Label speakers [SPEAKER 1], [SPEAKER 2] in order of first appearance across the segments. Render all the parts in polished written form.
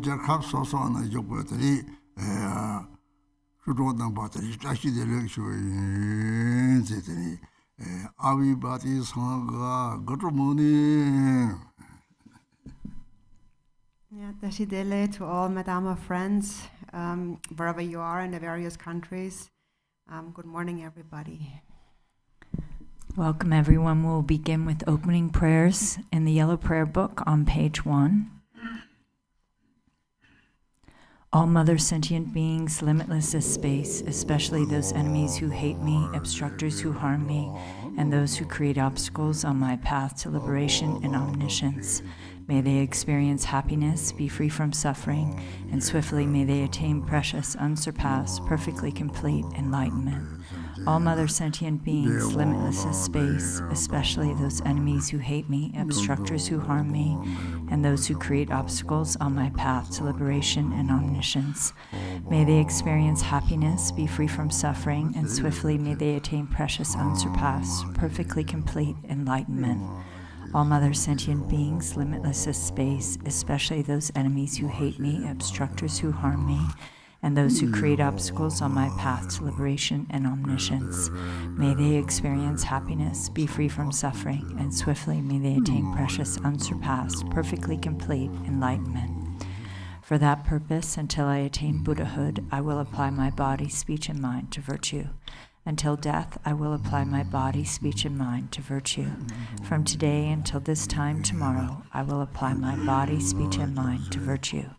[SPEAKER 1] Jakab soso na jokotari Rudodan battery tashi de lecture zetani avi bati sanga good morning.
[SPEAKER 2] Yeah, Tashidele to all Madama friends, wherever you are in the various countries. Good morning, everybody.
[SPEAKER 3] Welcome, everyone. We'll begin with opening prayers in the Yellow Prayer Book on page 1. All mother sentient beings, limitless as space, especially those enemies who hate me, obstructors who harm me, and those who create obstacles on my path to liberation and omniscience. May they experience happiness, be free from suffering, and swiftly may they attain precious, unsurpassed, perfectly complete enlightenment. All mother sentient beings, limitless as space, especially those enemies who hate me, obstructors who harm me, and those who create obstacles on my path to liberation and omniscience. May they experience happiness, be free from suffering, and swiftly may they attain precious, unsurpassed, perfectly complete enlightenment. All mother sentient beings, limitless as space, especially those enemies who hate me, obstructors who harm me, and those who create obstacles on my path to liberation and omniscience. May they experience happiness, be free from suffering, and swiftly may they attain precious, unsurpassed, perfectly complete enlightenment. For that purpose, until I attain Buddhahood, I will apply my body, speech, and mind to virtue. Until death, I will apply my body, speech, and mind to virtue. From today until this time tomorrow, I will apply my body, speech, and mind to virtue.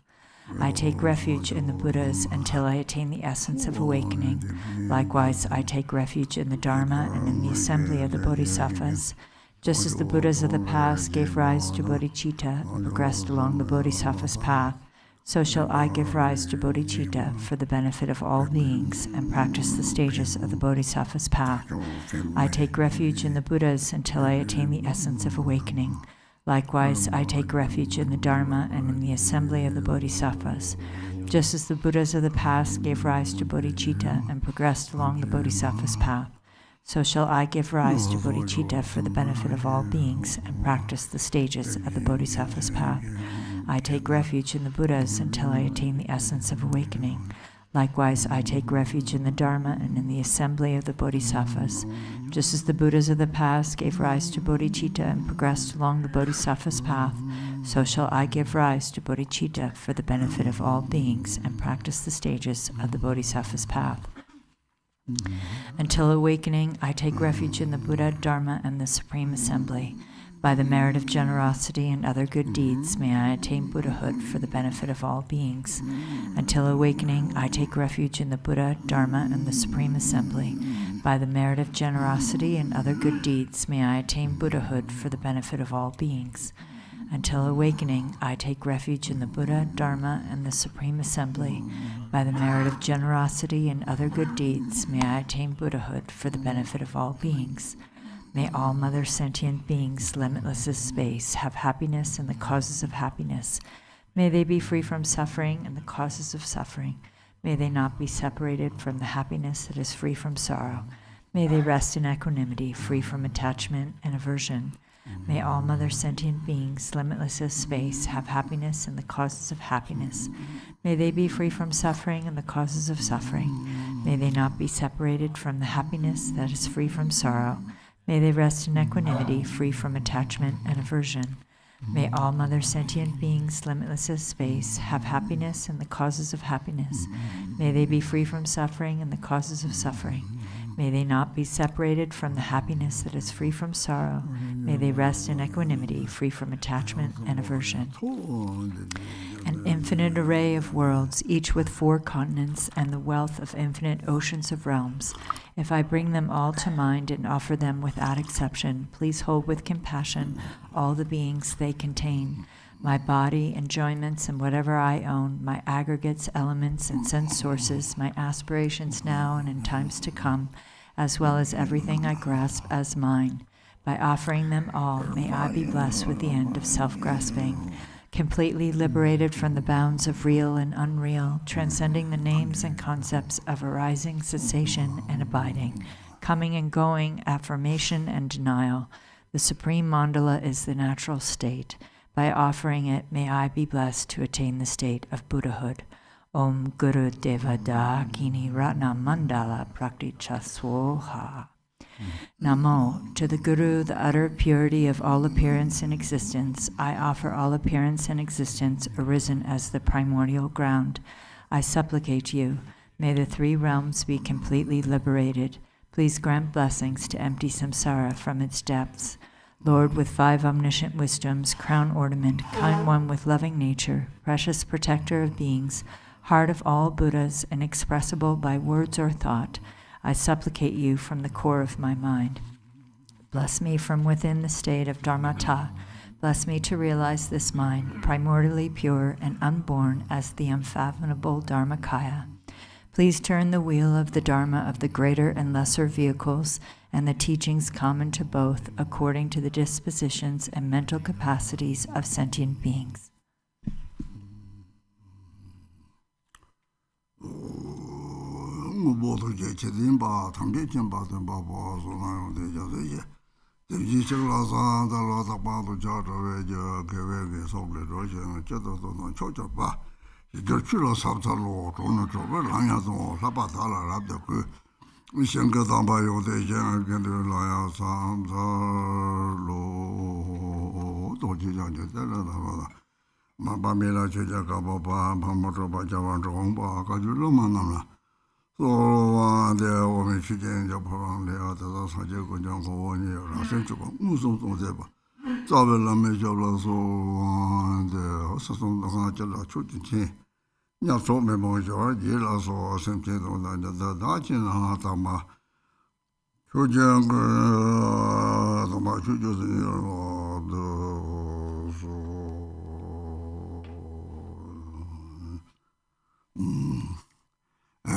[SPEAKER 3] I take refuge in the Buddhas until I attain the essence of awakening. Likewise, I take refuge in the Dharma and in the assembly of the Bodhisattvas. Just as the Buddhas of the past gave rise to bodhicitta and progressed along the Bodhisattva's path, so shall I give rise to bodhicitta for the benefit of all beings and practice the stages of the Bodhisattva's path. I take refuge in the Buddhas until I attain the essence of awakening. Likewise, I take refuge in the Dharma and in the assembly of the Bodhisattvas. Just as the Buddhas of the past gave rise to bodhicitta and progressed along the Bodhisattva's path, so shall I give rise to bodhicitta for the benefit of all beings and practice the stages of the Bodhisattva's path. I take refuge in the Buddhas until I attain the essence of awakening. Likewise, I take refuge in the Dharma and in the assembly of the Bodhisattvas. Just as the Buddhas of the past gave rise to bodhicitta and progressed along the Bodhisattva's path, so shall I give rise to bodhicitta for the benefit of all beings and practice the stages of the Bodhisattva's path. Until awakening, I take refuge in the Buddha, Dharma, and the Supreme Assembly. By the merit of generosity and other good deeds, may I attain Buddhahood for the benefit of all beings. Until awakening, I take refuge in the Buddha, Dharma, and the Supreme Assembly. By the merit of generosity and other good deeds, may I attain Buddhahood for the benefit of all beings. Until awakening, I take refuge in the Buddha, Dharma, and the Supreme Assembly. By the merit of generosity and other good deeds, may I attain Buddhahood for the benefit of all beings. May all Mother Sentient Beings, limitless as space, have happiness and the causes of happiness. May they be free from suffering and the causes of suffering. May they not be separated from the happiness that is free from sorrow. May they rest in equanimity, free from attachment and aversion. May all Mother Sentient Beings, limitless as space, have happiness and the causes of happiness. May they be free from suffering and the causes of suffering. May they not be separated from the happiness that is free from sorrow. May they rest in equanimity, free from attachment and aversion. May all Mother Sentient Beings, limitless as space, have happiness and the causes of happiness. May they be free from suffering and the causes of suffering. May they not be separated from the happiness that is free from sorrow. May they rest in equanimity, free from attachment and aversion. An infinite array of worlds, each with 4 continents and the wealth of infinite oceans of realms. If I bring them all to mind and offer them without exception, please hold with compassion all the beings they contain. My body, enjoyments, and whatever I own, my aggregates, elements, and sense sources, my aspirations now and in times to come, as well as everything I grasp as mine. By offering them all, may I be blessed with the end of self-grasping, completely liberated from the bounds of real and unreal, transcending the names and concepts of arising, cessation, and abiding, coming and going, affirmation and denial. The Supreme Mandala is the natural state. By offering it, may I be blessed to attain the state of Buddhahood. Om Guru Devada Kini Ratna Mandala Prakticha Swoha. Namo. To the Guru, the utter purity of all appearance and existence, I offer all appearance and existence arisen as the primordial ground. I supplicate you, may the 3 realms be completely liberated. Please grant blessings to empty samsara from its depths. Lord, with 5 omniscient wisdoms, crown ornament, kind one with loving nature, precious protector of beings, heart of all Buddhas, inexpressible by words or thought, I supplicate you from the core of my mind. Bless me from within the state of Dharmata. Bless me to realize this mind, primordially pure and unborn as the unfathomable Dharmakaya. Please turn the wheel of the Dharma of the greater and lesser vehicles and the teachings common to both according to the dispositions and mental capacities of sentient beings.
[SPEAKER 1] Gerchulo Sabtalo, Tonato, Lanyazo, Lapatala, Labda, we sing a Dambayo, the Jan, Laya, Samsalo, Doji, Mabamela, Chaka, Pamato, Bajavan, Romba, Kajulumana. So there were chicken, Japan, the other Sajago, Janko, Rasencho, Muso, Zeba. Zabella Major, so the Sasson, the Hajala, Chuchi. Not so memorial, Jilla, so something on the Dutch in Hatama. Chujang, the Machujos,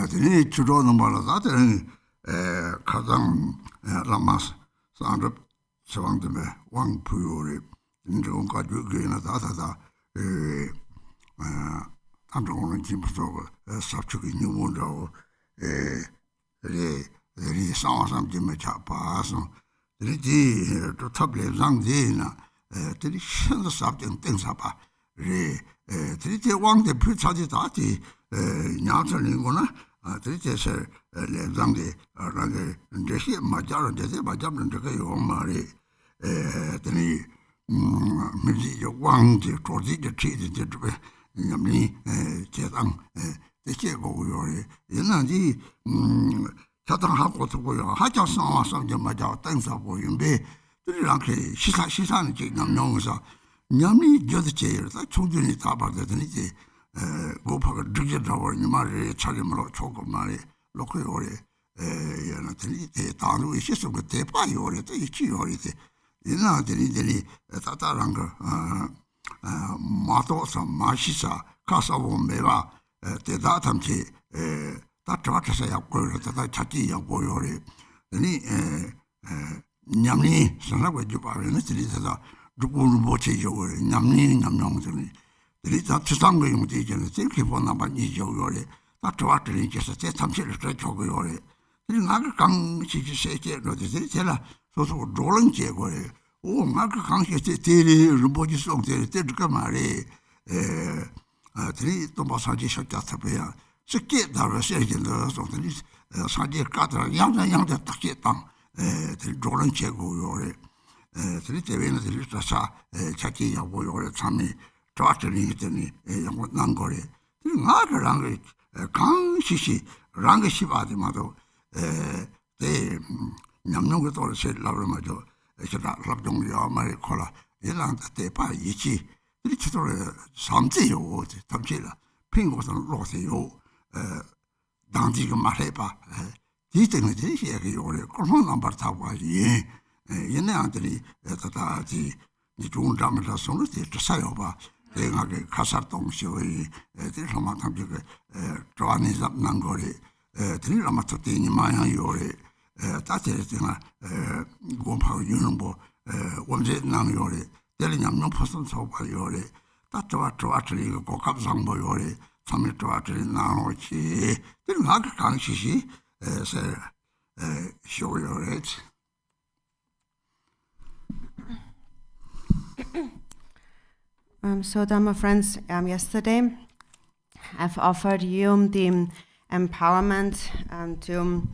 [SPEAKER 1] the need to draw the Malazat, Kazan, Lamas, Sandra, Tsewang Dzinpa, Wang Puri, Indron Kaju, Tata, Untitled Chapter, subject new window, there is something pass, the top of Zangdina, the subject things about Tsewang Dzinpa 차지 다티 냐서링고나 드리테서 레장데 라게 ndesi 마자로 데세 마자는 데가 요 말이 드니 미지 요왕지 조지게 치지 저 냠니 제당 대체고 요리 옛날이 자당하고 두고요 하자상 와서 좀 맞아 땡사 보인데 들이랑게 시사는 지 남용서 냠니 저지체를 다 총준이 다 받더니 이제 고파가 드게다고 말이 차림으로 조금 말이 놓고 요리 얘는 들이 대단히 있었어 그 대파 요리 또 있지 요리 옛날들이 따따란 거 마도서 마시사 가서 보면봐 대다탐지 다 저한테서 약고를 다 찾기 약고요리 아니 냠니 선하고 주바는 들이서 누구를 못 지요리 냠니 냠용들이 들이다 추상거 용지 이제는 이렇게 보나만 이요리 다 저한테 이제서 제 탐지를 저고요리 이 나가 강시지 세계로 들이라 소소 rolling 제거래 오 마크 강시지 대리 르보지 송대 때가 말이 들이 또 마사지 셔자서야 쉽게 다루셔야겠다 소들이 사지 까다 양양양 딱지 땅 들이 rolling 제거요래 들이 대변에 들이 사 찾기 야고요래 참이 저한테는 있더니 양고 난거래 이 나가랑 강시시 랑시 바디마도 대 냠는 것도 셀라로 맞아 제가 랍동이야 말이 콜라 이랑 대파 이치 이치도래 삼지요 담지라 핑고선 로세요 당지가 말해봐 이때는 제시하게 요래 그런 넘버 타고 예 얘네한테는 다다지 이 좋은 잠을 다 손을 대서 사요봐 내가 그 가사동시의 들어만 담지가 좋아하는 잡는 거리 들이라 맞췄더니 마야 요래 따뜻해지나 공파고 유는 뭐 원제 남 요래 때리냐면 퍼선 소바 요래 따뜻하리 그 갑상보 요래 참을 좋아들이 나오지 들나 그 강시시 세 쇼요래
[SPEAKER 2] So, Dharma friends, yesterday I've offered you the empowerment to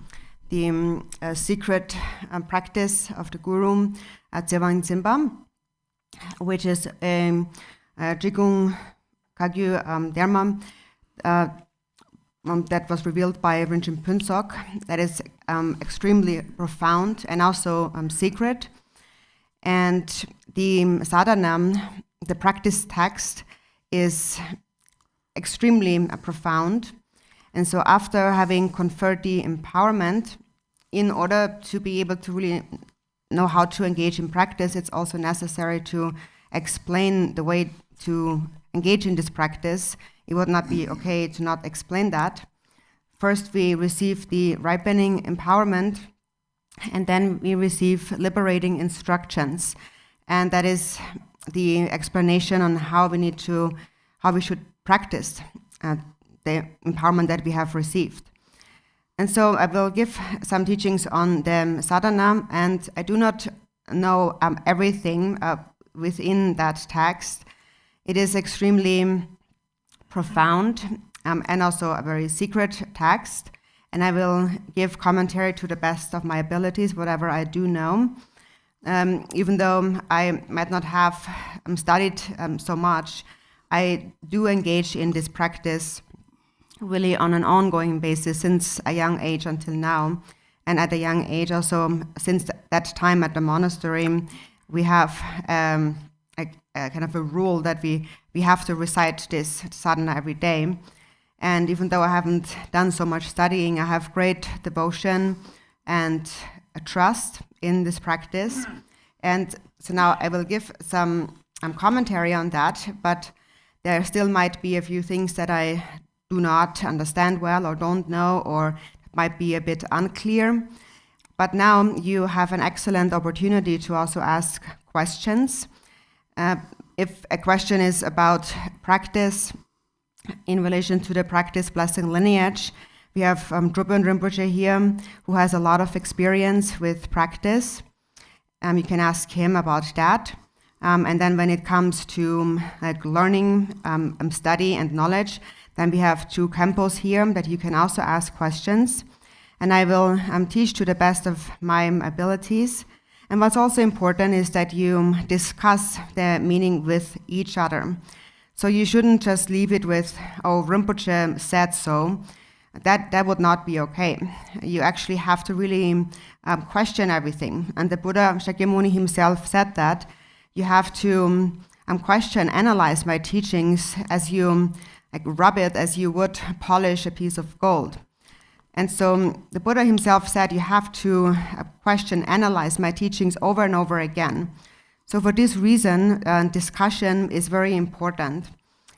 [SPEAKER 2] the secret practice of the Guru Tsewang Dzinpa, which is a Jigung Kagyu Dharma that was revealed by Rinchen Punsok, that is extremely profound and also secret. And the sadhana, the practice text, is extremely profound. And so after having conferred the empowerment, in order to be able to really know how to engage in practice, it's also necessary to explain the way to engage in this practice. It would not be okay to not explain that. First, we receive the ripening empowerment, and then we receive liberating instructions. And that is the explanation on how we should practice the empowerment that we have received. And so I will give some teachings on the sadhana, and I do not know everything within that text. It is extremely profound and also a very secret text, and I will give commentary to the best of my abilities, whatever I do know. Even though I might not have studied so much, I do engage in this practice really on an ongoing basis since a young age until now. And at a young age also, since that time at the monastery, we have a kind of a rule that we have to recite this sadhana every day. And even though I haven't done so much studying, I have great devotion and a trust in this practice. And so now I will give some commentary on that, but there still might be a few things that I do not understand well or don't know, or might be a bit unclear. But now you have an excellent opportunity to also ask questions. If a question is about practice in relation to the practice blessing lineage, we have Garchen Rinpoche here, who has a lot of experience with practice. You can ask him about that. And then when it comes to like learning, study and knowledge, then we have 2 campos here that you can also ask questions. And I will teach to the best of my abilities. And what's also important is that you discuss the meaning with each other. So you shouldn't just leave it with, oh, Rinpoche said so. That would not be okay. You actually have to really question everything. And the Buddha Shakyamuni himself said that you have to question, analyze my teachings as you like rub it as you would polish a piece of gold. And so the Buddha himself said you have to question, analyze my teachings over and over again. So for this reason, discussion is very important,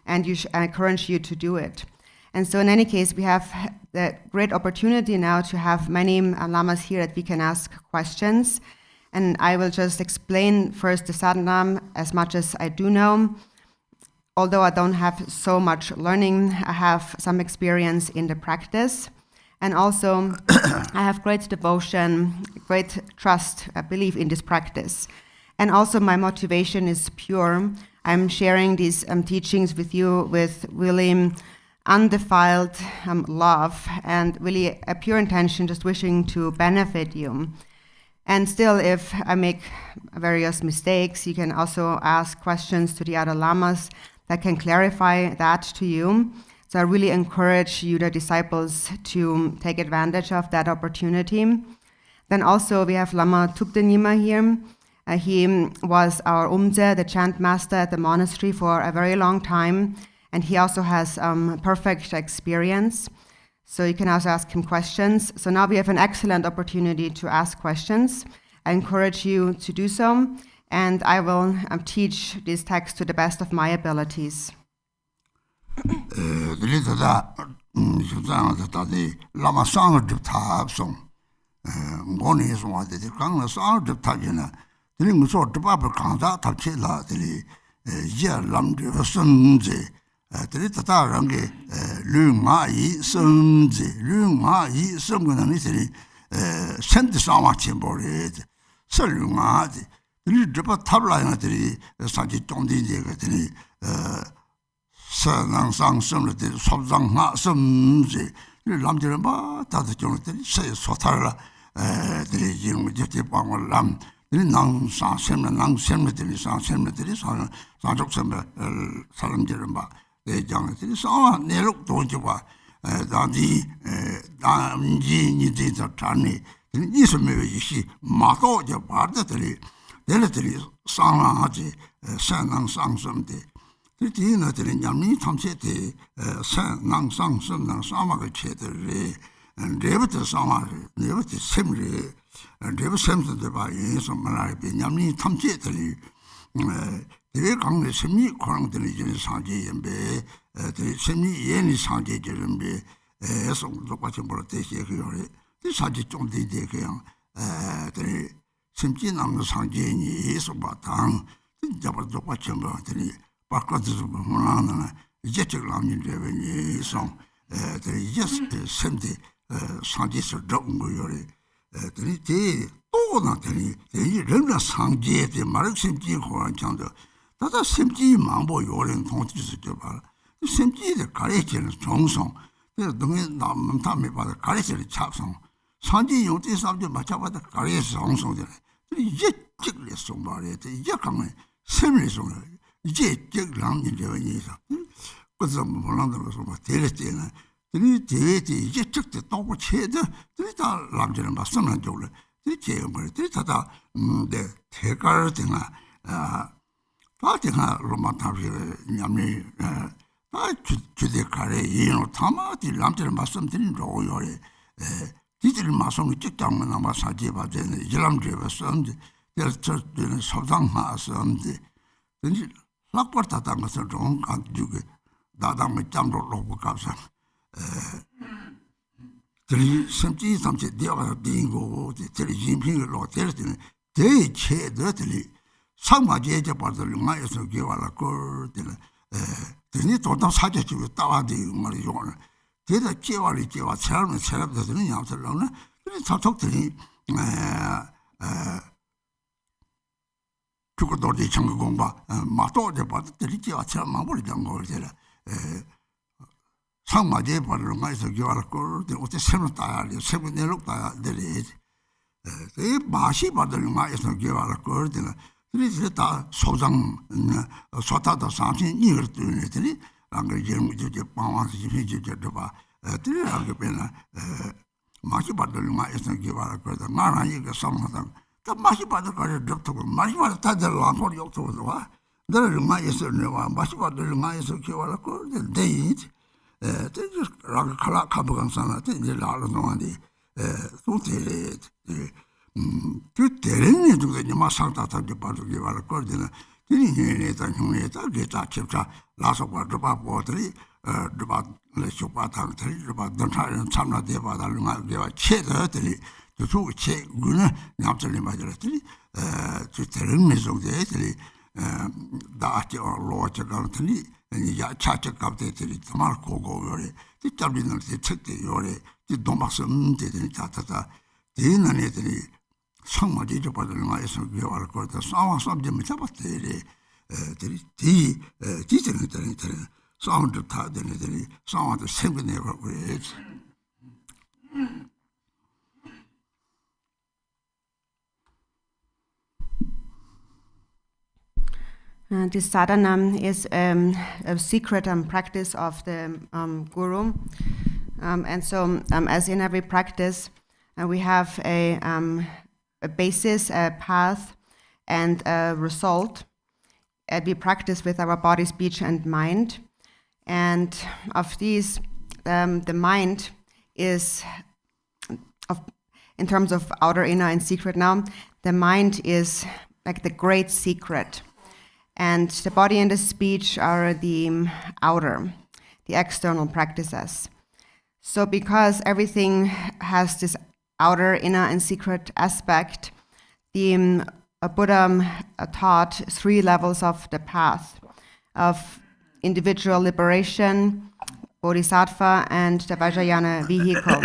[SPEAKER 2] and I encourage you to do it. And so in any case, we have the great opportunity now to have many lamas here that we can ask questions. And I will just explain first the sadhana as much as I do know. Although I don't have so much learning, I have some experience in the practice. And also, I have great devotion, great trust, belief in this practice. And also, my motivation is pure. I'm sharing these teachings with you with really undefiled love and really a pure intention, just wishing to benefit you. And still, if I make various mistakes, you can also ask questions to the other lamas that can clarify that to you. So I really encourage you, the disciples, to take advantage of that opportunity. Then also we have Lama Thupten Nyima here. He was our Umze, the chant master at the monastery for a very long time. And he also has perfect experience. So you can also ask him questions. So now we have an excellent opportunity to ask questions. I encourage you to do so. And I will teach this text to the best of my abilities.
[SPEAKER 1] Lama sang drip tab song. Ngoni is one that the Kang sang drip tabina. The ring so drop kanda tabchela, the year lam drip sunze. The little range, Lung Mai, Sunze, Lung Mai, Sungan and Italy, sent the Sama Chimbori, Salungadi. The little drop of tabla at the Sanji Tondi, Sang Sang Sum, the Sobzang Ha Sumze, the Lamdiramba, Tata Jonathan, say Sotara, the Jim with the Pang Lam, the Nang San Sem, Nang Cemetery, San Cemetery, San Joksem, Salam Diramba. The young things are near don't you what? Dandy, Danji, Nidin, Tani, is a maybe she, Mako, your partly, delicately, Sang San Sang someday. The dinner in Yami Tomseti, San Nang Sang Sun and Samaka Chettery, and David Sama, never the same, and David Simpson by some Malay, Yami Tomseti. The Congress semi quarantine Sanji and Bay, the semi Yenny Sanji and Bay, as of the watching politician, the Sanji on the Dekian, the Simchin on the Sanji is about town, the Jabba watching the Parkwatas of Mulana, the Jetlam in the song, the just sent the Sanjis or Doggoyori, the not any, the Rena Sanji, the Mark Simji Horan. That simply Mambo Yorin Tontis Jabal. The simply the courage and strong song. They're doing Namtami by the courage and chap song. Sanji noticed of the Machaba the courage song. The jet chickless somebody, the Yakame, similar song, jet chick lamb in the Veneza. But some Molanda was over Telestina. The deity jet took the top of cheddar, the little Lamjan and Basson and Jola, the chamber, the Tata, the Tekar thing. Fatina Romatavi Yami, to the Kare, Tama, the Lantern Massam didn't draw your little Massam took down Namasaji, but then the Jelam Driver Sunday, there's just the Sodanga Sunday. Then Laporta was a wrong and Duke, Dadam with Jambo Lopocasa. The Simply something the other dingo, the Telegin Lord Telestin, they chair dirtily. Some idea about the Lumayas of Givala Court, the need to not such a Tawadi Marijuana. Did a Kiwali Kiwa Chairman set up the thing after Lona? Did it talk to him? Took di chang gong ba ma to de ba de li ji a cha ma bo li dang go de la sang ma je ba lo ngai so gyo al ko de o te se no ta ya se ne lo ta de le e ba shi ba de ngai so gyo al ko de la li ta so jang so ta da sa sin ni ge de ne de li ang ge je mu je pa wa si ji je de ba de la ge pe na ma shi ba de ngai so gyo al ko de ma ra yi ge sam ma da 다 맛이 받을 거를 접하고 맛이 받을 다들 왕포리 욕도도 와 너를 마에서 내와 맛이 받을 마에서 키워라고 데이 되게 락 칼라 카보강사나 이제 라로 동안이 소테레 그때는 누구냐 마상다다게 받을 거를 거든 이니네 다 형네 다 게다 챕자 라서 받을 바보들이 드바 레쇼바탕들이 드바 don타는 참나대 받을 거가 체더들이 그 책은 냠절이 맞았더니 그 다른 메소드들이 다죠 로처가더니 야 차적 갑대들이 정말 고고요래 뒤잡리는 책들 요래 이 도막선 되더니 자타다 되는 애들이 성마지 접어들는 거에서 교할 거다 싸워 좀 잡았대리 들이 뒤지는 애들이 싸움도 다 되는 애들이 싸워도 생겨내고 그래
[SPEAKER 2] This sadhana is a secret practice of the guru. And so, as in every practice, we have a basis, a path, and a result. We practice with our body, speech, and mind. And of these, the mind is, in terms of outer, inner, and secret now, the mind is like the great secret. And the body and the speech are the outer, the external practices. So because everything has this outer, inner, and secret aspect, the Buddha taught 3 levels of the path of individual liberation, bodhisattva, and the Vajrayana vehicle.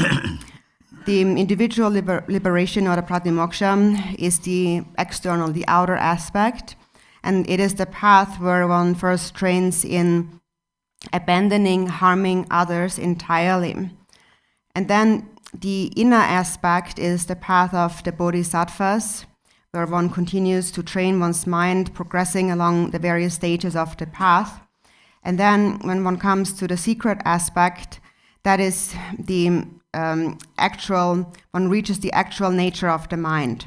[SPEAKER 2] The individual liberation or the pratimoksha is the external, the outer aspect. And it is the path where one first trains in abandoning, harming others entirely. And then the inner aspect is the path of the bodhisattvas, where one continues to train one's mind, progressing along the various stages of the path. And then when one comes to the secret aspect, that is the one reaches the actual nature of the mind.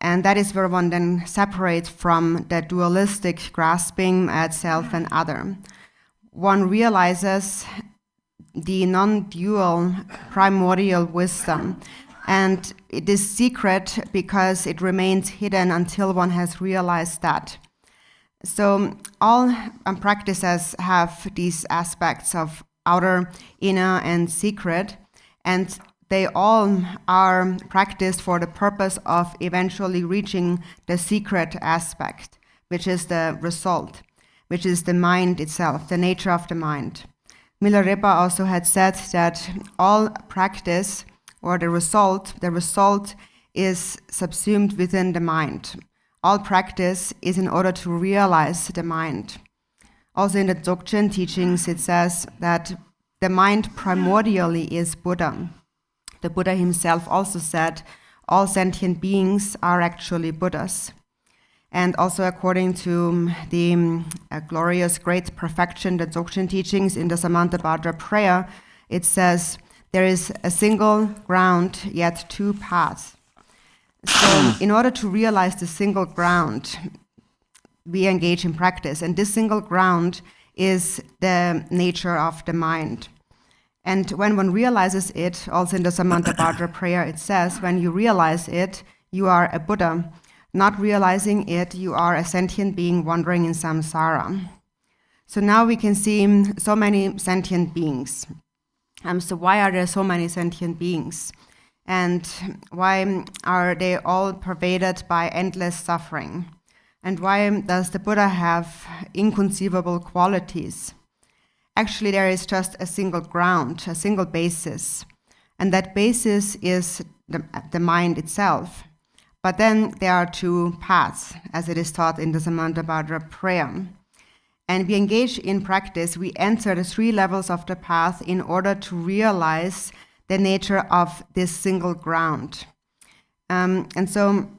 [SPEAKER 2] And that is where one then separates from the dualistic grasping at self and other. One realizes the non-dual primordial wisdom. And it is secret because it remains hidden until one has realized that. So all practices have these aspects of outer, inner, and secret. And they all are practiced for the purpose of eventually reaching the secret aspect, which is the result, which is the mind itself, the nature of the mind. Rigba also had said that all practice, or the result is subsumed within the mind. All practice is in order to realize the mind. Also in the Dzogchen teachings, it says that the mind primordially is Buddha. The Buddha himself also said all sentient beings are actually Buddhas. And also according to the glorious great perfection, the Dzogchen teachings in the Samantabhadra prayer, it says, there is a single ground, yet 2 paths. So in order to realize the single ground, we engage in practice. And this single ground is the nature of the mind. And when one realizes it, also in the Samantabhadra prayer, it says, when you realize it, you are a Buddha. Not realizing it, you are a sentient being wandering in samsara. So now we can see so many sentient beings. So why are there so many sentient beings? And why are they all pervaded by endless suffering? And why does the Buddha have inconceivable qualities? Actually, there is just a single ground, a single basis. And that basis is the mind itself. But then there are two paths, as it is taught in the Samantabhadra prayer. And we engage in practice, we enter the three levels of the path in order to realize the nature of this single ground. And so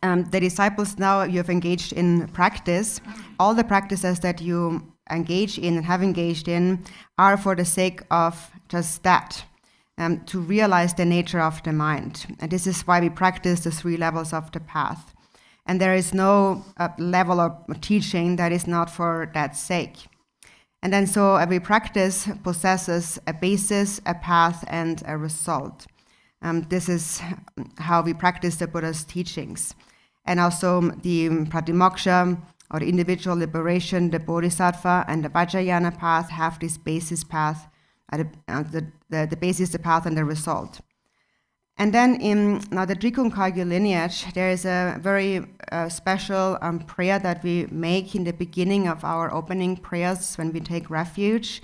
[SPEAKER 2] the disciples, now you have engaged in practice. All the practices that you engage in and have engaged in are for the sake of just that, to realize the nature of the mind. And this is why we practice the three levels of the path. And there is no level of teaching that is not for that sake. And then so every practice possesses a basis, a path, and a result. This is how we practice the Buddha's teachings. And also the pratimoksha, or the individual liberation, the bodhisattva, and the vajrayana path have this basis path, the basis, the path, and the result. And then in now the Drikung Kagyu lineage, there is a very special prayer that we make in the beginning of our opening prayers when we take refuge.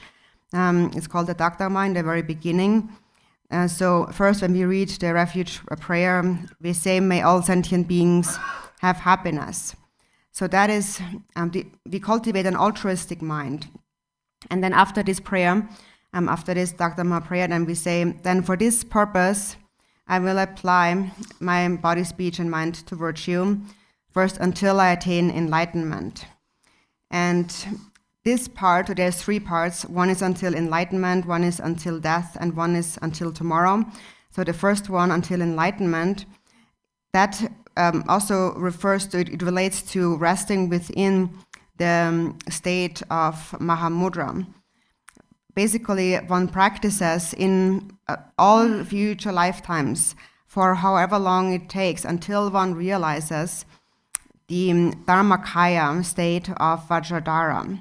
[SPEAKER 2] It's called the Dakdama in the very beginning. So first, when we read the refuge prayer, we say, "May all sentient beings have happiness." So that is, we cultivate an altruistic mind. And then after this prayer, after this Dakdama prayer, then we say, "Then for this purpose, I will apply my body, speech, and mind to virtue, first until I attain enlightenment." And this part, there's three parts. One is until enlightenment, one is until death, and one is until tomorrow. So the first one, until enlightenment, that also refers to, it relates to resting within the state of Mahamudra. Basically, one practices in all future lifetimes for however long it takes until one realizes the Dharmakaya state of Vajradhara.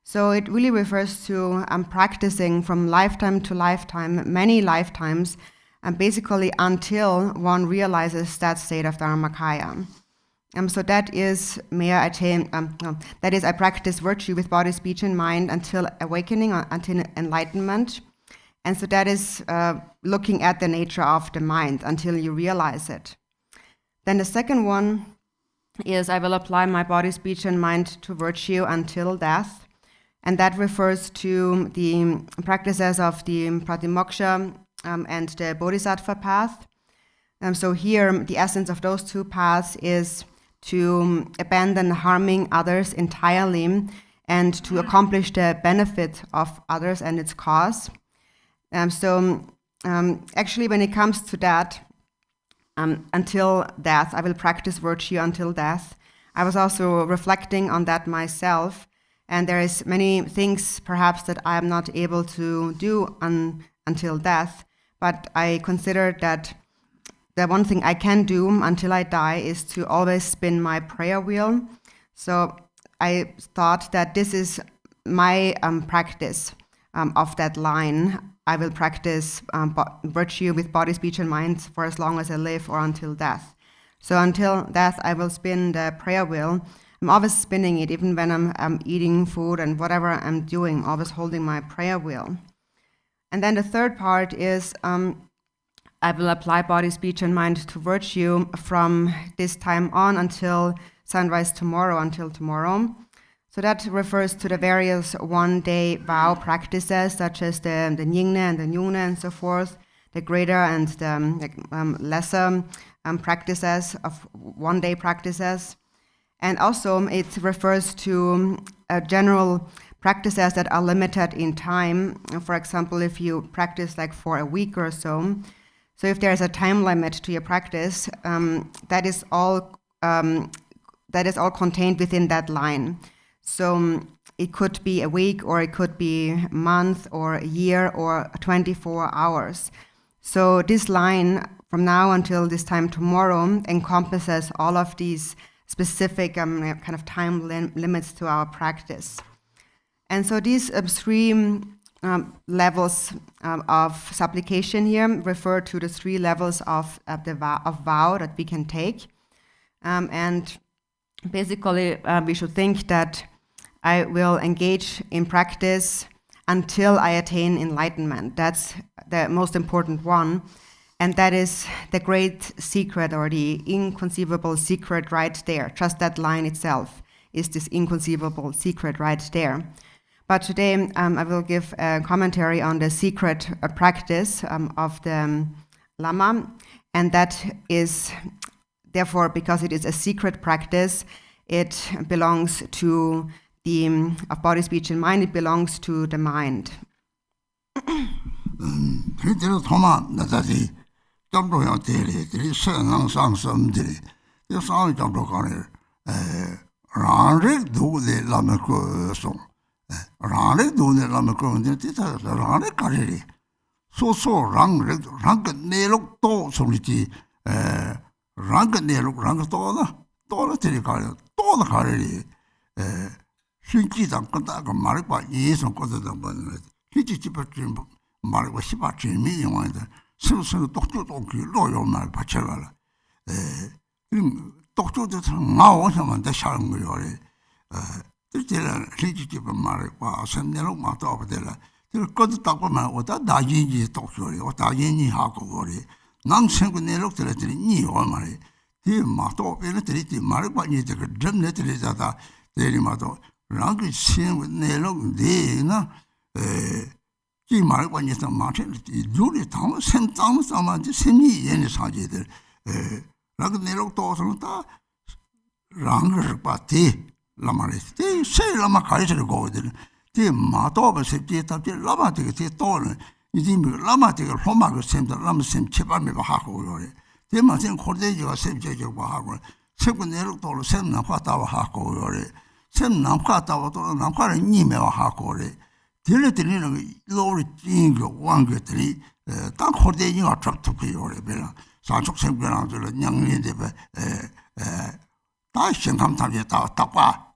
[SPEAKER 2] So it really refers to practicing from lifetime to lifetime, many lifetimes, and basically until one realizes that state of Dharmakaya. So that is, I practice virtue with body, speech, and mind until awakening, until enlightenment. And so that is looking at the nature of the mind until you realize it. Then the second one is, I will apply my body, speech, and mind to virtue until death. And that refers to the practices of the pratimoksha and the bodhisattva path. So here, the essence of those two paths is to abandon harming others entirely and to accomplish the benefit of others and its cause. Actually, when it comes to that, until death, I will practice virtue until death. I was also reflecting on that myself, and there is many things perhaps that I am not able to do until death, but I consider that the one thing I can do until I die is to always spin my prayer wheel. So I thought that this is my practice of that line. I will practice virtue with body, speech, and mind for as long as I live, or until death. So until death, I will spin the prayer wheel. I'm always spinning it, even when I'm eating food and whatever I'm doing, always holding my prayer wheel. And then the third part is, I will apply body, speech, and mind to virtue from this time on until sunrise tomorrow, until tomorrow. So that refers to the various one-day vow practices, such as the Nyingna and the Nyungna and so forth, the greater and the lesser practices of one-day practices. And also it refers to general practices that are limited in time. For example, if you practice like for a week or so, so if there's a time limit to your practice, that is all contained within that line. So it could be a week, or it could be a month, or a year, or 24 hours. So this line, from now until this time tomorrow, encompasses all of these specific kind of time limits to our practice. And so these three levels of supplication here refer to the three levels of vow that we can take. And basically, we should think that I will engage in practice until I attain enlightenment. That's the most important one. And that is the great secret or the inconceivable secret right there. Just that line itself is this inconceivable secret right there. But today I will give a commentary on the secret practice of the Lama. And that is, therefore, because it is a secret practice, it belongs to of body, speech, and mind, it belongs to the mind.
[SPEAKER 1] 점로야 되리 세상 상섬들이 이 상이 점로 가네 라르 도데 라메코송 라르 도데 라메코인데 티타 라르 가리리 소소 랑르 랑그 내록 또 소리지 랑그 내록 랑그 또나 되리 가리 또나 가리리 신기당 끝다가 말과 예선 거다 보는 희지 집어진 말과 시바지 미용한데 스스로 독주독기 로요말 받쳐가라 독주도 나오셔만 대샤는 거요 그때는 희지집은 말과 선내로 맞다 버들라 그 것도 딱 보면 어다 나진이 독주리 어다진이 하고 거리 남생구 내록 들었더니 니 얼마리 이 마도 베르들이 말과 니들 그 점내들이다 내리마도 랑그 신은 내록 내나 이 말과 니서 마찬 요리 담 생담 사만지 생이 얘네 사제들 랑그 내록 도서는 다 랑을 빠티 라마레스 이 세라마 가르쳐 거거든 이 마도버 세지 답지 라마티게 또는 이제 라마티게 로마가 셈다 라마셈 제발매 하고 그래 대마생 코르데지가 셈제고 하고 세군 내록 도로 셈나 화다와 하고 그래 셈나 화다와 또 남과는 니메와 하고 그래 들리는 로리 징고 왕거들이 딱 코르데지가 접촉해요 그래 사축 생변한들 양년대 다 생감탐에 딱봐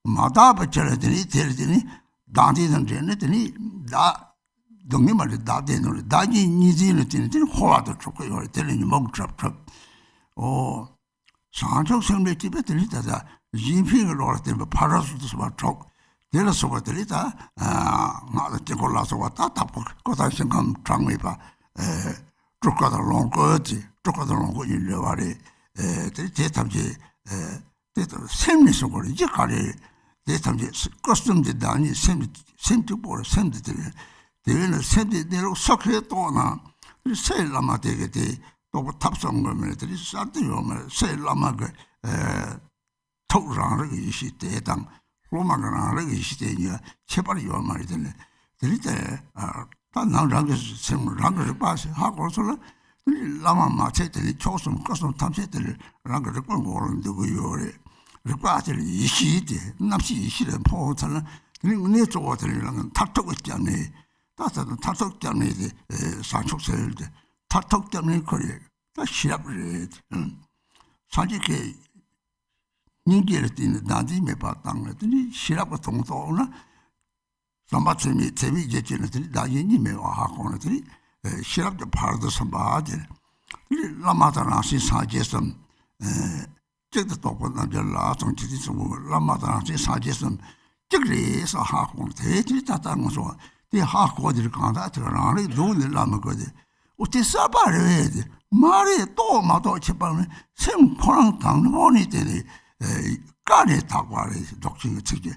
[SPEAKER 1] 마다버처들이 들더니 다디는 되더니 다 동네말에 다되는 다지 니지는 되는 호화도 좋고 요래 들리니 먹잡잡 사축 생배 집에 들리다가 진핑을 올때 파라수도 막쪽 내려서 들리다 나도 골라서 왔다 답고 거다 생각 장미봐 쪽가다 롱거지 쪽가다 롱거 일려와리 대탐지 대도 셈미서 거리 이제 가리 대탐지 커스텀지 다니 셈도 보러 셈들 대는 셈들 내로 석해 또나 셀라마 되게 또 탑성 거면들이 싸대요면 셀라마가 토라를 이시 대당 로마가나를 이시 대냐 제발이 요 말이 되네 들이때 단나랑게 셈랑을 봐서 하고서는 라마 마체들이 초선 거선 탐색들을 랑을 끌고오는데 그요래 그까지 이시대 남시 이시는 포탈은 네 쪽어들이랑은 탁탁 있잖니 다다는 탁탁 때문에 사축세일데 탁탁 때문에 거리 다 시합을 사직에 닝게를 뛰는 나디메 봤다는 시합을 동도나 삼바츠미 재미 제치는 나디니메와 하고는 시랍도 파르도 선바들 라마다나시 사제선 저도 또본남절라 정치지 좀 라마다나시 사제선 저그래서 하고 대지 따다는 거 이 하고들 간다 들어라니 돈을 남거든 어때 사바래 말이 또 마도 쳐보면 생포랑 당원이 되니 까네 타고아래 독신의 책이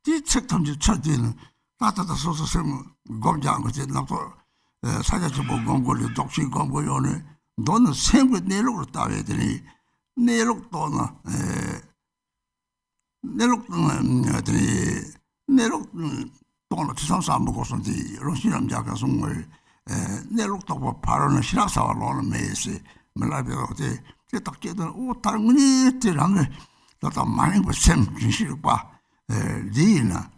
[SPEAKER 1] 이 책탐지 찾는 따따다 소소 생 검장 거지 나도 사자주 공고를 독신 공고요네 너는 생고 내록으로 따야 되니 내록도나 내록 또는 지상사 먹었는데 러시아람 자가 송을 내록도 바로는 시락사와로는 매세 말라베어데 딱 깨던 오 당근이 들랑을 나도 많이 보셈 진실을 봐 리나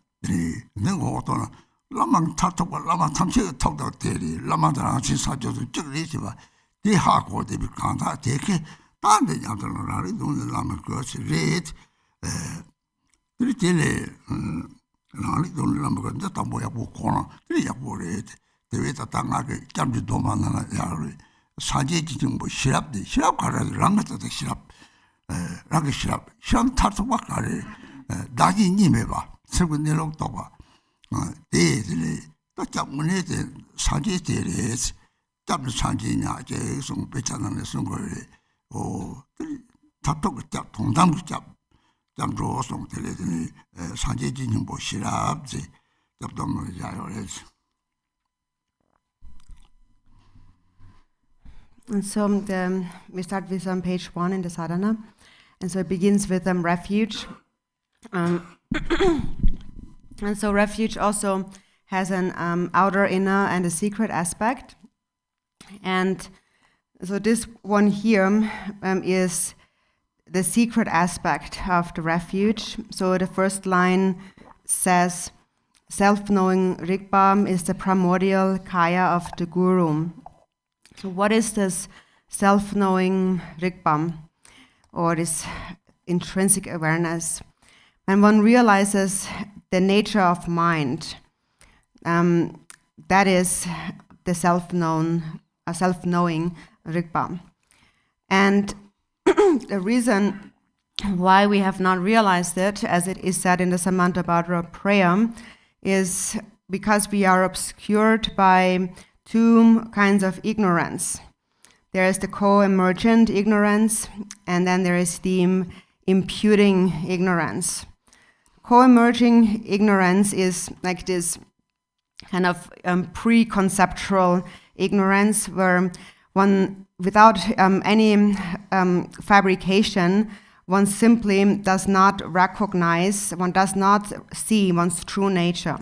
[SPEAKER 1] 내가 어떤 라만 타토가 라만 탐색을 타고 대리 라만들랑 사줘도 찍으리지 봐 대하고 대비 간다 대게 딴데 양들은 라리 돈을 라면 그것이 레드 그리텔에 라리 돈을 라면 그런데 다 뭐야 보고나 그래야 보래 대회다 당하게 잠지 도만하나 야를 사제지 좀뭐 시랍 가라들 랑가도 시랍 랑가 시랍 타토가 가래 나기 님해 봐 세분 내록도 봐 대들이 딱 잡문에 사제들이 잡는 산지냐 제송 배차는 선거를 답독 잡 동담 잡로 송 telledini 산지진이 뭐 시랍지 잡동을 자요래지.
[SPEAKER 2] And so we start with page 1 in the sadhana. And so it begins with refuge. And so refuge also has an outer, inner, and a secret aspect. And so this one here is the secret aspect of the refuge. So the first line says, self-knowing Rigba is the primordial kaya of the guru. So what is this self-knowing Rigba, or this intrinsic awareness? When one realizes the nature of mind, that is the self-knowing Rigba. And the reason why we have not realized it, as it is said in the Samantabhadra prayer, is because we are obscured by two kinds of ignorance. There is the co-emergent ignorance, and then there is the imputing ignorance. Co-emerging ignorance is like this kind of preconceptual ignorance where one, without any fabrication, one simply does not recognize, one does not see one's true nature.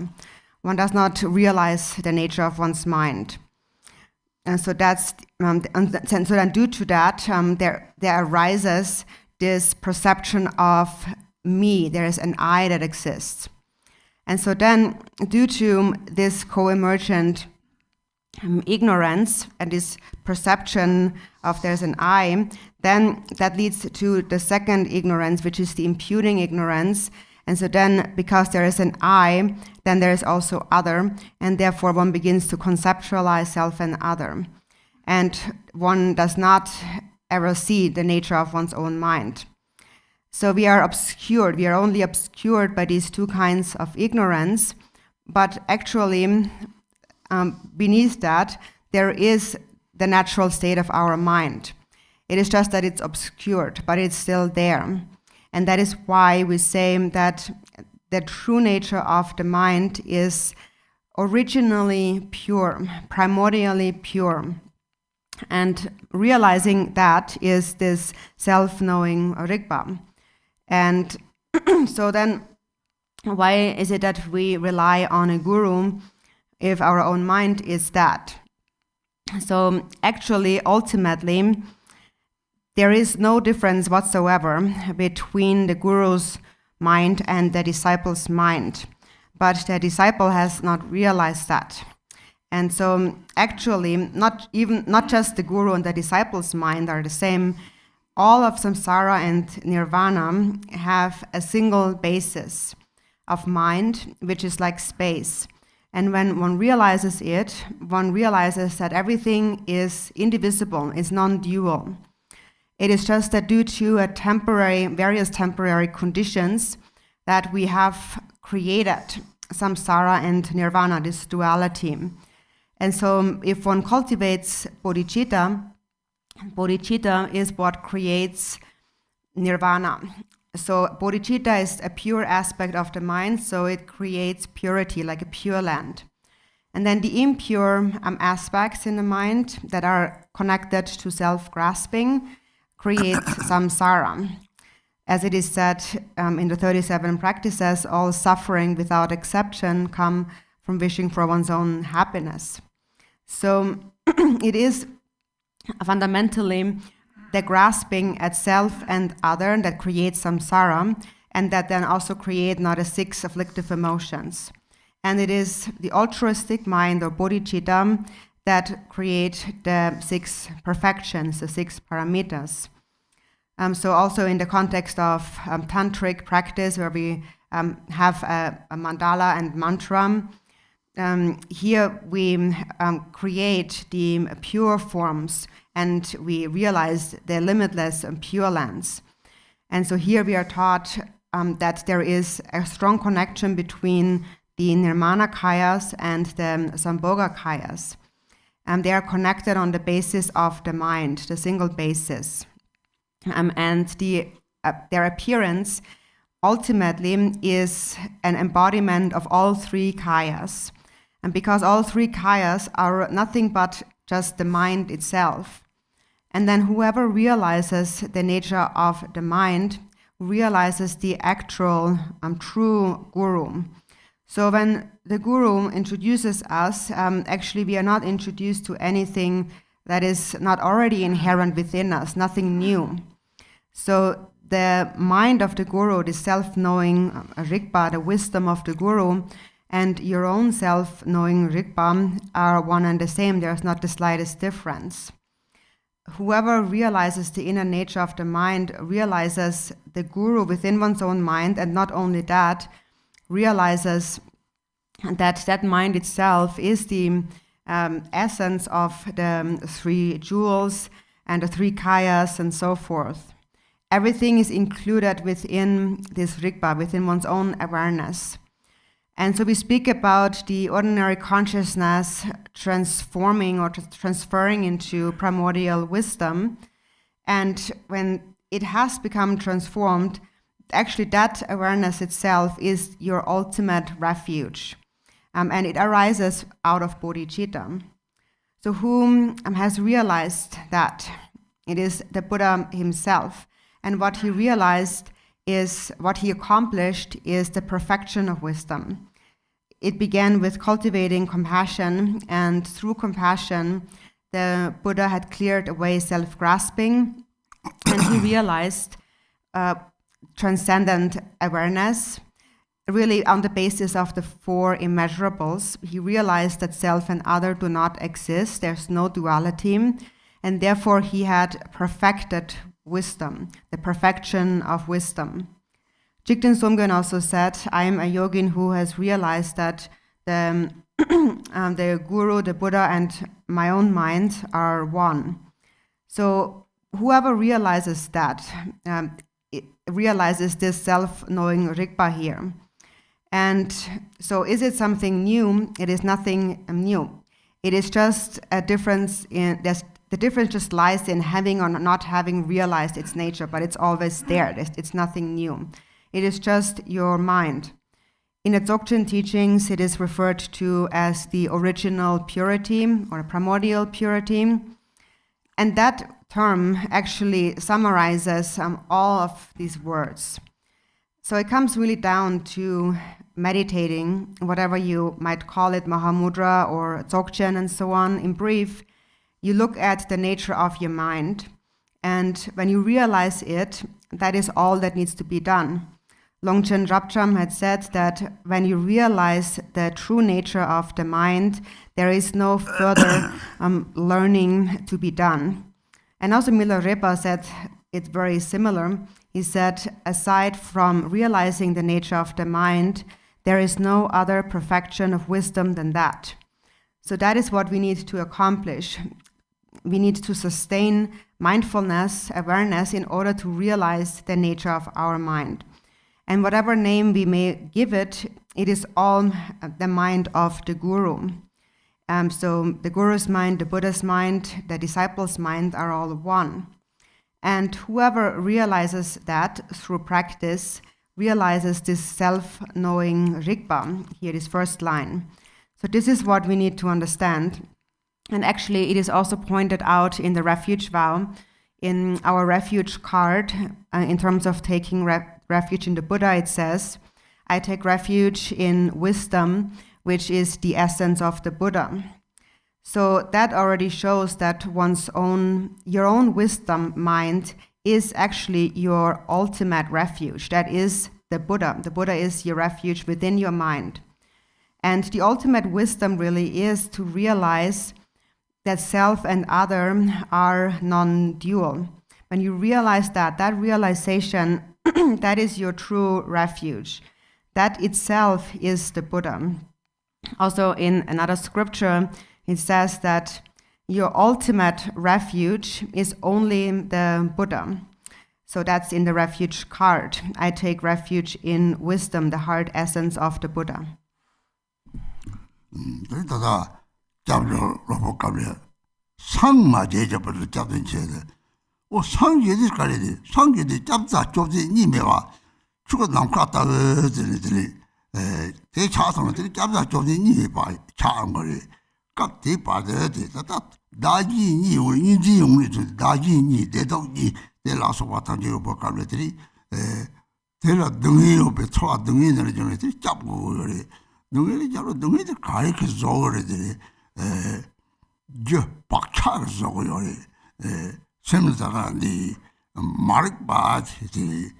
[SPEAKER 2] One does not realize the nature of one's mind. And so that's, so then due to that, there arises this perception of me. There is an I that exists. And so then, due to this co-emergent ignorance and this perception of there's an I, then that leads to the second ignorance, which is the imputing ignorance. And so then, because there is an I, then there is also other, and therefore one begins to conceptualize self and other. And one does not ever see the nature of one's own mind. So we are obscured, we are only obscured by these two kinds of ignorance, but actually beneath that, there is the natural state of our mind. It is just that it's obscured, but it's still there. And that is why we say that the true nature of the mind is originally pure, primordially pure. And realizing that is this self-knowing Rigba. And so then, why is it that we rely on a guru if our own mind is that? So actually, ultimately, there is no difference whatsoever between the guru's mind and the disciple's mind, but the disciple has not realized that. And so actually, not just the guru and the disciple's mind are the same. All of samsara and nirvana have a single basis of mind, which is like space. And when one realizes it, one realizes that everything is indivisible, is non-dual. It is just that due to various temporary conditions that we have created samsara and nirvana, this duality. And so if one cultivates bodhicitta, bodhicitta is what creates nirvana. So bodhicitta is a pure aspect of the mind, so it creates purity, like a pure land. And then the impure aspects in the mind that are connected to self-grasping create samsara. As it is said in the 37 practices, all suffering without exception come from wishing for one's own happiness. So it is fundamentally the grasping at self and other that creates samsara, and that then also create now the 6 afflictive emotions. And it is the altruistic mind or bodhicitta that create the 6 perfections, the 6 paramitas. So also in the context of tantric practice, where we have a mandala and mantra, here we create the pure forms, and we realize the limitless pure lands. And so here we are taught that there is a strong connection between the nirmana kayas and the sambhoga kayas. They are connected on the basis of the mind, the single basis. And their appearance ultimately is an embodiment of all three kayas. And because all three kayas are nothing but just the mind itself. And then whoever realizes the nature of the mind realizes the actual true guru. So when the guru introduces us, actually we are not introduced to anything that is not already inherent within us, nothing new. So the mind of the guru, the self-knowing Rigba, the wisdom of the guru, and your own self-knowing Rigba are one and the same. There's not the slightest difference. Whoever realizes the inner nature of the mind realizes the guru within one's own mind, and not only that, realizes that that mind itself is the essence of the three jewels and the three kayas and so forth. Everything is included within this Rigba, within one's own awareness. And so we speak about the ordinary consciousness transforming or transferring into primordial wisdom. And when it has become transformed, actually that awareness itself is your ultimate refuge. And it arises out of bodhicitta. So whom has realized that? It is the Buddha himself. And what he realized is, what he accomplished is the perfection of wisdom. It began with cultivating compassion, and through compassion, the Buddha had cleared away self-grasping, and he realized transcendent awareness, really on the basis of the four immeasurables. He realized that self and other do not exist, there's no duality, and therefore he had perfected wisdom, the perfection of wisdom. Jigten Somgön also said, I am a yogin who has realized that the guru, the Buddha, and my own mind are one. So whoever realizes that, realizes this self-knowing Rigba here. And so is it something new? It is nothing new. It is just a difference in, the difference just lies in having or not having realized its nature, but it's always there. It's nothing new. It is just your mind. In the Dzogchen teachings, it is referred to as the original purity or primordial purity. And that term actually summarizes all of these words. So it comes really down to meditating, whatever you might call it, Mahamudra or Dzogchen and so on. In brief, you look at the nature of your mind. And when you realize it, that is all that needs to be done. Longchen Rabjam had said that when you realize the true nature of the mind, there is no further learning to be done. And also Milarepa said it very similar. He said, aside from realizing the nature of the mind, there is no other perfection of wisdom than that. So that is what we need to accomplish. We need to sustain mindfulness, awareness, in order to realize the nature of our mind. And whatever name we may give it, it is all the mind of the guru. So the guru's mind, the Buddha's mind, the disciple's mind are all one. And whoever realizes that through practice realizes this self-knowing Rigba, here this first line. So this is what we need to understand. And actually it is also pointed out in the Refuge vow, in our Refuge card, in terms of taking refuge in the Buddha, it says, I take refuge in wisdom, which is the essence of the Buddha. So that already shows that your own wisdom mind is actually your ultimate refuge. That is the Buddha. The Buddha is your refuge within your mind. And the ultimate wisdom really is to realize that self and other are non-dual. When you realize that realization, that is your true refuge. That itself is the Buddha. Also in another scripture, it says that your ultimate refuge is only the Buddha. So that's in the Refuge card. I take refuge in wisdom, the heart essence of the Buddha.
[SPEAKER 1] 잡으러 로봇가래 상마 제접을 잡은 채데 오 상계들 가래디 상계들 잡자 좁지 니메와 죽어 남갔다 그들이 대차선들이 잡자 좁지 니메와 차한 거리 깍대 빠져야지 다 나지니 우리지 용리 나지니 대덕이 내라서 왔다지고 보가래들이 대라 등이 옆에 초아 등이 내려주는 애들이 잡고 그래 등이 잡고 등이들 가리켜서 그래들이 저 박차서 그래 semnataga di marikba di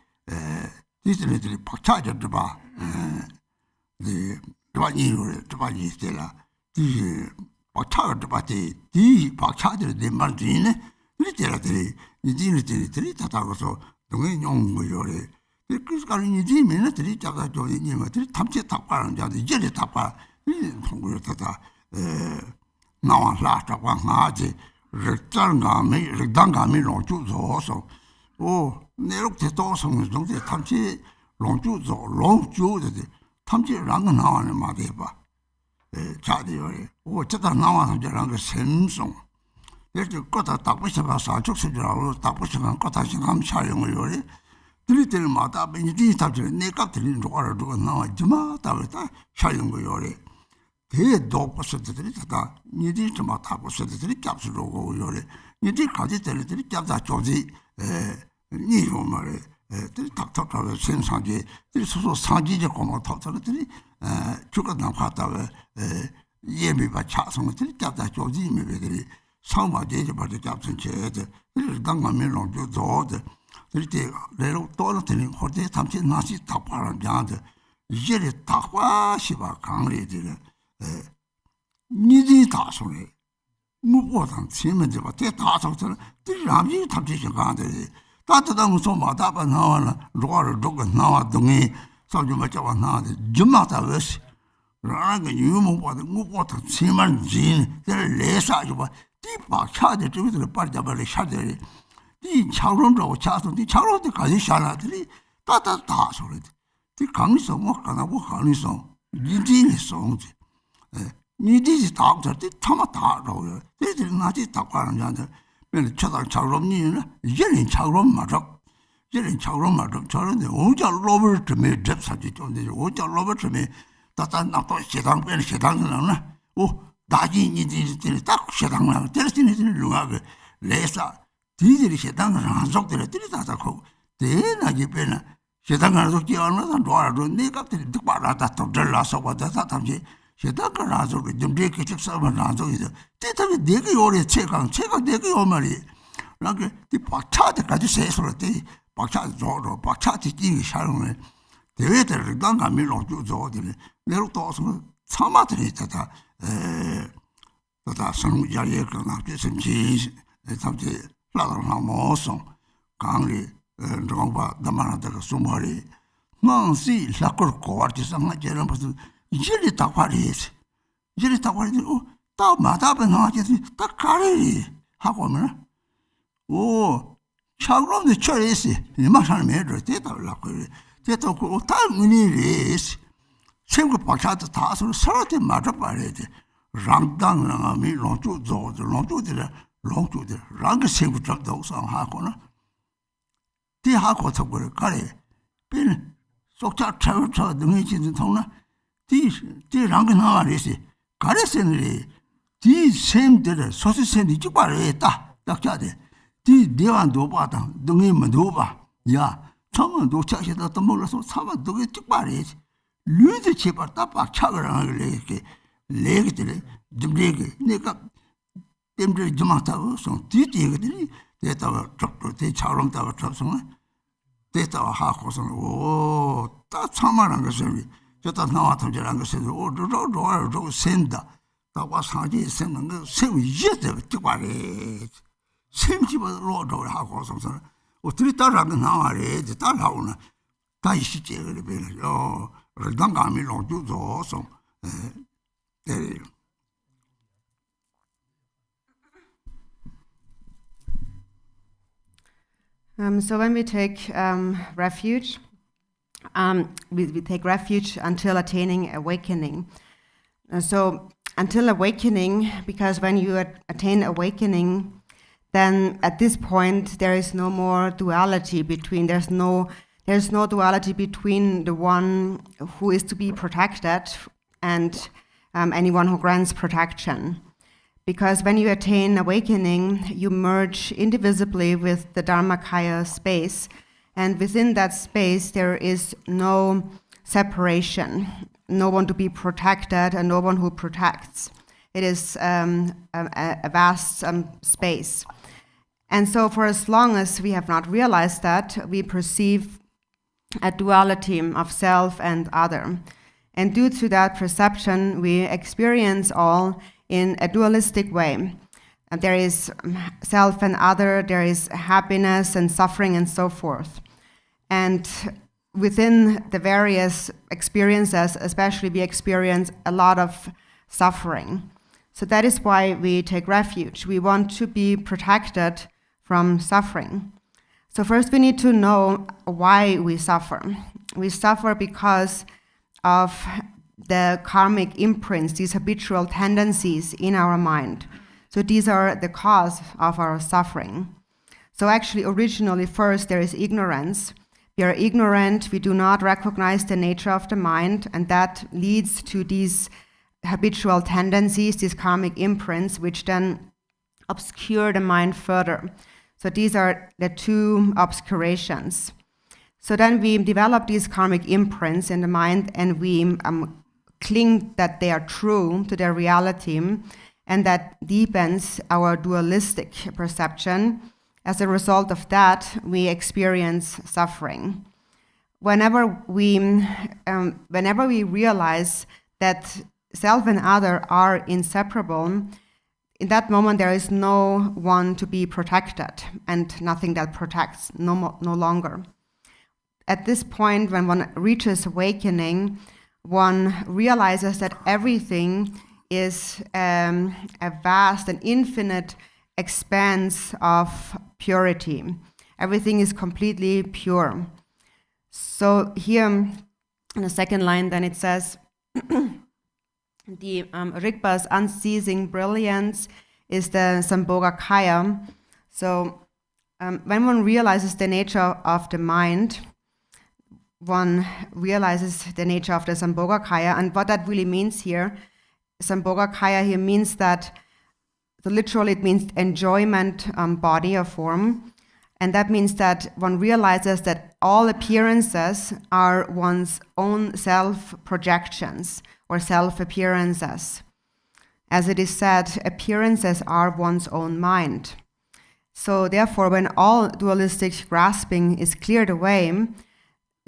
[SPEAKER 1] 박차죠 봐. di 드바니 드바니 스텔라 디 박차가 드바티 디 박차들 내 말지네 이때라들이 이들이 다다고서 동에 용 거요래. 그래서 가는 이지 맨들이 잡아 줘니 님들이 탐지 답하는 자들 이제 답하 이 통구를 다다 나와 라다고 하지 르당감이 롱주조서 오 내lokte 도성을 동대 탐지 롱주데 탐지랑은 나와는 말이 봐. 자디요. 오 저다 나와서 저랑 그 샘송 이렇게 거다 답부셔가 사족수라고 답부셔가 거다 신감 촬영을 요래 들을 때마다 benji 답들 내가 들리는 거를 두고 나와지마 답다 촬영을 요래 대 도포스들이 다 니들 좀 타고서들이 잡수려고 요래 니들 가지 들들이 잡다 조지 니로 말에 들 탁탁하게 생산지 들 소소 상지적 고마 탁탁들이 주가 나왔다가 예비바 차성들이 잡다 조지 메베들이 상마제지 바지 잡선 제들 당가면 롱도 저들 들때 내로 떨어뜨린 호텔 탐지 나시 답하는 자들 이제 답과시바 강리들이 니들이 다 소리 무엇보다 치면서 대 다속처럼 들람이 탑지시 가는데 따뜻한 거 소마다가 나와나 로아를 두고 나와 동이 소주 마셔와 나와데 주마다 버스 라가 유모보다 무엇보다 치면 진 레사죠 봐 뒤박 차대 저기들 빨리 잡아래 샤들이 이 차론으로 차서 이 차론도 가지 샤나들이 따다 소리 이 강리서 뭐 가나고 강리서 니들이 송지 니들이 다들 타마다로요. 애들이 나지 답하는 자들. 맨 쳐다 차롬니는 이제는 차롬 맞아. 이제는 차롬 맞아. 저런데 오자 로버트메 접사지 좀데 오자 로버트메 따다 나도 세상 빼는 세상은 오 나지 니들이 딱 세상을 때리는 루가게 레사 디들이 세상을 한속들이 들이다다 고 대나게 빼나 세상을 속지 않는 도와로 내가들이 듣바라다 또 들라서 왔다 담지 세상을 나서고 좀 이렇게 직사만 나서기도 때문에 내가 요래 체가 내가 요 말이 그러니까 이 박차들까지 세서를 때 박차 저로 박차지 끼기 샤롱을 대회들을 당감이 놓고 저들이 내로 또서 참아들이 있다 선무 자리에 그나 비선지 담지 라다나 모성 강리 정바 담아나다가 수머리 망시 라걸 고아티 상하제는 무슨 이제리 답하리지 이제리 답하리지 다 마다ben 하지 다 가리 하고 오면 오 차그런데 처리시 이마산 매를 대답하려고 대답 그 다문이리스 생각 박차도 다 서로한테 맞아 봐야지 랑당랑이 롱주들 랑 생각 잡도 상하고는 뒤하고 저걸 가리 빈 속자 차차 등이 지는 통나 뒤 랑가 나와리시 가레선이 뒤 샘들 소스선이 죽바래다 딱자데 뒤 내완도 봐다 등이면 도봐 야 처음은 도착해서 또 몰라서 사만 도게 죽바래지 류지 제발 딱박 차거랑 이렇게 레기들 좀 레기 내가 땜들 좀 하다고 좀 뒤뒤거든요 대다가 적도 대처럼 다가 접선 대다가 하고서 오딱 참만한 것을 저다 나와서 저런 것을 오로로로 센다 다와 사지 생는 거 세우 이제 죽바래 샘집으로 하고서 어떻게 따라가 나와래 따라오나 다시 시제를 배려 당감이 놓고서
[SPEAKER 2] So when we take refuge, we take refuge until attaining awakening. So until awakening, because when you attain awakening, then at this point there is no more duality between, there's no duality between the one who is to be protected and anyone who grants protection. Because when you attain awakening, you merge indivisibly with the Dharmakaya space, and within that space there is no separation, no one to be protected and no one who protects. It is a vast space. And so for as long as we have not realized that, we perceive a duality of self and other. And due to that perception, we experience all in a dualistic way. There is self and other, there is happiness and suffering and so forth. And within the various experiences, especially, we experience a lot of suffering. So that is why we take refuge. We want to be protected from suffering. So first we need to know why we suffer. We suffer because of the karmic imprints, these habitual tendencies in our mind. So these are the cause of our suffering. So actually, originally, first, there is ignorance. We are ignorant, we do not recognize the nature of the mind, and that leads to these habitual tendencies, these karmic imprints, which then obscure the mind further. So these are the two obscurations. So then we develop these karmic imprints in the mind, and we cling that they are true to their reality, and that deepens our dualistic perception. As a result of that, we experience suffering. Whenever we realize that self and other are inseparable, in that moment there is no one to be protected and nothing that protects, no longer. At this point, when one reaches awakening, one realizes that everything is a vast and infinite expanse of purity. Everything is completely pure. So here in the second line, then it says, the Rigba's unceasing brilliance is the Sambhogakaya. So when one realizes the nature of the mind, one realizes the nature of the Sambhogakaya, and what that really means here, Sambhogakaya here means that, so literally it means enjoyment body or form, and that means that one realizes that all appearances are one's own self-projections or self-appearances. As it is said, appearances are one's own mind. So therefore, when all dualistic grasping is cleared away,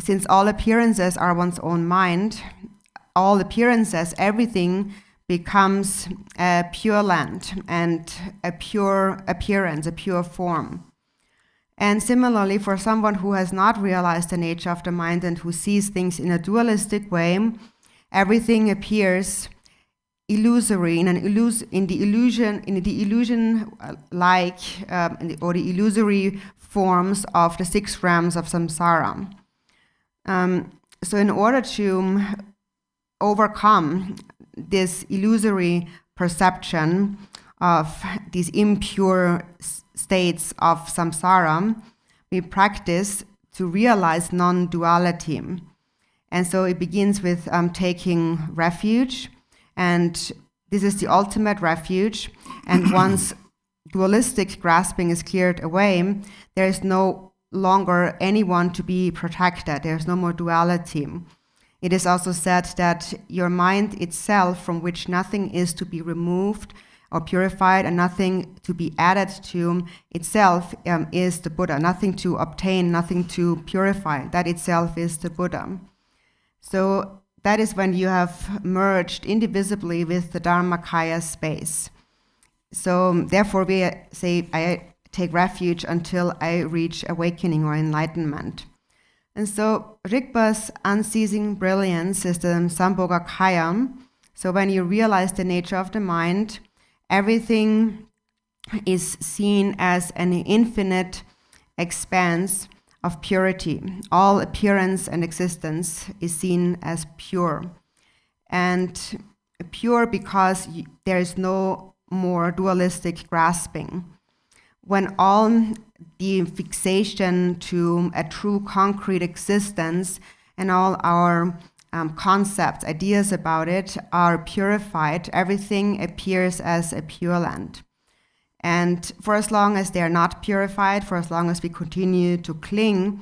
[SPEAKER 2] since all appearances are one's own mind, all appearances, everything becomes a pure land and a pure appearance, a pure form. And similarly, for someone who has not realized the nature of the mind and who sees things in a dualistic way, everything appears illusory or the illusory forms of the 6 realms of samsara. So in order to overcome this illusory perception of these impure states of samsara, we practice to realize non-duality. And so it begins with taking refuge, and this is the ultimate refuge. And once dualistic grasping is cleared away, there is no longer anyone to be protected. There's no more duality. It is also said that your mind itself, from which nothing is to be removed or purified and nothing to be added to, itself is the Buddha. Nothing to obtain, nothing to purify. That itself is the Buddha. So that is when you have merged indivisibly with the Dharmakaya space. So therefore we say, I take refuge until I reach awakening or enlightenment. And so Rigba's unceasing brilliance is the Sambhogakaya. So when you realize the nature of the mind, everything is seen as an infinite expanse of purity. All appearance and existence is seen as pure. And pure because there is no more dualistic grasping. When all the fixation to a true concrete existence and all our concepts, ideas about it are purified, everything appears as a Pure Land. And for as long as they are not purified, for as long as we continue to cling,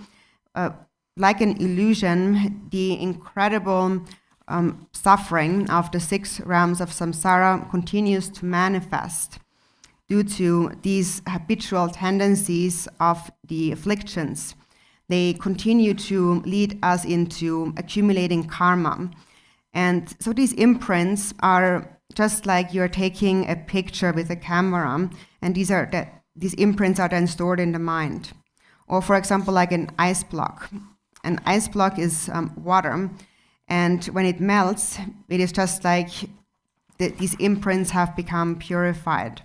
[SPEAKER 2] like an illusion, the incredible suffering of the 6 realms of samsara continues to manifest due to these habitual tendencies of the afflictions. They continue to lead us into accumulating karma. And so these imprints are just like you're taking a picture with a camera, and these imprints are then stored in the mind. Or for example, like an ice block. An ice block is water, and when it melts, it is just like these imprints have become purified.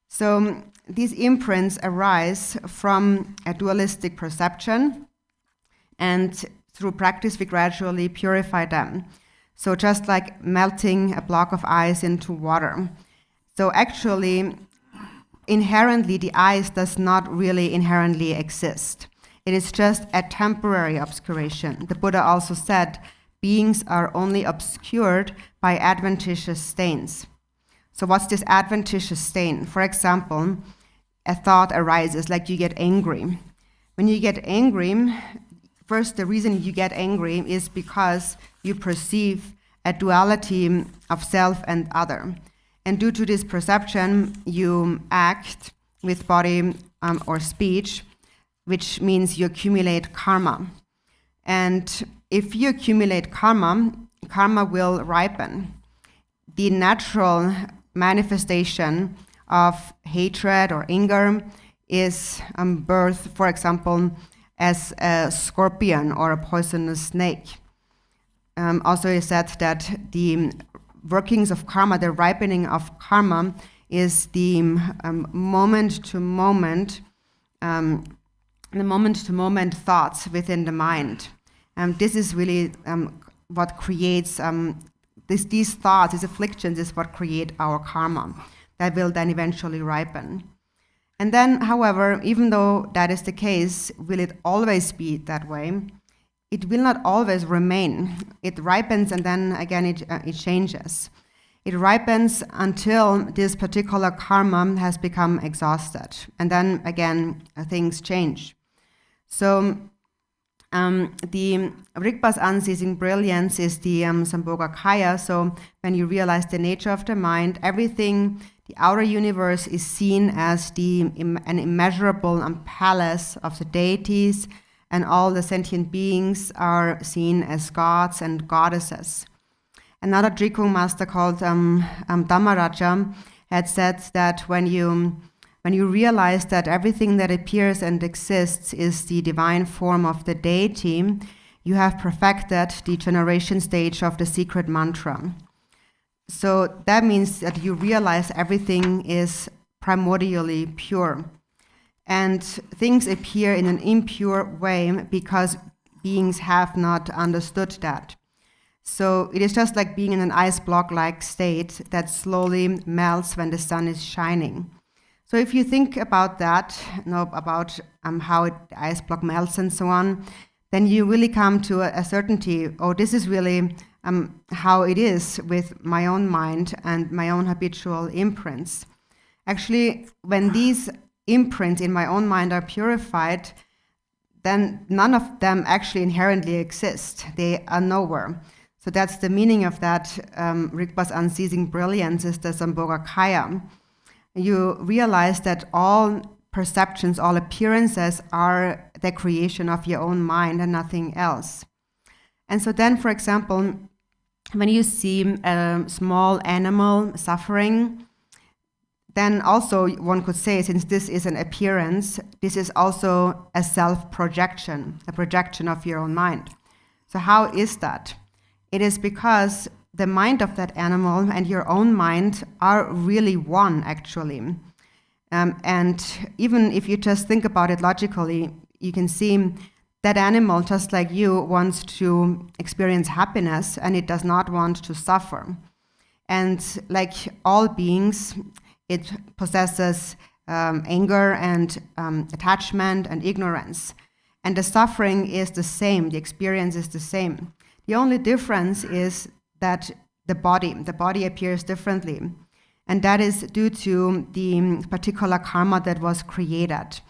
[SPEAKER 2] So these imprints arise from a dualistic perception, and through practice we gradually purify them. So just like melting a block of ice into water. So actually, inherently, the ice does not really inherently exist. It is just a temporary obscuration. The Buddha also said, beings are only obscured by adventitious stains. So what's this adventitious stain? For example, a thought arises, like you get angry. When you get angry, first, the reason you get angry is because you perceive a duality of self and other. And due to this perception, you act with body or speech, which means you accumulate karma. And if you accumulate karma, karma will ripen. The natural manifestation of hatred or anger is birth, for example, as a scorpion or a poisonous snake. Also, it said that the workings of karma, the ripening of karma, is the moment-to-moment thoughts within the mind. This is really what creates these thoughts, these afflictions, is what create our karma that will then eventually ripen. And then, however, even though that is the case, will it always be that way? It will not always remain. It ripens and then again it changes. It ripens until this particular karma has become exhausted. And then again, things change. So the Rigba's unceasing brilliance is the Sambhogakaya. So when you realize the nature of the mind, everything, the outer universe is seen as an immeasurable palace of the deities, and all the sentient beings are seen as gods and goddesses. Another Drikung master called Dhammaraja had said that when you realize that everything that appears and exists is the divine form of the deity, you have perfected the generation stage of the secret mantra. So that means that you realize everything is primordially pure. And things appear in an impure way because beings have not understood that. So it is just like being in an ice block-like state that slowly melts when the sun is shining. So if you think about that, about how the ice block melts and so on, then you really come to a certainty, oh, this is really how it is with my own mind and my own habitual imprints. Actually, when these imprints in my own mind are purified, then none of them actually inherently exist. They are nowhere. So that's the meaning of that. Rigpa's unceasing brilliance is the Sambhogakaya. You realize that all perceptions, all appearances are the creation of your own mind and nothing else. And so then, for example, when you see a small animal suffering, then also one could say, since this is an appearance, this is also a self-projection, a projection of your own mind. So how is that? It is because the mind of that animal and your own mind are really one, actually. And even if you just think about it logically, you can see that animal, just like you, wants to experience happiness and it does not want to suffer. And like all beings, it possesses anger and attachment and ignorance. And the suffering is the same, the experience is the same. The only difference is that the body appears differently. And that is due to the particular karma that was created.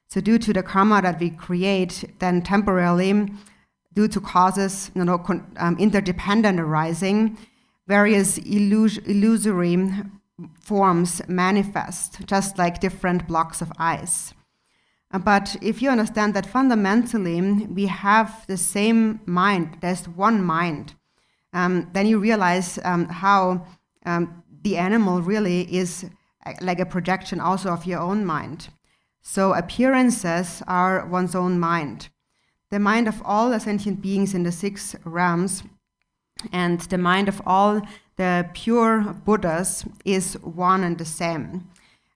[SPEAKER 2] So due to the karma that we create, then temporarily, due to causes, interdependent arising, various illusory forms manifest, just like different blocks of ice. But if you understand that fundamentally we have the same mind, there's one mind, then you realize how the animal really is like a projection also of your own mind. So appearances are one's own mind. The mind of all the sentient beings in the 6 realms and the mind of all the pure Buddhas is one and the same.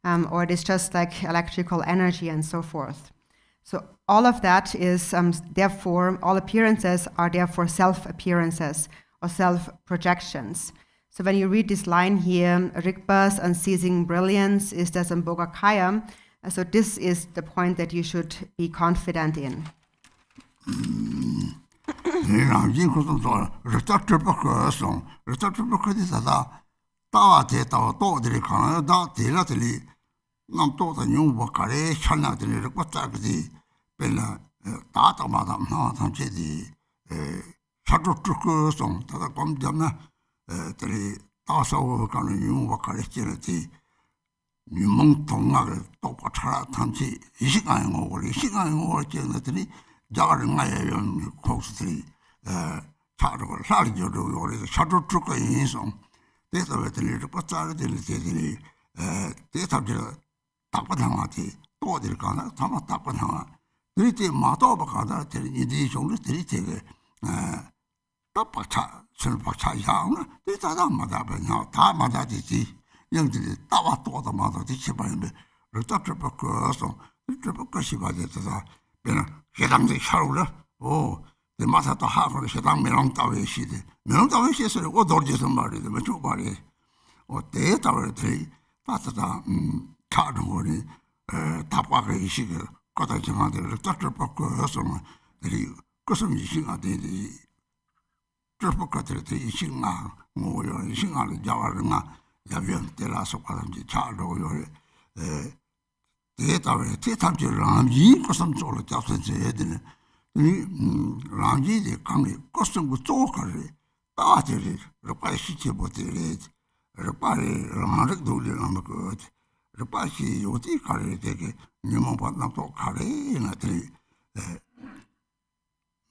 [SPEAKER 2] Or it is just like electrical energy and so forth. So all of that is therefore, all appearances are therefore self-appearances or self-projections. So when you read this line here, Rigba's unceasing brilliance is the Sambhogakaya, so this is the point that you should be confident in.
[SPEAKER 1] nam to ta nyung ba kare chana de le ko ta gi bela ta ta ma da ma ta che di cha tru ko song ta da kom jam na de ta sa wo ka ne nyung ba kare che le ti ni mong tong na ge to pa cha ta chi shi ga ngo wo li shi ga ngo wo che na de ja ga nga ye yon ko su ti cha ro sa ri jo ro yo le cha tru ko yin song de ta de le ko ta de le de ta de 답답하지 또 어딜 가나 참 답답하나 그때 마도 가다 이제 정도 되게 답답차 설박차 양은 대다다 마다 그냥 다 마다지지 영들이 따와 또다 마다 뒤치 봐는데 그렇다 버거서 버거시 봐졌다 그냥 해당대 샤울라 내 마사 또 하고 해당 매랑 따위 시대 매랑 따위 시에서 어디서 말이야 뭐 주발이 대다를 돼 따따다 카드원이 답하게 이식을 거다 정하들 딱딱 바꿔서 우리 무슨 이식아 되지 저렇게 이식나 뭐요 이식아를 잡아르나 야변 때라서 가든지 차로요 대답을 대답지랑 이 무슨 소리 잡든지 해드는 이 랑지의 강이 무슨 거 쪼가리 따지리 빨리 시켜 보더래 빨리 랑을 돌리는 거 Refuge 요티 가래 되게 니모 받나도 가래 나들이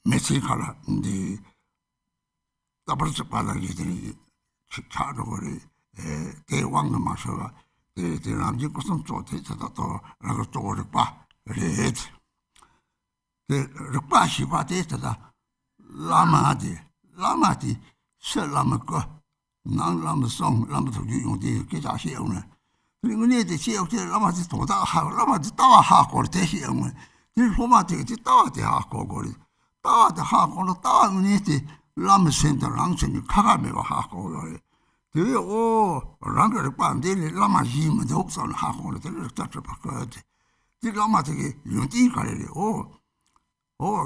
[SPEAKER 1] 메시카라 인디 더블스 받아기들이 차로 거리 대왕의 마셔가 대남지 무슨 쪼대다 또 라고 쪼를 봐 그래 르파시 바데다 라마디 셀라마고 난람송 람도 유용디 계자시오네 그리고 내데 지역들 라마지 도다 하고 라마지 따와 하고 대시영은 이 포마트에 따와대 하고 거리 따와대 하고로 따와는데 라마센터 랑선이 카가메가 하고 거리 되게 랑거를 반대리 라마지면 독선 하고 그래 저쪽 바꿔야지 이 라마지게 윤디 가래리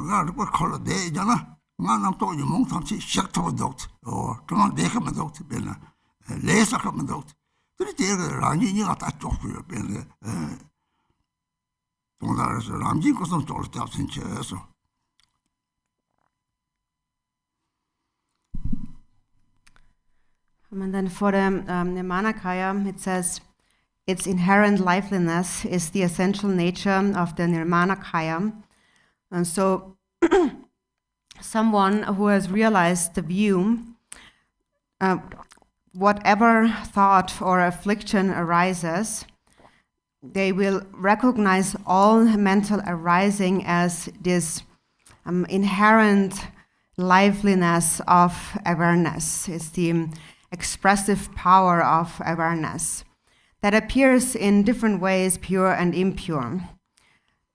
[SPEAKER 1] 나를 뭐 컬러 되잖아 나는 또 유몽상치 시작하고 독트 그만 내가면 독트 변나 레사가면 독트 그때 랑지니가 다 쫓고요. 근데 동나라에서 랑지 것은 쫓을 때 없은 채에서
[SPEAKER 2] And then for the Nirmanakaya, it says, its inherent liveliness is the essential nature of the Nirmanakaya. And so someone who has realized the view, whatever thought or affliction arises, they will recognize all mental arising as this inherent liveliness of awareness. It's the expressive power of awareness that appears in different ways, pure and impure.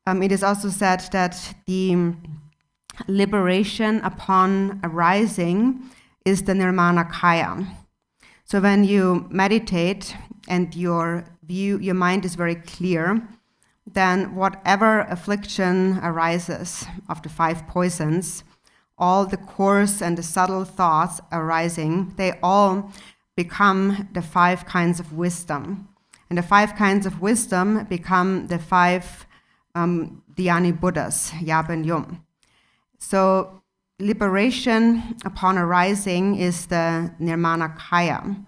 [SPEAKER 2] It is also said that the liberation upon arising is the Nirmanakaya. So when you meditate and your mind is very clear, then whatever affliction arises of the 5 poisons, all the coarse and the subtle thoughts arising, they all become the 5 kinds of wisdom. And the 5 kinds of wisdom become the 5 Dhyani Buddhas, Yab and Yum. So liberation upon arising is the Nirmanakaya.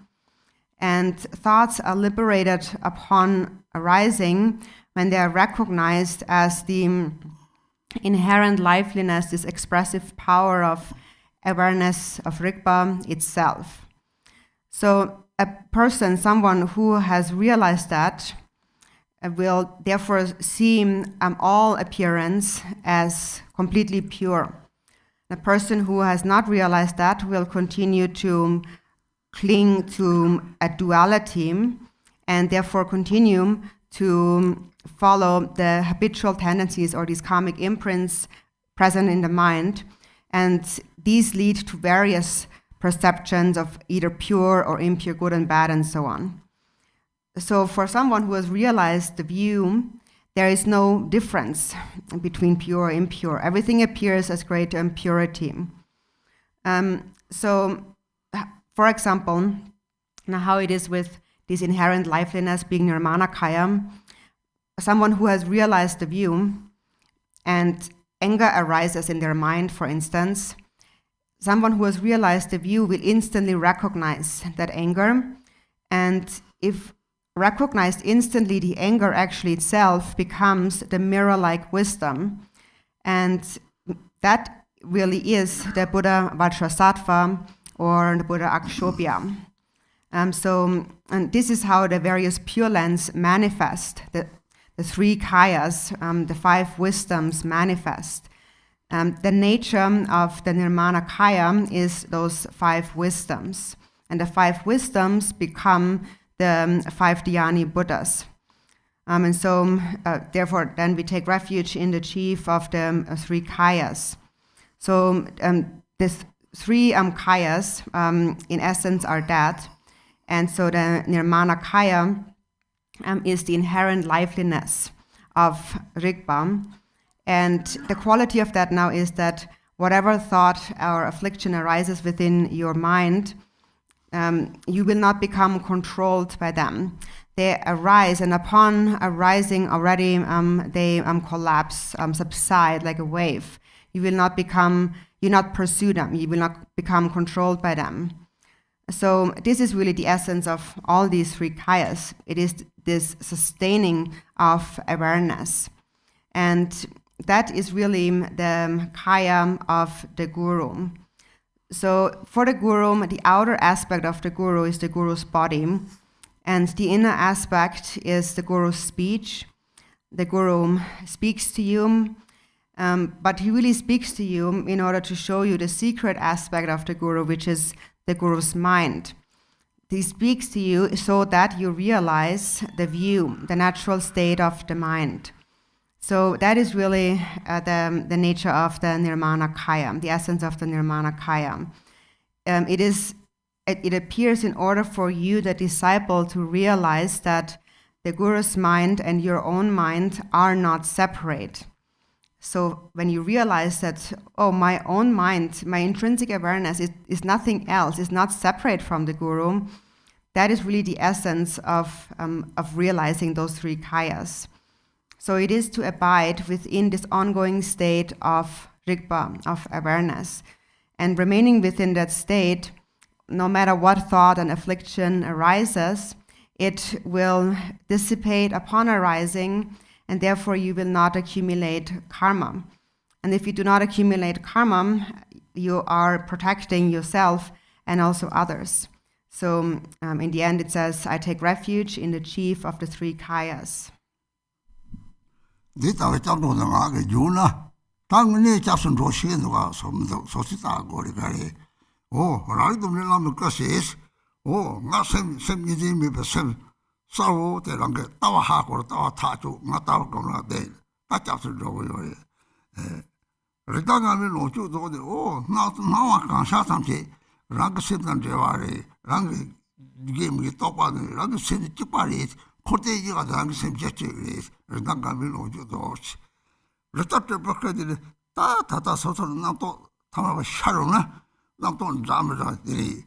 [SPEAKER 2] And thoughts are liberated upon arising when they are recognized as the inherent liveliness, this expressive power of awareness of Rigba itself. So a person, someone who has realized that, will therefore see all appearance as completely pure. A person who has not realized that will continue to cling to a duality and therefore continue to follow the habitual tendencies or these karmic imprints present in the mind. And these lead to various perceptions of either pure or impure, good and bad, and so on. So for someone who has realized the view, there is no difference between pure or impure. Everything appears as great impurity. So, for example, now how it is with this inherent liveliness being Nirmanakaya, someone who has realized the view and anger arises in their mind, for instance, someone who has realized the view will instantly recognize that anger, and if recognized instantly, the anger actually itself becomes the mirror-like wisdom, and that really is the Buddha Vajrasattva or the Buddha Akshobhya. And this is how the various Pure Lands manifest, the 3 kayas, the 5 wisdoms manifest. The nature of the Nirmanakaya is those 5 wisdoms, and the 5 wisdoms become the 5 Dhyani Buddhas. Therefore, then we take refuge in the chief of the 3 kayas. So these 3 kayas, in essence, are that. And so the Nirmanakaya is the inherent liveliness of Rigba. And the quality of that now is that whatever thought or affliction arises within your mind, you will not become controlled by them. They arise, and upon arising already, they collapse, subside like a wave. You will not pursue them. You will not become controlled by them. So this is really the essence of all these 3 kayas. It is this sustaining of awareness. And that is really the kaya of the guru. So for the guru, the outer aspect of the guru is the guru's body, and the inner aspect is the guru's speech. The guru speaks to you, but he really speaks to you in order to show you the secret aspect of the guru, which is the guru's mind. He speaks to you so that you realize the view, the natural state of the mind. So that is really the nature of the Nirmanakaya, the essence of the Nirmanakaya. It appears in order for you, the disciple, to realize that the Guru's mind and your own mind are not separate. So when you realize that, my own mind, my intrinsic awareness is nothing else, is not separate from the Guru, that is really the essence of realizing those 3 kayas. So it is to abide within this ongoing state of Rigba, of awareness. And remaining within that state, no matter what thought and affliction arises, it will dissipate upon arising, and therefore you will not accumulate karma. And if you do not accumulate karma, you are protecting yourself and also others. So in the end it says, I take refuge in the chief of the 3 kayas.
[SPEAKER 1] Dita vecchio da ngage juna tangni chasun roshi no sosita gorigari rai dum ne lam kases nga sem ni me besem sawo te lang tawa ha ko tawa tha chu nga taw ko na de ta chasun ro yo rita nga me no chu do de na wa kan sha sam che rang sem dan de wa re rang game get top on the same chipari, Cortegia, the same gesture is, and Dangamil of those. Retorted Brocked, Tata Soto, Nato, Tama Sharona, Naton Zamada, the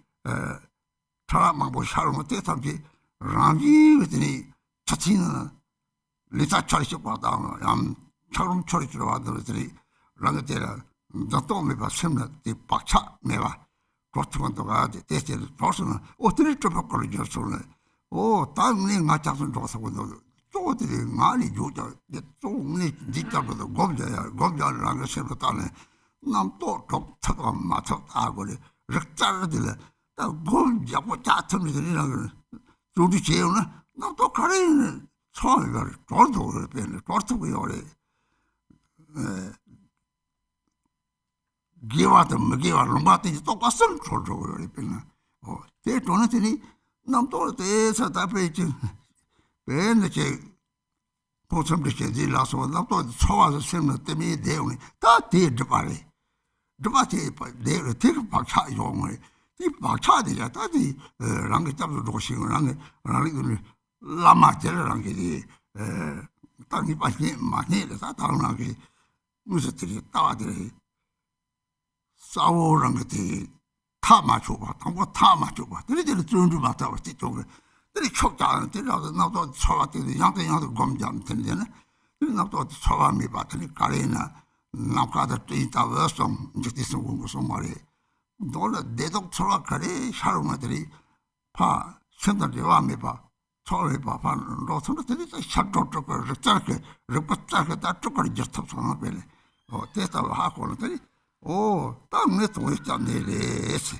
[SPEAKER 1] Taramabo Sharon, Tetabi, Rangi with the Chatina, Lita Church about Charon Church about the Rangatera, Dato Meva Simna, the Pacha Meva. Got tested person, or three college. Oh, time I just don't know. So the money you get so many details of the Gobja Ranga Sevatane. Nam talk to matter agony. Rectardile, the Gobja, what happened with the to the jail, not to carry. Sorry, Torto, give out the Magiva Lomati, talk a son control. Oh, they don't any, not all days at that page. When the check, put some the last one, not all the so similar to me, they only, that did the body. The body, they take a pacha young way. The pacha, that the Rangitab Doshing, Rangi, Lama Rangi, Tangi Paki, Mani, that Rangi, Musati, Tadi. Saurangati, Tamachuba, Tamachuba, the little tune to matter was it over. Then it choked down, did not saw the young Gomjam Tendina, did not saw me, but the Karina, Nakada 3,000, just this one somebody. Dollar, they don't throw a carry, Sharomatri, Pa, Santa Devamipa, sorry, Papa, Rotten, the little shut doctor, Repataka, that took her just up on a belly. Or Teta Hakolati. Oh, damn it, we done this.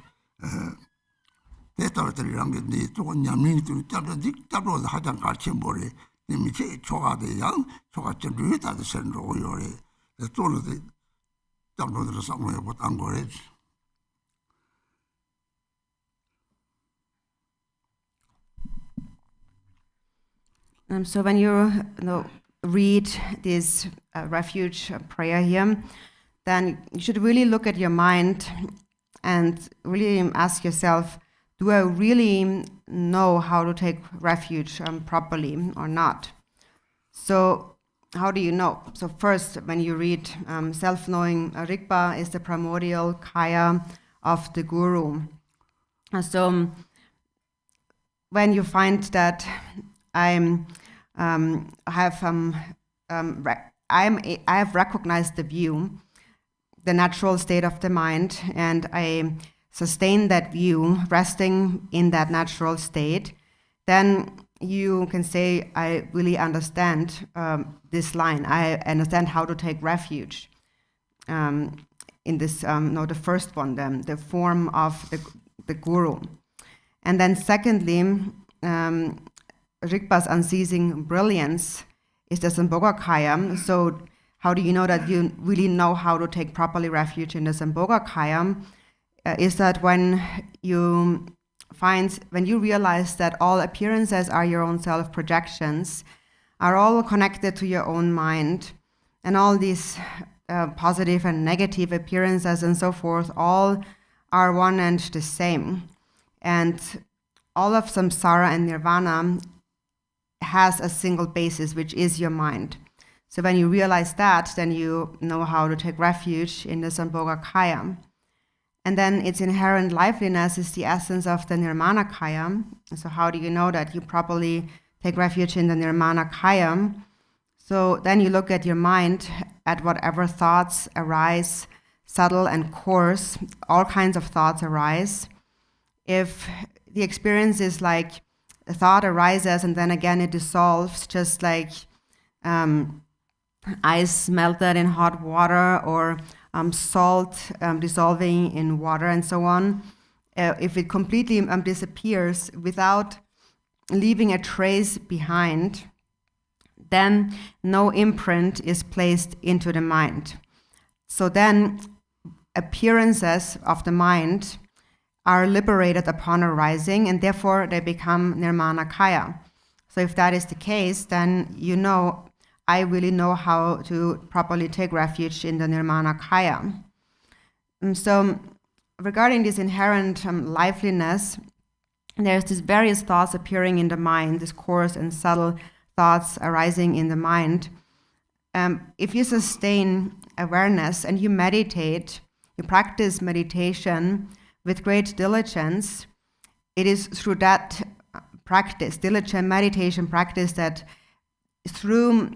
[SPEAKER 1] They thought the young lady to Yamin to tell the dictator the Hajan Karchimbori, the Michi Choga the young, so I can do it at the central Yori. The told the download somewhere what Angorage.
[SPEAKER 2] So when you read this refuge prayer here, then you should really look at your mind and really ask yourself, do I really know how to take refuge properly or not? So how do you know? So first, when you read self-knowing, Rigba is the primordial kaya of the guru. So when you find that I have recognized the view, the natural state of the mind, and I sustain that view, resting in that natural state, then you can say, I really understand this line. I understand how to take refuge in this, the first one, the form of the guru. And then secondly, Rigpa's unceasing brilliance is the Sambhogakaya. So how do you know that you really know how to take properly refuge in the Sambhogakaya? Is that when you realize that all appearances are your own self-projections, are all connected to your own mind, and all these positive and negative appearances and so forth, all are one and the same. And all of samsara and nirvana has a single basis, which is your mind. So when you realize that, then you know how to take refuge in the Sambhogakaya. And then its inherent liveliness is the essence of the Nirmanakaya. So how do you know that you properly take refuge in the Nirmanakaya? So then you look at your mind, at whatever thoughts arise, subtle and coarse, all kinds of thoughts arise. If the experience is like a thought arises and then again it dissolves, just like ice melted in hot water, or salt dissolving in water and so on, if it completely disappears without leaving a trace behind, then no imprint is placed into the mind. So then appearances of the mind are liberated upon arising, and therefore they become Nirmanakaya. So if that is the case, then you know, I really know how to properly take refuge in the Nirmanakaya. So regarding this inherent liveliness, there's these various thoughts appearing in the mind, these coarse and subtle thoughts arising in the mind. If you sustain awareness and you meditate, you practice meditation with great diligence, it is through that practice, diligent meditation practice, that through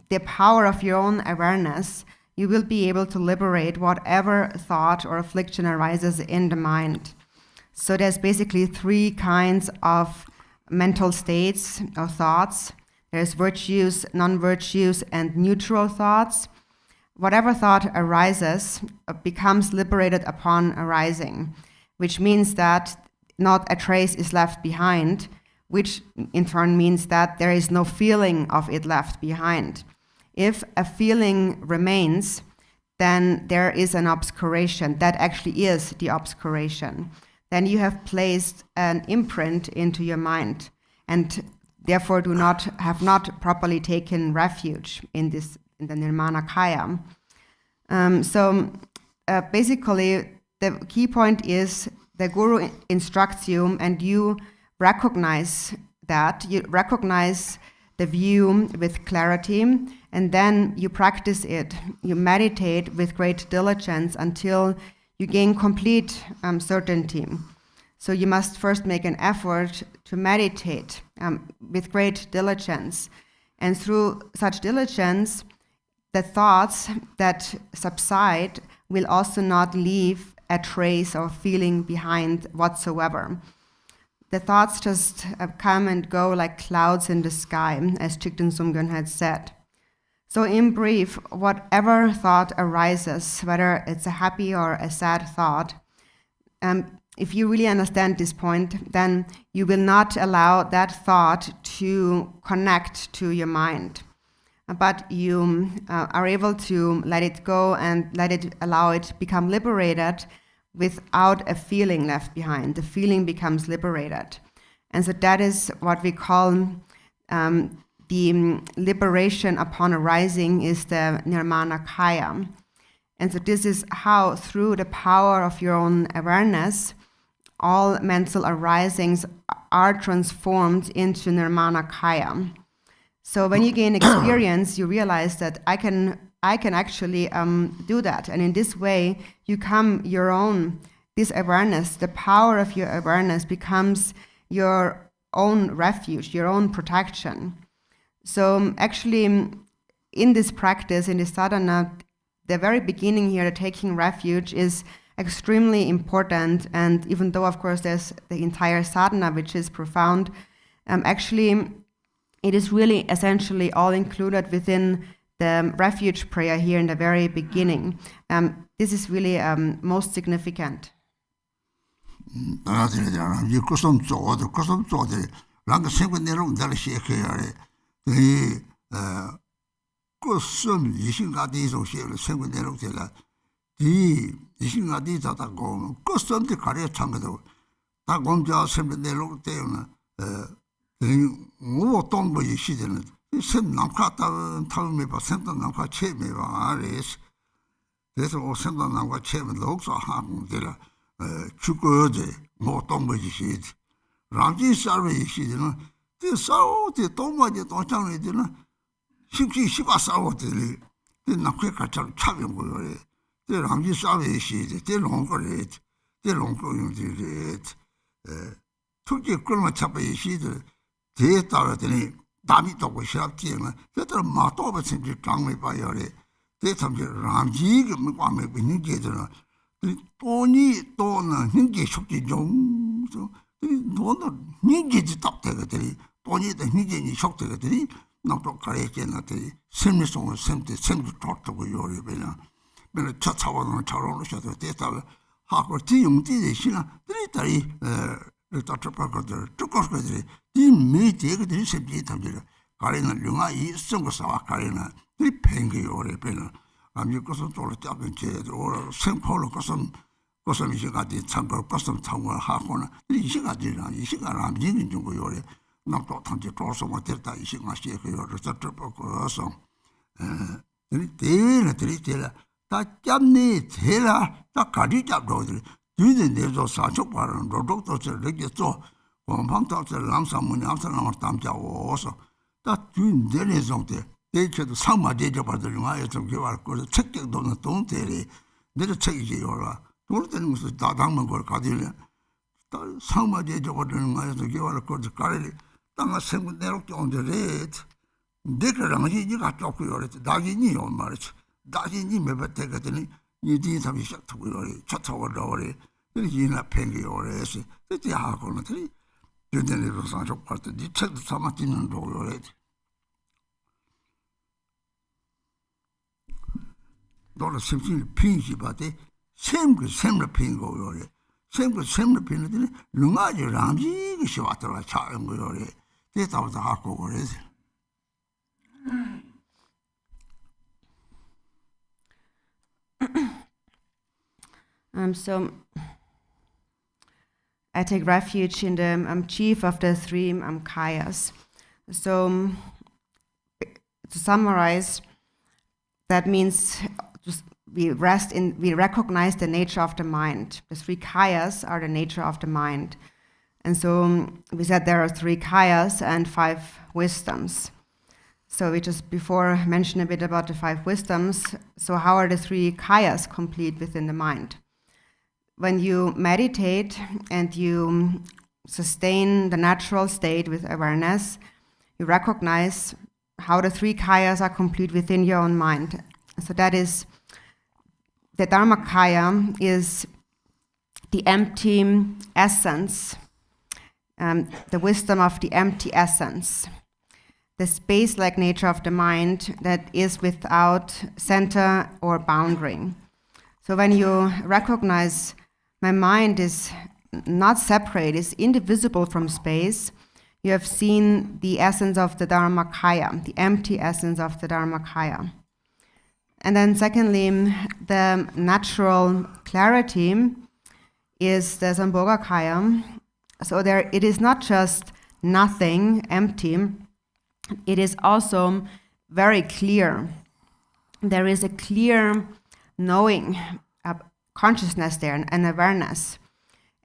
[SPEAKER 2] the power of your own awareness, you will be able to liberate whatever thought or affliction arises in the mind. So there's basically 3 kinds of mental states or thoughts. There's virtues, non-virtues, and neutral thoughts. Whatever thought arises becomes liberated upon arising, which means that not a trace is left behind, which in turn means that there is no feeling of it left behind. If a feeling remains, then there is an obscuration. That actually is the obscuration. Then you have placed an imprint into your mind, and therefore have not properly taken refuge in the Nirmanakaya. Basically, the key point is the Guru instructs you, and you recognize that. You recognize the view with clarity, and then you practice it. You meditate with great diligence until you gain complete certainty. So you must first make an effort to meditate with great diligence. And through such diligence, the thoughts that subside will also not leave a trace or feeling behind whatsoever. The thoughts just come and go like clouds in the sky, as Chikden Sumgön had said. So in brief, whatever thought arises, whether it's a happy or a sad thought, if you really understand this point, then you will not allow that thought to connect to your mind. But you are able to let it go and allow it become liberated without a feeling left behind. The feeling becomes liberated. And so that is what we call the liberation upon arising, is the Nirmanakaya. And so this is how, through the power of your own awareness, all mental arisings are transformed into Nirmanakaya. So when you gain experience, you realize that I can actually do that. And in this way, you come your own, this awareness, the power of your awareness becomes your own refuge, your own protection. So actually, in this practice, in this sadhana, the very beginning here, the taking refuge, is extremely important. And even though, of course, there's the entire sadhana, which is profound, actually, it is really essentially all included within the refuge prayer here in the very beginning. This is really most significant.
[SPEAKER 1] Compound after Lamsamuni after Namtamja also. That doing there is something. They could some idea about the Maya to give our course, check it, don't tell it. They check it or don't tell me that I'm going to Cadilla. Some idea about the Maya to give our course, Carly. Then I sent on the rate. Decaramagi, you got talk with it, Dagini on marriage. Dagini never take it. You didn't have a shot to it, chat over the worry. You not penny or as it. It's a half on the tree. You didn't have such a part. You check the Samatin and do it. Don't simply pinky, but they same pin go your same pin. Lunga Ramji, Shivatra, child go your they thought the half over it.
[SPEAKER 2] So I take refuge in the chief of the three kayas. So to summarize, that means we recognize the nature of the mind. The three kayas are the nature of the mind. And so we said there are three kayas and 5 wisdoms. So we just before mentioned a bit about the 5 wisdoms. So how are the 3 kayas complete within the mind? When you meditate and you sustain the natural state with awareness, you recognize how the 3 kayas are complete within your own mind. So that is, the Dharmakaya is the empty essence, the wisdom of the empty essence, the space-like nature of the mind that is without center or boundary. So when you recognize my mind is not separate, is indivisible from space, you have seen the essence of the Dharmakaya, the empty essence of the Dharmakaya. And then secondly, the natural clarity is the Sambhogakaya. So there, it is not just nothing, empty, it is also very clear. There is a clear knowing, consciousness there, and awareness.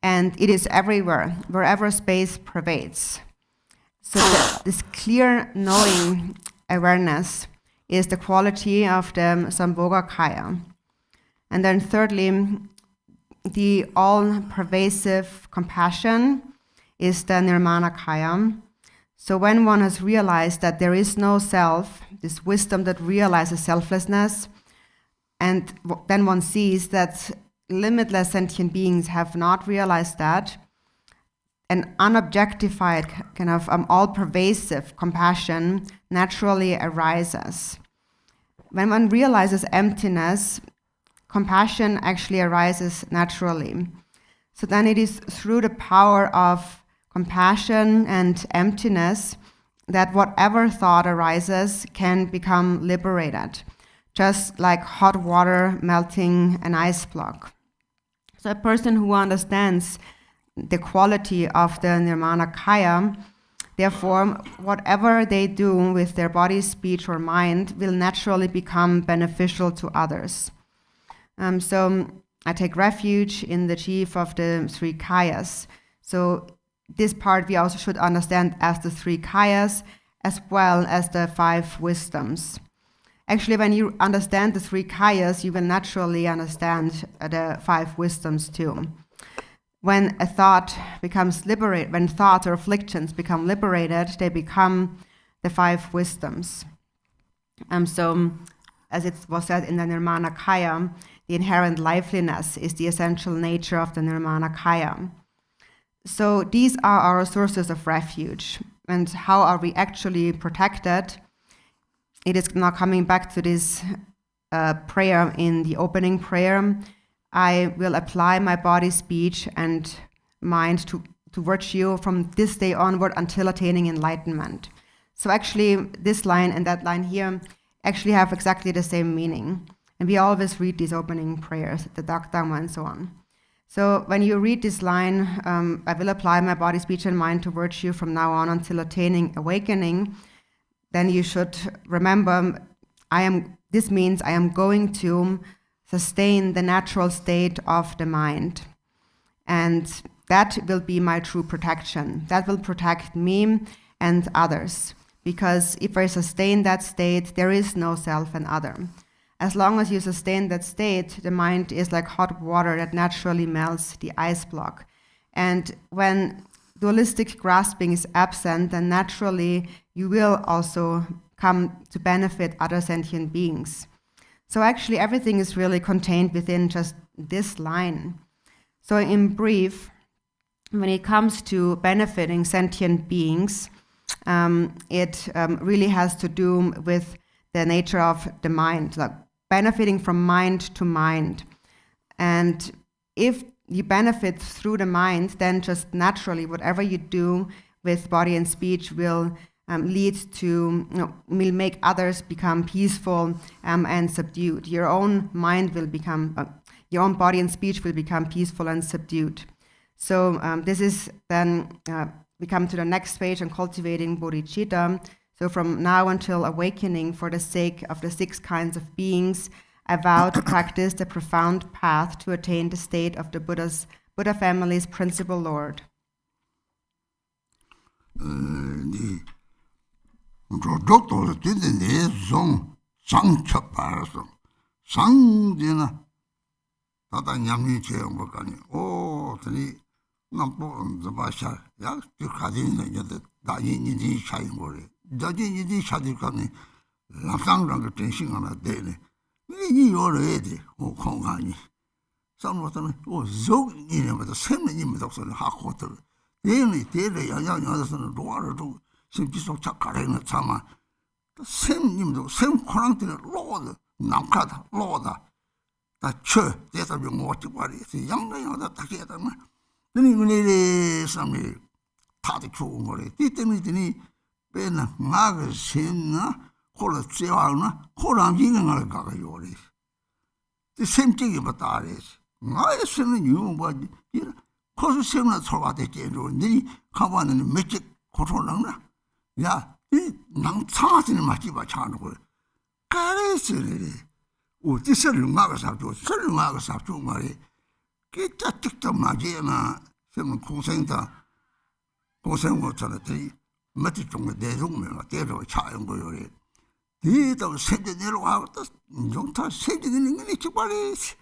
[SPEAKER 2] And it is everywhere, wherever space pervades. So this clear knowing awareness is the quality of the Sambhogakaya. And then thirdly, the all-pervasive compassion is the Nirmanakaya. So when one has realized that there is no self, this wisdom that realizes selflessness, and then one sees that limitless sentient beings have not realized that, an unobjectified, kind of all-pervasive compassion naturally arises. When one realizes emptiness, compassion actually arises naturally. So then it is through the power of compassion and emptiness that whatever thought arises can become liberated, just like hot water melting an ice block. So a person who understands the quality of the Nirmanakaya, therefore, whatever they do with their body, speech, or mind will naturally become beneficial to others. So I take refuge in the chief of the 3 kayas. So this part we also should understand as the 3 kayas as well as the 5 wisdoms. Actually, when you understand the 3 kayas, you will naturally understand the 5 wisdoms too. When a thought becomes liberated, when thoughts or afflictions become liberated, they become the 5 wisdoms. So, as it was said in the Nirmanakaya, the inherent liveliness is the essential nature of the Nirmanakaya. So these are our sources of refuge. And how are we actually protected? It is now coming back to this prayer in the opening prayer. I will apply my body, speech, and mind to virtue from this day onward until attaining enlightenment. So actually, this line and that line here actually have exactly the same meaning. And we always read these opening prayers, the Dhamma and so on. So when you read this line, I will apply my body, speech, and mind to virtue from now on until attaining awakening, then you should remember, this means I am going to sustain the natural state of the mind. And that will be my true protection. That will protect me and others. Because if I sustain that state, there is no self and other. As long as you sustain that state, the mind is like hot water that naturally melts the ice block. And when dualistic grasping is absent, then naturally you will also come to benefit other sentient beings. So actually everything is really contained within just this line. So in brief, when it comes to benefiting sentient beings, it really has to do with the nature of the mind, like benefiting from mind to mind. And if you benefit through the mind, then just naturally whatever you do with body and speech will lead to, will make others become peaceful and subdued. Your own mind will become, your own body and speech will become peaceful and subdued. So this is then, we come to the next page on cultivating bodhicitta. So from now until awakening, for the sake of the 6 kinds of beings, I vow to practice the profound path to attain the state of the Buddha family's principal Lord.
[SPEAKER 1] The same thing about that is. I send you what you cause similar to what they do. The come on and make it control. Yeah, nang charge in my channel. Carry oh, this is a magas up to certain magas up to Marie. Get that tick to Magina, some consenta, consent was on the tree, met it from the dead woman, a dead or child. Did I send the little out? Don't touch send it in English bodies.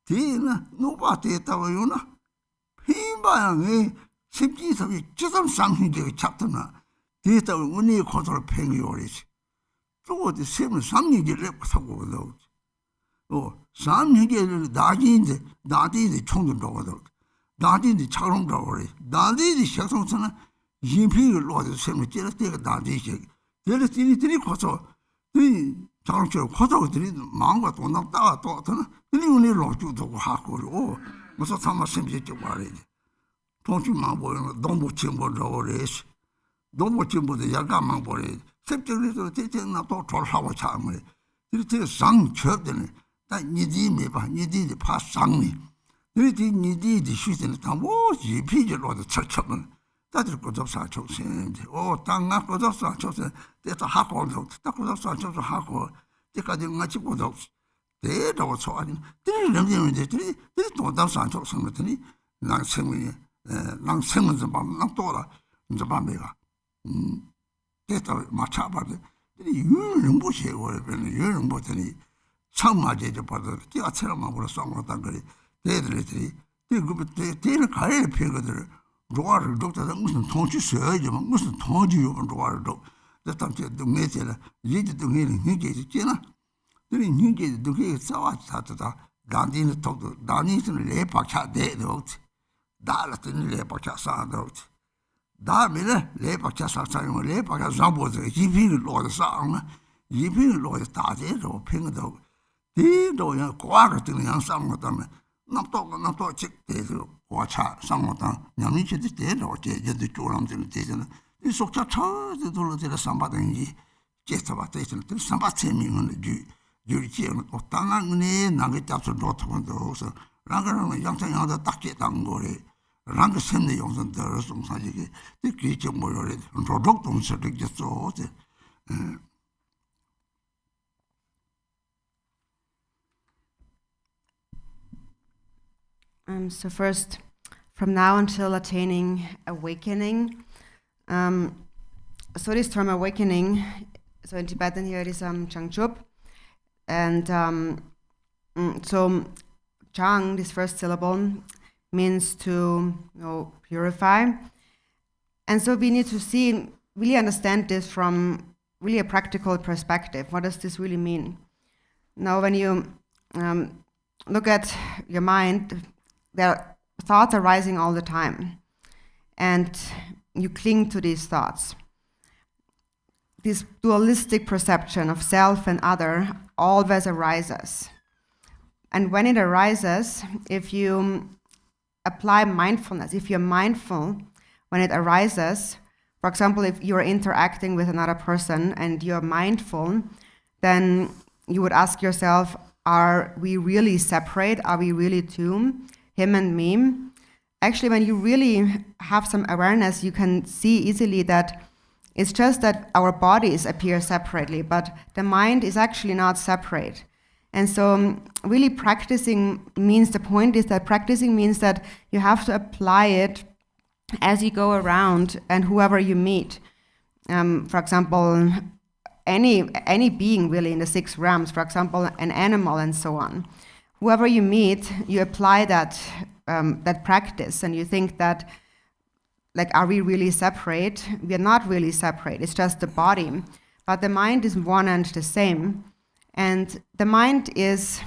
[SPEAKER 1] Tina, nobody at our Yuna. Him by me, simply just something to chapter now. Did I only control penny or it? So the same something you left over those. Oh, something Daddy the Chong dog. Daddy the Charon dog. Daddy the Shaksona. Jimping Lord the same just take a daddy. There is 3 quarter. The Charon quarter of the manga to knock out daughter. Then you only lost you to Haku. Oh, was a summer simply to worry. Don't you, my boy, don't watch him what our race. Don't watch him with the Yagama boy. Simply little taking up to our charm. It is sung children that you did me, but you did the past sung me. You did the shoes in the town. Oh, you pigeon or the church. That is good of such a thing. Oh, Tanga good of such a thing. There's a hack on those. That was such a hack or they got the magic of those. They don't so I didn't remember the 3 don't have such a cemetery. Long Simmons about Noctora in the Bambega. That's much about it. You Rinpoche or you Rinpoche. Some magic about the Tiatrama or some of the deadly. They go to the carrier pig. Roar doctor mustn't taunt you, sir. You mustn't taunt you on roar dog. That's something to make it. You did the healing. He gave it, Jenna. Then he gave the gate so I started. Dandin talked to Danis and Lepacha dead out. Dallas and Lepacha sound out. Damina, Lepacha sound, Lepacha Zambos, Yipping Lord Song, Yipping Lord started or ping dog. They don't quarter to the young song of them. Not talk chick, they watch out some of them. Yamichi is dead or the Joram to the station. It's so charged to do the somebody just about station. Somebody on the jury or Tangan, Nugget after daughter on the house. Rangar young thing on the Taki Tangore. Rangar send the young and the rest of Sajiki. The creature more already. And product on certain just so. So
[SPEAKER 2] first, from now until attaining awakening. So this term awakening, so in Tibetan here it is Changchup, and so Chang, this first syllable, means to purify, and so we need to really understand this from really a practical perspective. What does this really mean? Now, when you look at your mind, there thoughts are rising all the time, and you cling to these thoughts. This dualistic perception of self and other always arises. And when it arises, if you apply mindfulness, if you're mindful when it arises, for example, if you're interacting with another person and you're mindful, then you would ask yourself, are we really separate? Are we really two, him and me? Actually, when you really have some awareness, you can see easily that it's just that our bodies appear separately, but the mind is actually not separate. And so really practicing means, the point is that practicing means that you have to apply it as you go around and whoever you meet. For example, any being really in the 6 realms, for example, an animal and so on. Whoever you meet, you apply that practice, and you think that, like, are we really separate? We are not really separate, it's just the body. But the mind is one and the same. And the mind is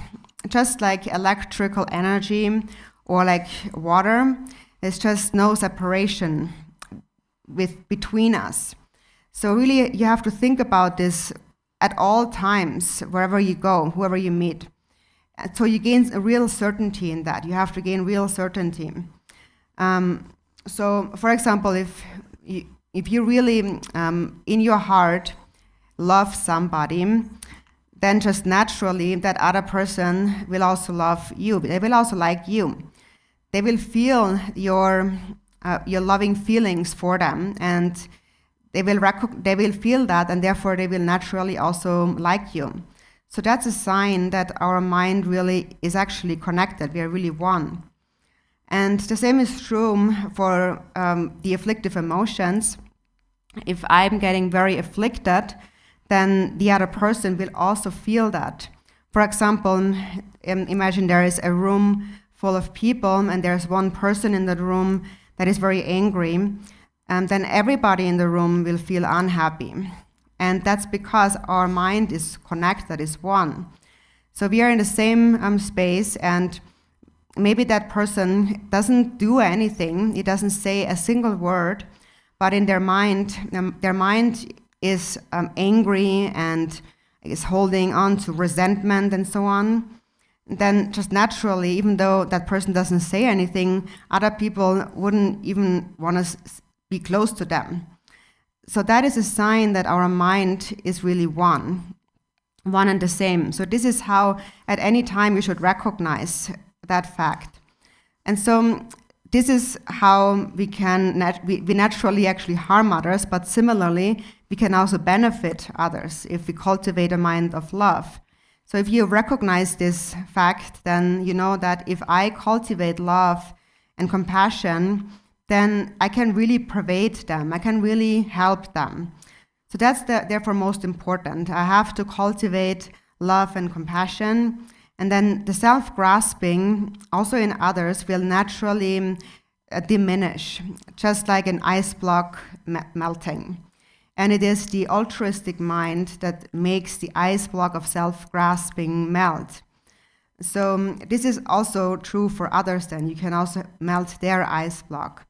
[SPEAKER 2] just like electrical energy or like water. There's just no separation between us. So really, you have to think about this at all times, wherever you go, whoever you meet. So you gain a real certainty in that. You have to gain real certainty. So, for example, if you really, in your heart, love somebody, then just naturally that other person will also love you. They will also like you. They will feel your loving feelings for them, and they will feel that, and therefore they will naturally also like you. So that's a sign that our mind really is actually connected. We are really one. And the same is true for the afflictive emotions. If I'm getting very afflicted, then the other person will also feel that. For example, imagine there is a room full of people and there's one person in the room that is very angry, and then everybody in the room will feel unhappy. And that's because our mind is connected, is one. So we are in the same space, and maybe that person doesn't do anything, he doesn't say a single word, but in their mind is angry and is holding on to resentment and so on. Then just naturally, even though that person doesn't say anything, other people wouldn't even want to be close to them. So that is a sign that our mind is really one and the same. So this is how at any time we should recognize that fact. And so this is how we can we naturally actually harm others, but similarly we can also benefit others if we cultivate a mind of love. So if you recognize this fact, then you know that if I cultivate love and compassion, then I can really pervade them, I can really help them. So that's therefore most important. I have to cultivate love and compassion, and then the self-grasping also in others will naturally diminish, just like an ice block melting. And it is the altruistic mind that makes the ice block of self-grasping melt. So this is also true for others then. You can also melt their ice block.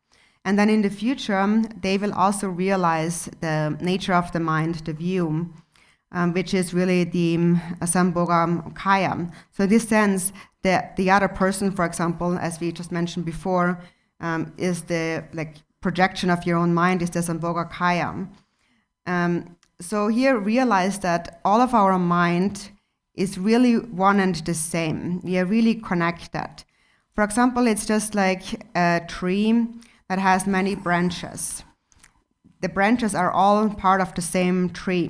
[SPEAKER 2] And then in the future, they will also realize the nature of the mind, the view, which is really the Sambhoga Kaya. So in this sense, the other person, for example, as we just mentioned before, is the projection of your own mind, is the Sambhoga Kaya. So here realize that all of our mind is really one and the same. We are really connected. For example, it's just like a tree that has many branches. The branches are all part of the same tree.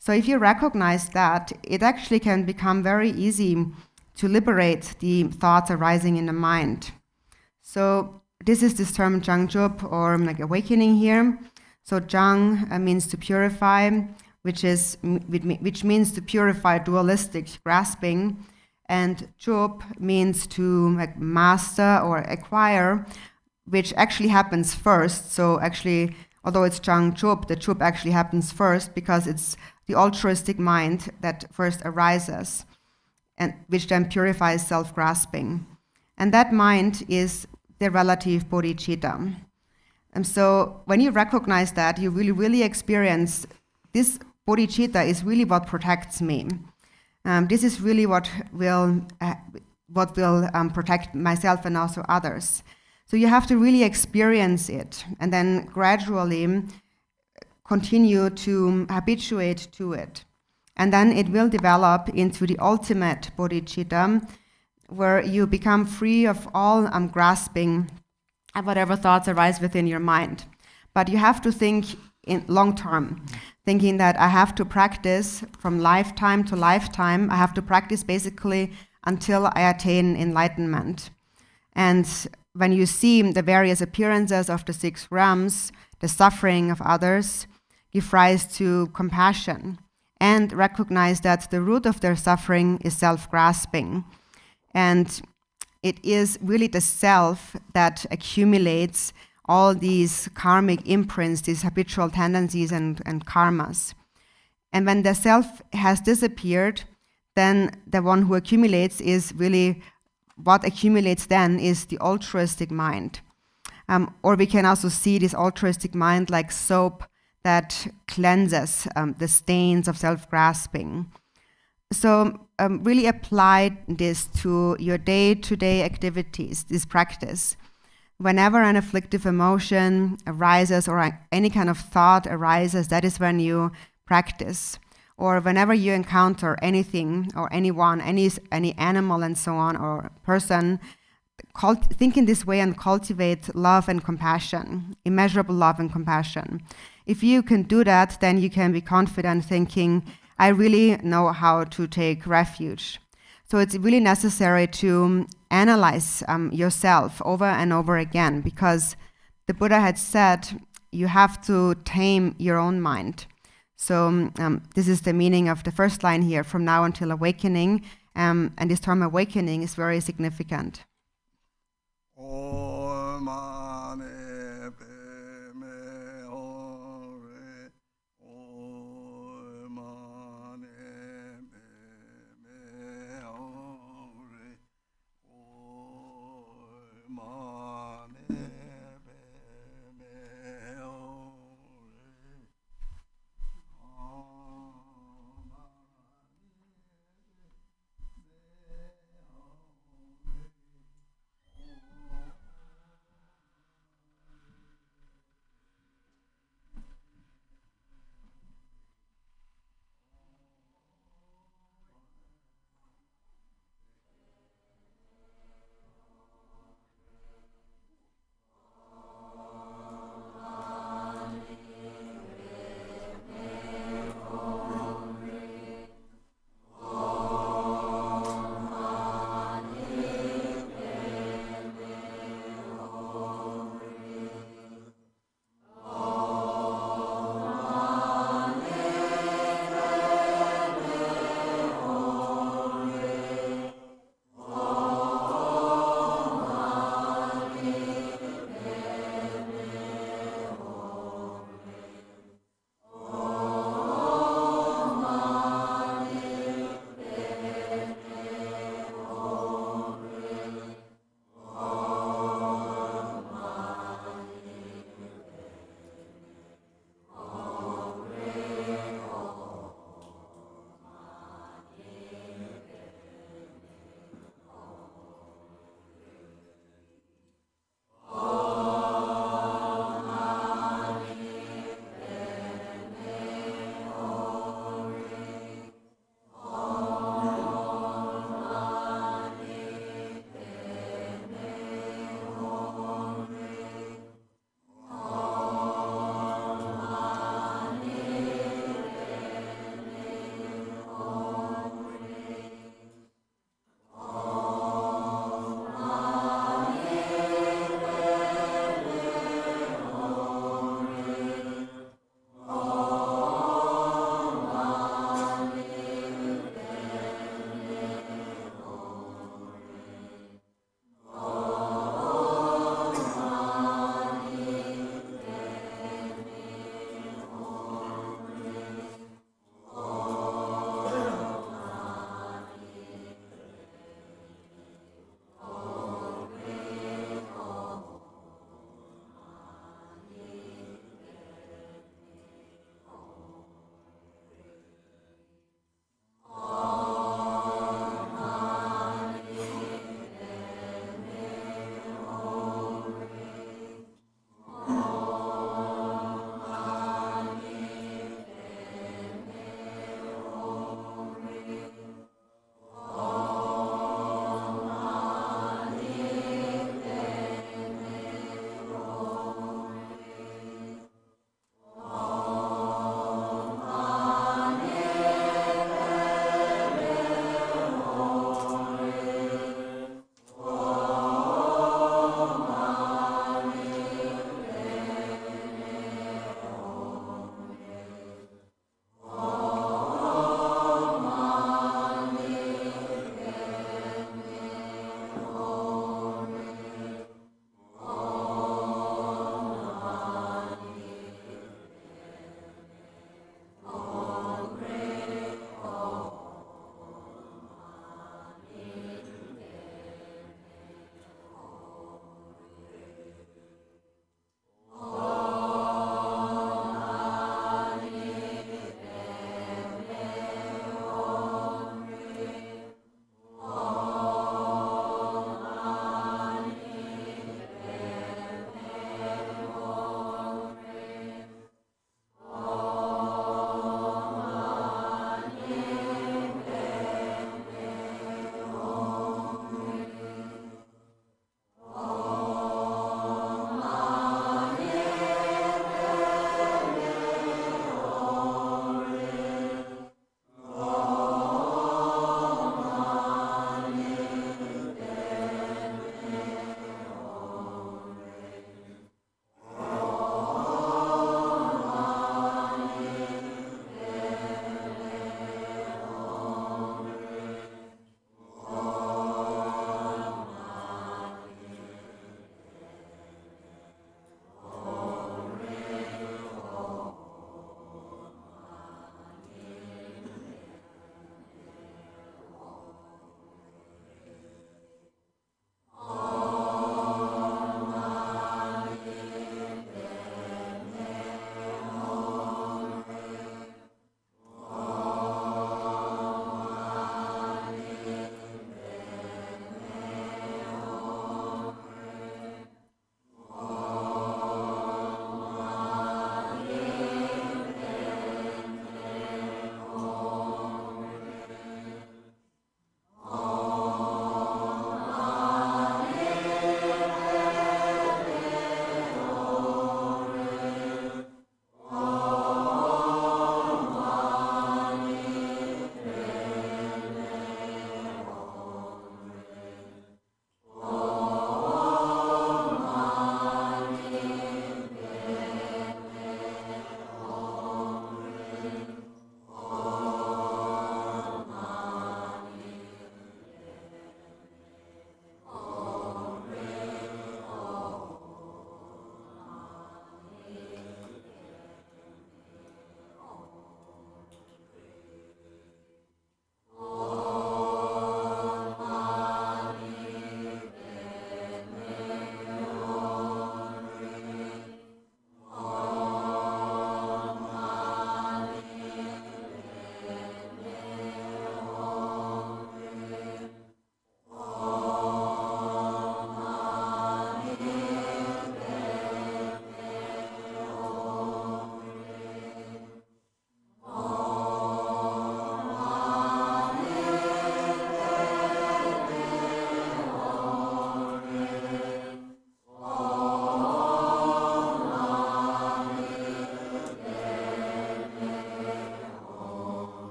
[SPEAKER 2] So if you recognize that, it actually can become very easy to liberate the thoughts arising in the mind. So this is this term Jangjup, or like awakening here. So Jang means to purify, which means to purify dualistic grasping, and Jup means to like master or acquire, which actually happens first. So actually, although it's Jangjup, the Jup actually happens first because it's the altruistic mind that first arises, and which then purifies self-grasping. And that mind is the relative bodhicitta. And so when you recognize that, you will really experience this bodhicitta is really what protects me. This is really what will protect myself and also others. So you have to really experience it and then gradually continue to habituate to it. And then it will develop into the ultimate bodhicitta, where you become free of all grasping at whatever thoughts arise within your mind. But you have to think in long term, thinking that I have to practice from lifetime to lifetime. I have to practice basically until I attain enlightenment. And when you see the various appearances of the 6 realms, the suffering of others, give rise to compassion and recognize that the root of their suffering is self-grasping. And it is really the self that accumulates all these karmic imprints, these habitual tendencies and karmas. And when the self has disappeared, then the one who accumulates is really, what accumulates then is the altruistic mind. Or we can also see this altruistic mind like soap that cleanses the stains of self-grasping. So really apply this to your day-to-day activities, this practice. Whenever an afflictive emotion arises or any kind of thought arises, that is when you practice. Or whenever you encounter anything or anyone, any animal and so on, or person, think in this way and cultivate love and compassion, immeasurable love and compassion. If you can do that, then you can be confident thinking, I really know how to take refuge. So it's really necessary to analyze yourself over and over again, because the Buddha had said you have to tame your own mind. So this is the meaning of the first line here, from now until awakening, and this term awakening is very significant.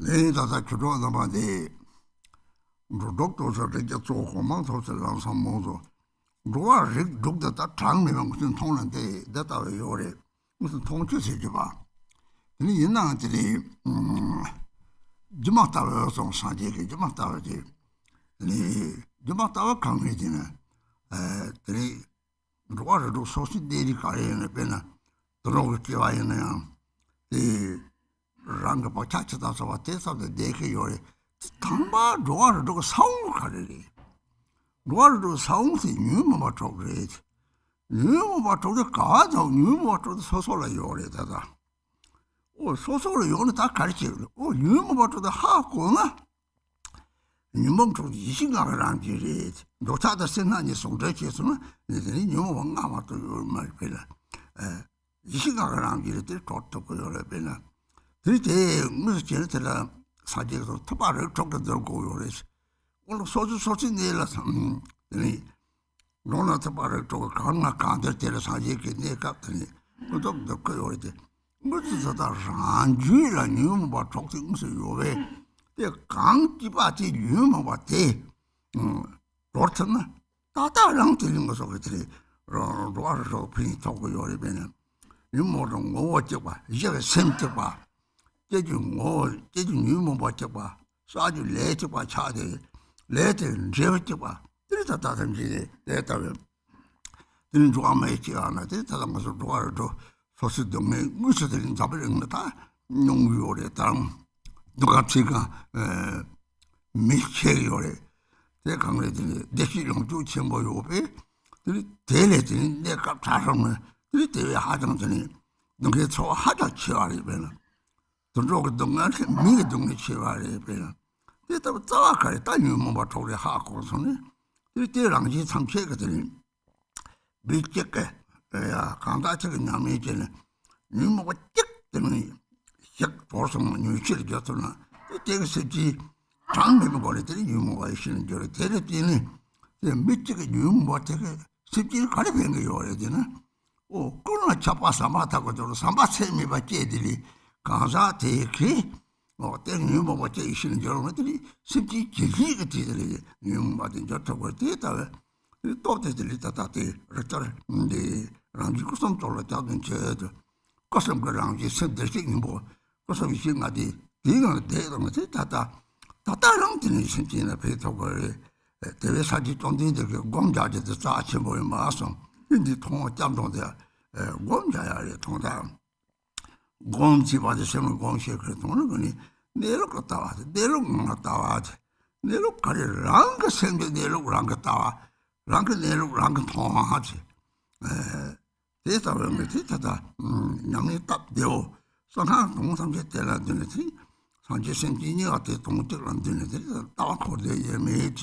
[SPEAKER 1] That's true. The doctors are just so common to the some more. Roa Rig looked at that tongue, Mimon Tone and day, that are your Mr. Tonchu Sijiba. The Yina to the Jumata on Sanjaki, Jumata, the Jumata community, the water do sausage daily carry in a penna, the road Kivayan, the Ranga Pachachas of a taste of the Deke Yori, Tamba, water do sound carry. Water do sound in new water great. New water the cards of new water the Sosola Yori. Oh, Sosola Yori that carry. Oh, new water the half corner. New monk to the Yishing around you. Dotata Senani so dredges, the new one to your Marpella. Yishing around you, the court to your penna. 3 days, Mr. Genetella, subject of Tabaro, chocolate goers. All sorts of nails, Rona Tabaro to a corner counter, tell us how you can make up to me. But the coyote. What is that? Ranjula knew about talking to you away. They can't keep at it, you know what they. Rotten. Tata long telling us of a tree. Water of pink talk with your banner. You more than what you are. You have a symptom. Did you know what you are? Saw you later by Charlie. Later, Jevitiba, there is a dozen later. Didn't draw make you on it, I was a drawer to Fossil Domain, which is in Dublin, the time. No, you are the town. Dogatsiga, Michel, they come with the Shilong to Chimbo Yope, the Taillet in their captarum, the Tail Haddon, don't get so hard at Chivari Bella. The road don't let me do the Chivari Bella. They have talked at time about the Harkos on it. They did on it some check at him. Big checker, conduct in Yamajan. You know what check to me. Check for some new children just on it. They take a city, tongue about it, you know, I shouldn't do it. The midget, you what take a city caribbean your dinner. Oh, go not chop us a matter with somebody say me by Jedili. Kaza take or then you know what you should geometry, simply gilly, you but in just over theatre. The thought is the little return the Ranjicusum told a thousand church. Custom ground is sent the signal board. Custom is at the dinner day on the Tata. Tata long things in a pit over there is such on the gom judge the starch in Mason. In the tone jumped on there. Gom judge toned down. Gonzi was the same gon shaker tonogony. They look at that. They look at that. They look at it. Ranga send they look ranga tower. Ranga they look ranga tongs. This are with it at the Yami tap deo. Somehow, some get there at Dunity. Some just sent you at the Tomato and Dunity. Talk for the made.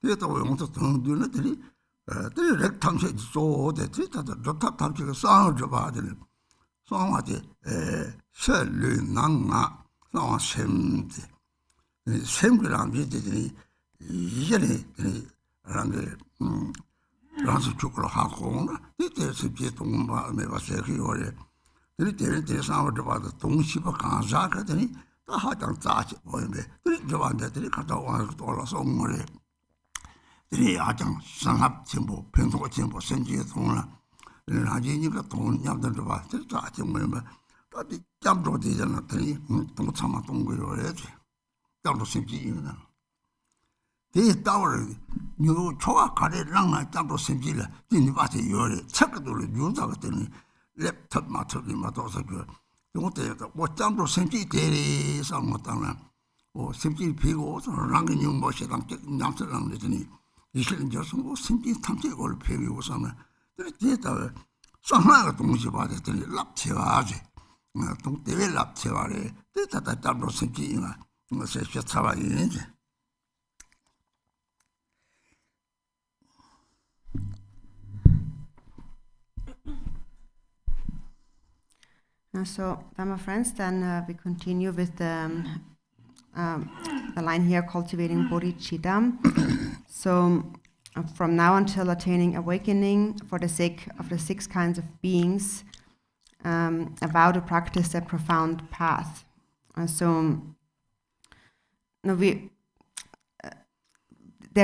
[SPEAKER 1] They thought we wanted to do Dunity. The rectangle so that it at the top touch of sound about it. Somewhat Shelly Nanga, no seemed the same ground did Jenny Randy Ransom chocolate half-home. It is a bit of never say or it is out about the tongue ship of Kanzaka, the hot and touch boy. The one that they cut out $1 or more. The Ajang, Sun Up Timbo, Pinto Timbo, Senji Tona. You got torn, you have the device, I remember. But the jump road is not three, don't some of them go already. Don't simply, This tower, you choa carried long like Jumbo Singilla, didn't what you check to the use of the left top matter in Matosa. Don't tell what Jumbo Singi did is on Matana, or simply people rang in your bush and taking down to them litany. You shouldn't just simply something or pay you some. The somehow don't you about it, lap tivage. Don't develop tivare. This at the Jumbo Singina, says just how I need.
[SPEAKER 2] So, my friends, then we continue with the line here, cultivating bodhicitta. So, from now until attaining awakening, for the sake of the 6 kinds of beings, a vow to practice a profound path. So, there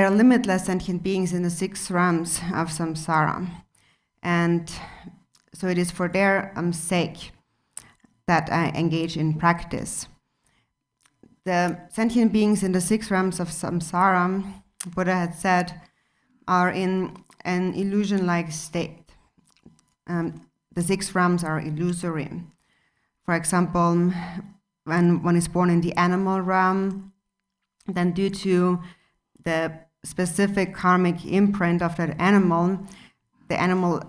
[SPEAKER 2] are limitless sentient beings in the 6 realms of samsara. And so it is for their sake that I engage in practice. The sentient beings in the 6 realms of samsara, Buddha had said, are in an illusion-like state. The 6 realms are illusory. For example, when one is born in the animal realm, then due to the specific karmic imprint of that animal, the animal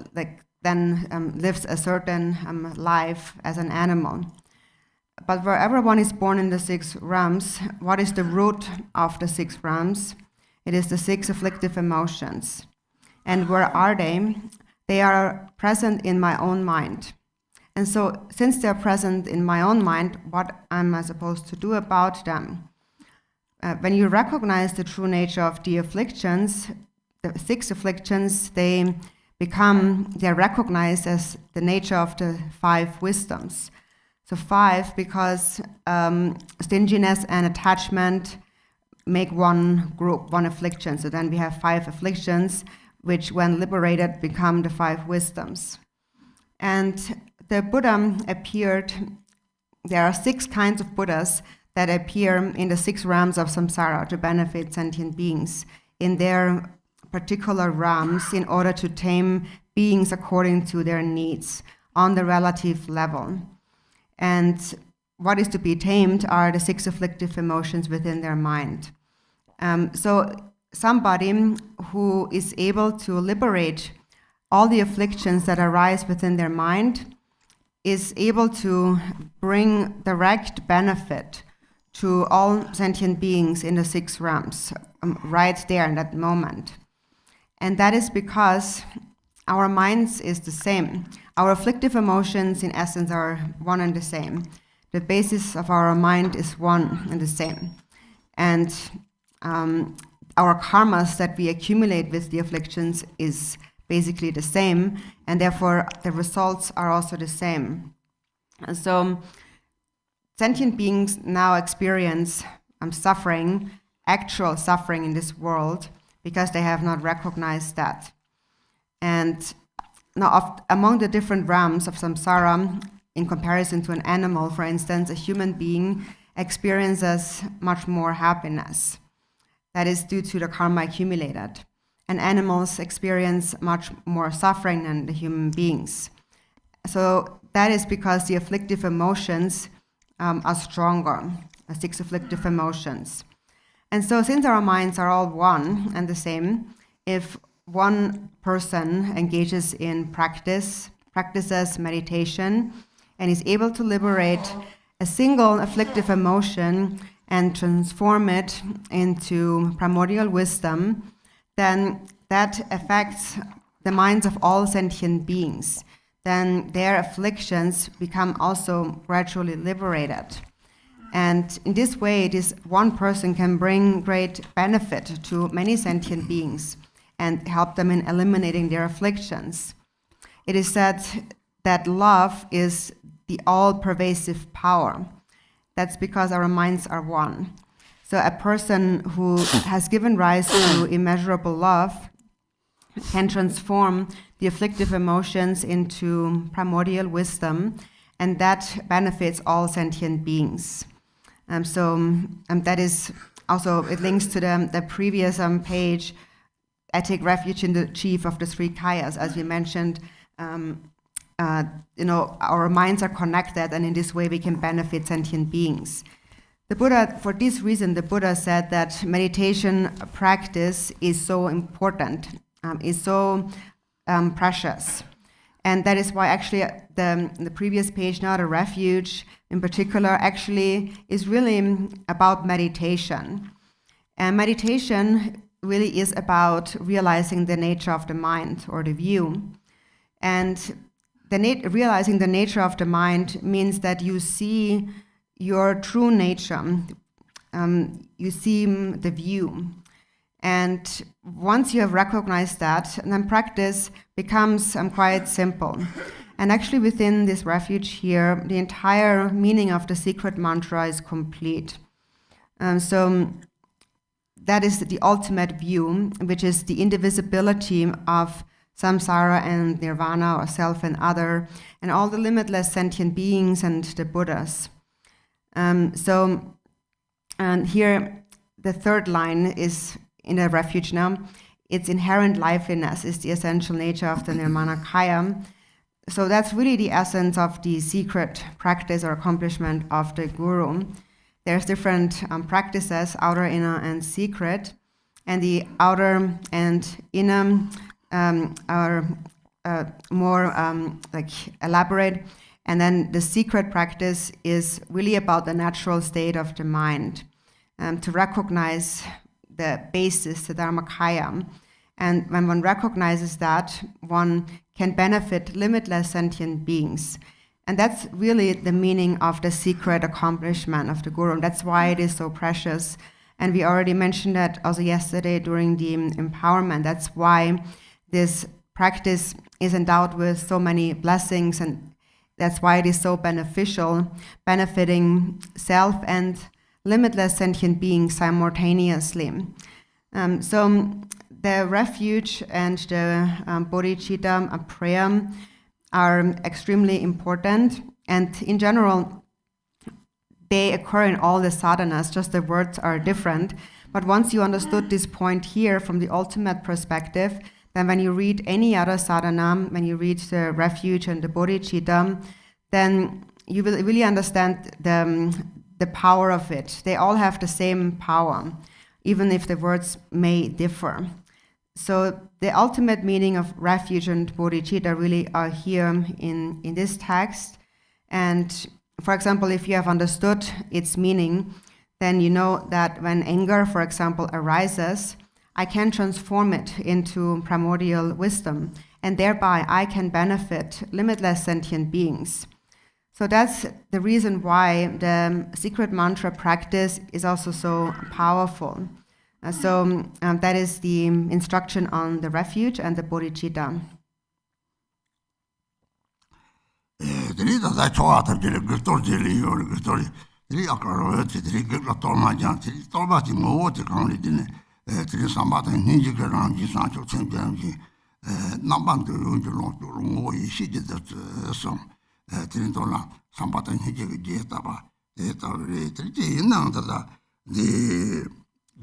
[SPEAKER 2] then lives a certain life as an animal. But wherever one is born in the 6 realms, what is the root of the 6 realms? It is the 6 afflictive emotions. And where are they? They are present in my own mind. And so, since they're present in my own mind, what am I supposed to do about them? When you recognize the true nature of the afflictions, the 6 afflictions, they're recognized as the nature of the 5 wisdoms. So 5, because stinginess and attachment make one group, one affliction. So then we have 5 afflictions, which when liberated become the 5 wisdoms. And the Buddha appeared, there are 6 kinds of Buddhas that appear in the 6 realms of samsara to benefit sentient beings in their particular realms in order to tame beings according to their needs on the relative level. And what is to be tamed are the 6 afflictive emotions within their mind. So somebody who is able to liberate all the afflictions that arise within their mind is able to bring direct benefit to all sentient beings in the 6 realms, right there in that moment. And that is because our minds is the same. Our afflictive emotions, in essence, are one and the same. The basis of our mind is one and the same. And our karmas that we accumulate with the afflictions is basically the same, and therefore the results are also the same. And so sentient beings now experience suffering, actual suffering in this world, because they have not recognized that. And now, among the different realms of samsara, in comparison to an animal, for instance, a human being experiences much more happiness. That is due to the karma accumulated. And animals experience much more suffering than the human beings. So that is because the afflictive emotions are stronger, the 6 afflictive emotions. And so since our minds are all one and the same, if one person engages in practices meditation, and is able to liberate a single afflictive emotion and transform it into primordial wisdom, then that affects the minds of all sentient beings. Then their afflictions become also gradually liberated. And in this way, this one person can bring great benefit to many sentient beings and help them in eliminating their afflictions. It is said that love is the all-pervasive power. That's because our minds are one. So a person who has given rise to immeasurable love can transform the afflictive emotions into primordial wisdom, and that benefits all sentient beings. That is also, it links to the previous page. I take refuge in the chief of the 3 kayas, as we mentioned. Our minds are connected, and in this way we can benefit sentient beings. The Buddha, for this reason, the Buddha said that meditation practice is so important, is so precious. And that is why actually the previous page, now the refuge in particular, actually is really about meditation. And meditation really is about realizing the nature of the mind or the view. And realizing the nature of the mind means that you see your true nature, you see the view. And once you have recognized that, then practice becomes quite simple. And actually within this refuge here, the entire meaning of the secret mantra is complete. So that is the ultimate view, which is the indivisibility of samsara and nirvana, or self and other, and all the limitless sentient beings and the Buddhas. And here the third line is in the Refuge now. Its inherent liveliness is the essential nature of the Nirmanakaya. So that's really the essence of the secret practice or accomplishment of the Guru. There's different practices, outer, inner, and secret. And the outer and inner are more like elaborate. And then the secret practice is really about the natural state of the mind, to recognize the basis, the Dharmakaya. And when one recognizes that, one can benefit limitless sentient beings. And that's really the meaning of the secret accomplishment of the Guru. And that's why it is so precious. And we already mentioned that also yesterday during the empowerment. That's why this practice is endowed with so many blessings, and that's why it is so beneficial, benefiting self and limitless sentient beings simultaneously. So the Refuge and the bodhicitta prayer are extremely important, and in general they occur in all the sadhanas, just the words are different. But once you understood this point here from the ultimate perspective, then when you read any other sadhana, when you read the Refuge and the bodhicitta, then you will really understand the power of it. They all have the same power, even if the words may differ. So the ultimate meaning of Refuge and bodhicitta really are here in this text. And for example, if you have understood its meaning, then you know that when anger, for example, arises, I can transform it into primordial wisdom, and thereby I can benefit limitless sentient beings. So that's the reason why the secret mantra practice is also so powerful. So that is the instruction on the Refuge and the bodhicitta.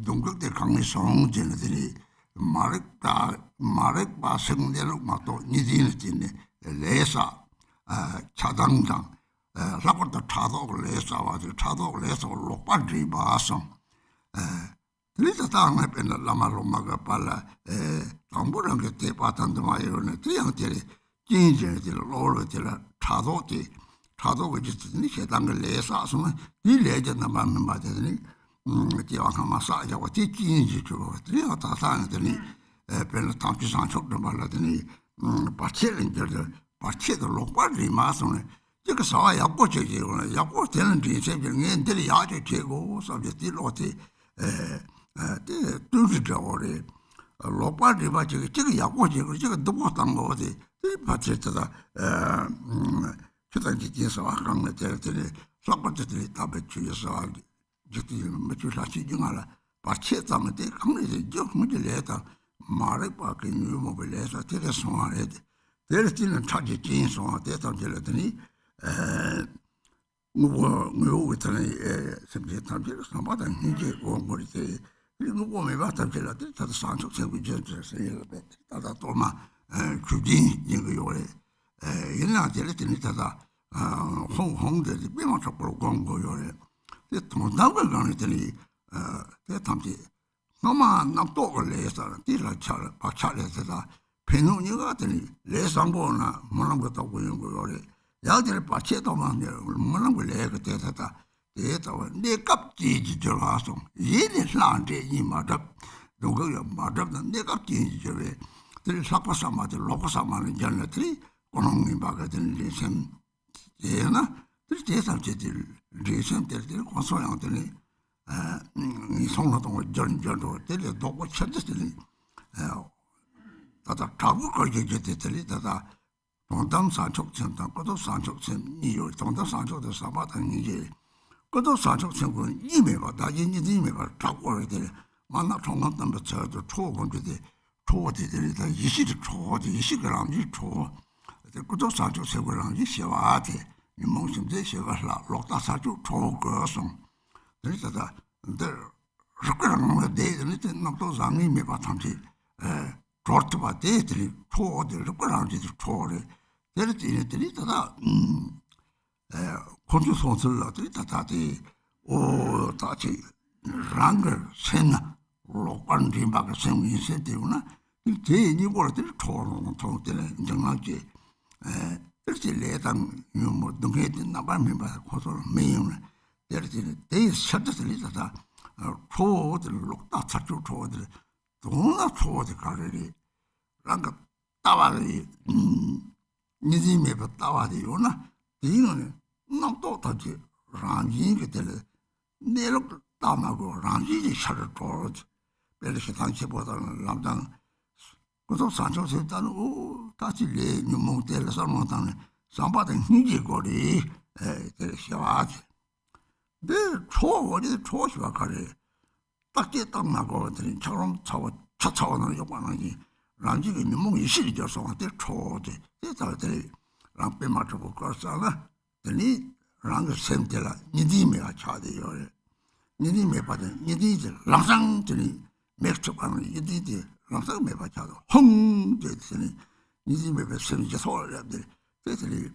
[SPEAKER 1] 동극 때 강의 성전들이 마렉바 생내로 막또 니디는 레사 차당장 라고도 차도를 레사와 차도를 레서 lokpadri 바성 그래서 다음에 뺀 라마로마가 발라 당부랑 그때 바탄도 마요네 그냥들이 진짜들 로로들 차도지 차도가 짓는 해당을 레사서 이 레전드 맞는 말들이 Tsewang Dzinpa wa ti jinji chuo tri ta san de ni pen ta pi san chok de ma la de ni pa che len de lo pa ri ma so ne ji ge sa ya bo che ji ya bo de len ji se de ngen de ya de che go so de ti lo ti de du ji de o de lo pa ri ba che ge ya bo che ge de bo tang go de ti pa che ta che ta ji sa wa kang ne de sa pa de ta be chu sa 저기 뭐지 사실 중하라 받쳐 담을 때 강내지 저 문제래다 말을 밖에 누모벨에서 되게 소화해 되는 차지 진소 대담들더니 뭐 있잖아요甚至담들 상마다 이제 원거리 때 그리고 보면 받담들한테 다 상속 세고 저서 이렇게 다다 도마 주진 이거 요래 옛날에 때는 다다 홍홍들 비만 잡고 건 거요래 동남을 가는더니 대탐지 너만 남도를 내서 뒤라차를 박차려서 배누니가 하더니 레상보나 뭐는 것도 보이는 거래 야들 박체도만 뭐는 걸 내가 대다다 대다와 내 깝지지 들어와서 얘네 상대 이 맞아 누구야 맞아는 내 깝지지 저래 들 사파사마들 로고사마는 전들이 고농님 바가들 셈 얘나 들 대삼제들 리센터들 고소양들이 이 성노동을 전전도 때려 도고 쳤더니 다다 가부 걸게 됐더니 다다 동담 산촉천당 것도 산촉천 이요 동담 산촉도 사바당 이제 그것도 사적 생각은 이메가 다 이메가 잡고를 돼. 만나 총각 담배 저도 초건데 초어들이다 이시를 초어지 이시그랑 이 초. 그것도 사적 생각은 이 시와티 이 몽심제 시와라 록다 사적 초거성. 그래서다 근데 그런 거 대들이 너도 장이 메바 탐지 저트바 대들이 초어들 그런 지 초어를 대들이 다다 konju sonsul la tati o tati rangar senna lokan rimba ka sengi sente una il te ni bora te toro to te janga ke te le tang nyumo dunghe te na ba memba ko so meun te shatta te tata to de lokta chachu to de dona to de kareri ranga tawari nizi me ba tawari ona 이거는 남도 다지 랑이게 될 내로 담하고 랑이지 샤를 돌지 별시 당시보다는 남당 그것도 산초세다는 오 다시 레 뉴몽텔 설명하는 상바된 희지거리 되셔야지 네 초월이 초시가 가래 딱게 딱 나고 들인 처럼 차차원을 요구하는 랑이게 뉴몽이 실이져서 한테 초지 대다들이 랑페 맞고 거서나 되니 랑 센텔라 니디메가 차대요 니디메 받은 니디지 랑상들이 맥주하는 니디지 랑상 메바 차도 홍 되더니 니디메가 센지 소리들 되더니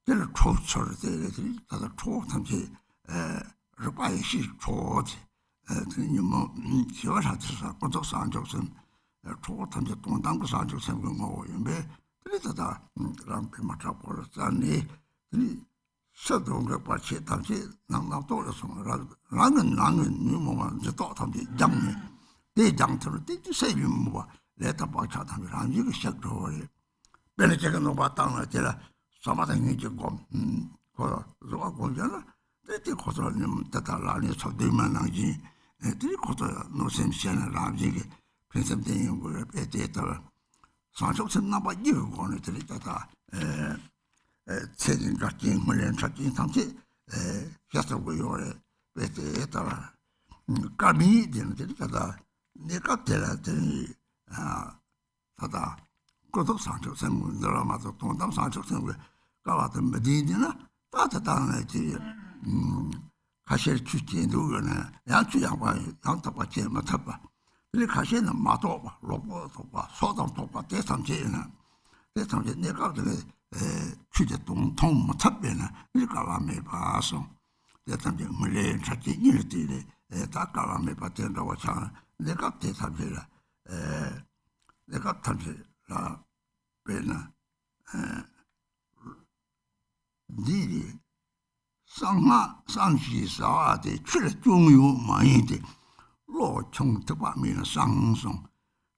[SPEAKER 1] 그 초처를 되더니 다들 초탐지 르바이시 초지 되니 뭐 기와사서 고도 산적선 초탐지 동당부 산적 생긴 거 인베 그래서다 람페 맞아보러 자니 이 서동가 같이 당시 남나도로서 나는 니모만 저도 담지 장네 대장터로 대지 세림 뭐 레타 바차다면 안 이거 시작도래 베네제가 노바땅나 제라 사마당이 지고 거 저거 공잖아 대티 고소는 다달라니 소대만 나지 대티 고소 노셈시나 라지게 프린세프된 거 에테터 산속선 나봐 이거 거는 들이다다 체진 같은 물론 찾긴 상태 야서고 요래 에테터 까미 되는 들이다다 내가 때라더니 다다 그것도 산속선 문들어마서 동담 산속선 가왔던 메디나 따뜻한지 가실 주지 누구나 양주양과 양답받지 못하봐 이 가시는 마도바 로보도바 소담도바 대상제나 대상제 내가 그 취재 동통 못hab에나 일가와메 봐서 대상제 물레 찾기 일들이 다가와메 받는다고 차 내가 대상제라 내가 탐제라 베나 니리 상하 상시사데 출래 중요 많이데 로총特把面 상송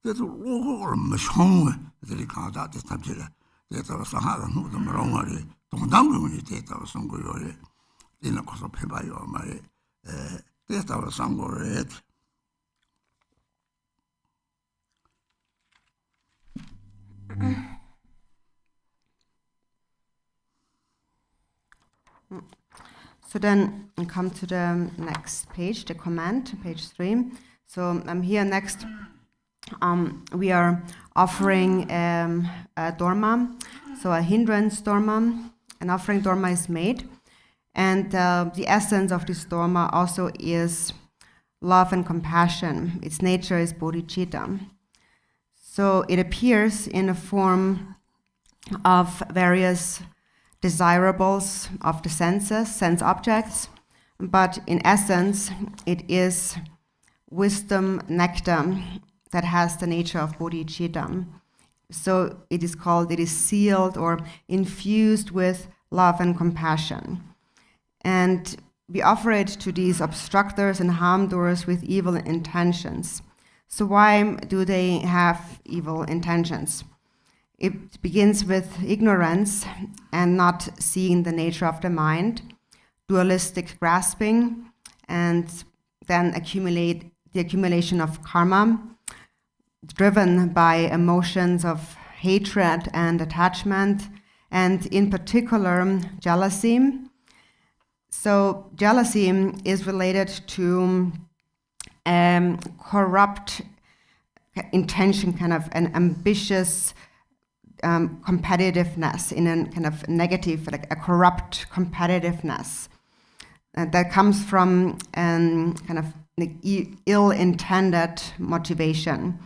[SPEAKER 1] 그래서 로고를 무성을 들이 가다데 탑지라 그래서 상하는 것도 뭐라고리 동담군이 됐다고 선거요래 이는 거서 해봐요 말에 됐다고 선거를
[SPEAKER 2] So then we come to the next page, the comment, page 3. So here next we are offering a Dharma, so a hindrance Dharma. An offering Dharma is made. And the essence of this Dharma also is love and compassion. Its nature is bodhicitta. So it appears in the form of various desirables of the senses, sense objects, but in essence, it is wisdom nectar that has the nature of bodhicitta. So it is sealed or infused with love and compassion. And we offer it to these obstructors and harm doers with evil intentions. So why do they have evil intentions? It begins with ignorance and not seeing the nature of the mind, dualistic grasping, and then the accumulation of karma, driven by emotions of hatred and attachment, and in particular jealousy. So jealousy is related to corrupt intention, kind of an ambitious competitiveness in a kind of negative, like a corrupt competitiveness that comes from kind of ill-intended motivation.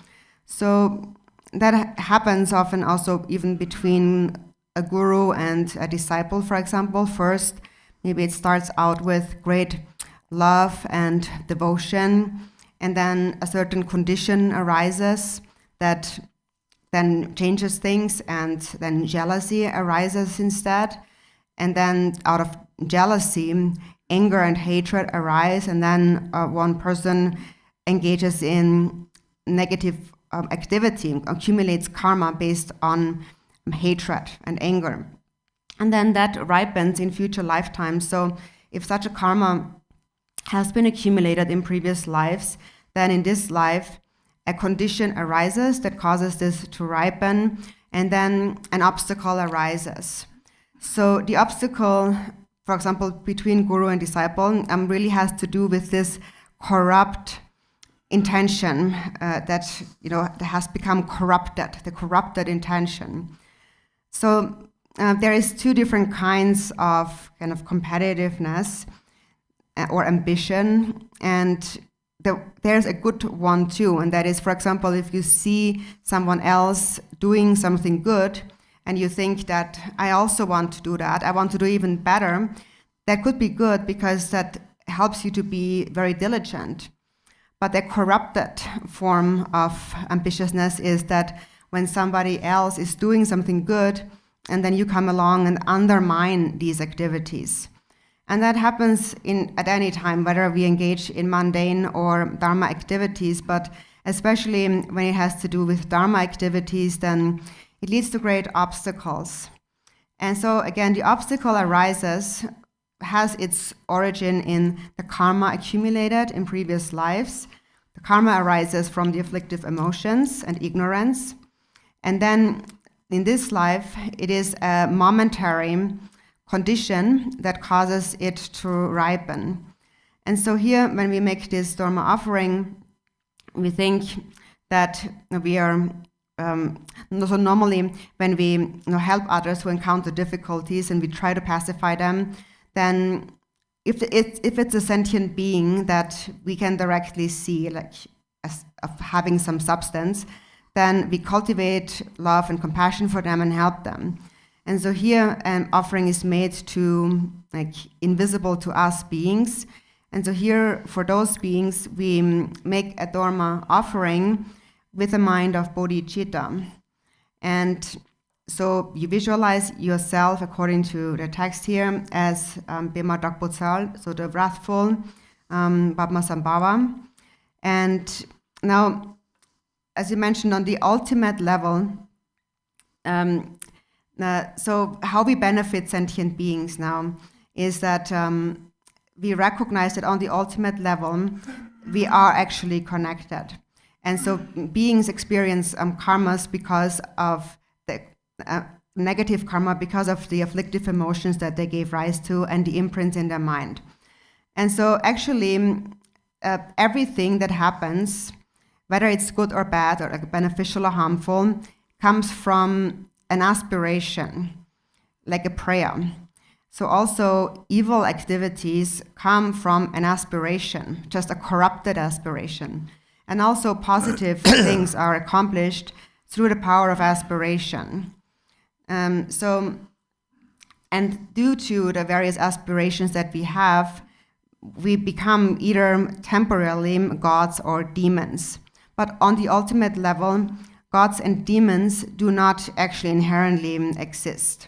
[SPEAKER 2] So that happens often also even between a guru and a disciple, for example. First, maybe it starts out with great love and devotion, and then a certain condition arises that then changes things, and then jealousy arises instead. And then out of jealousy, anger and hatred arise, and then one person engages in negative activity, accumulates karma based on hatred and anger. And then that ripens in future lifetimes. So if such a karma has been accumulated in previous lives, then in this life, a condition arises that causes this to ripen, and then an obstacle arises. So the obstacle, for example, between guru and disciple, really has to do with this corrupt intention that has become corrupted, the corrupted intention. So there is two different kinds of kind of competitiveness or ambition, and there's a good one too, and that is, for example, if you see someone else doing something good and you think that I also want to do that, I want to do even better, that could be good because that helps you to be very diligent. But the corrupted form of ambitiousness is that when somebody else is doing something good, and then you come along and undermine these activities. And that happens at any time, whether we engage in mundane or dharma activities, but especially when it has to do with dharma activities, then it leads to great obstacles. And so again, the obstacle has its origin in the karma accumulated in previous lives. The karma arises from the afflictive emotions and ignorance. And then in this life, it is a momentary condition that causes it to ripen. And so here, when we make this dharma offering, we think that we are, so normally when we help others who encounter difficulties and we try to pacify them, then if it's a sentient being that we can directly see, like as of having some substance, then we cultivate love and compassion for them and help them. And so here an offering is made to like invisible to us beings. And so here for those beings, we make a dharma offering with a mind of bodhicitta. And so you visualize yourself, according to the text here, as Bema Dakpotsal, so the wrathful Padmasambhava. And now, as you mentioned, on the ultimate level, so how we benefit sentient beings now is that we recognize that on the ultimate level, we are actually connected. And so beings experience karmas because of the negative karma, because of the afflictive emotions that they gave rise to and the imprints in their mind. And so actually, everything that happens, whether it's good or bad, or like beneficial or harmful, comes from an aspiration, like a prayer. So also evil activities come from an aspiration, just a corrupted aspiration. And also positive things are accomplished through the power of aspiration. And due to the various aspirations that we have, we become either temporarily gods or demons. But on the ultimate level, gods and demons do not actually inherently exist.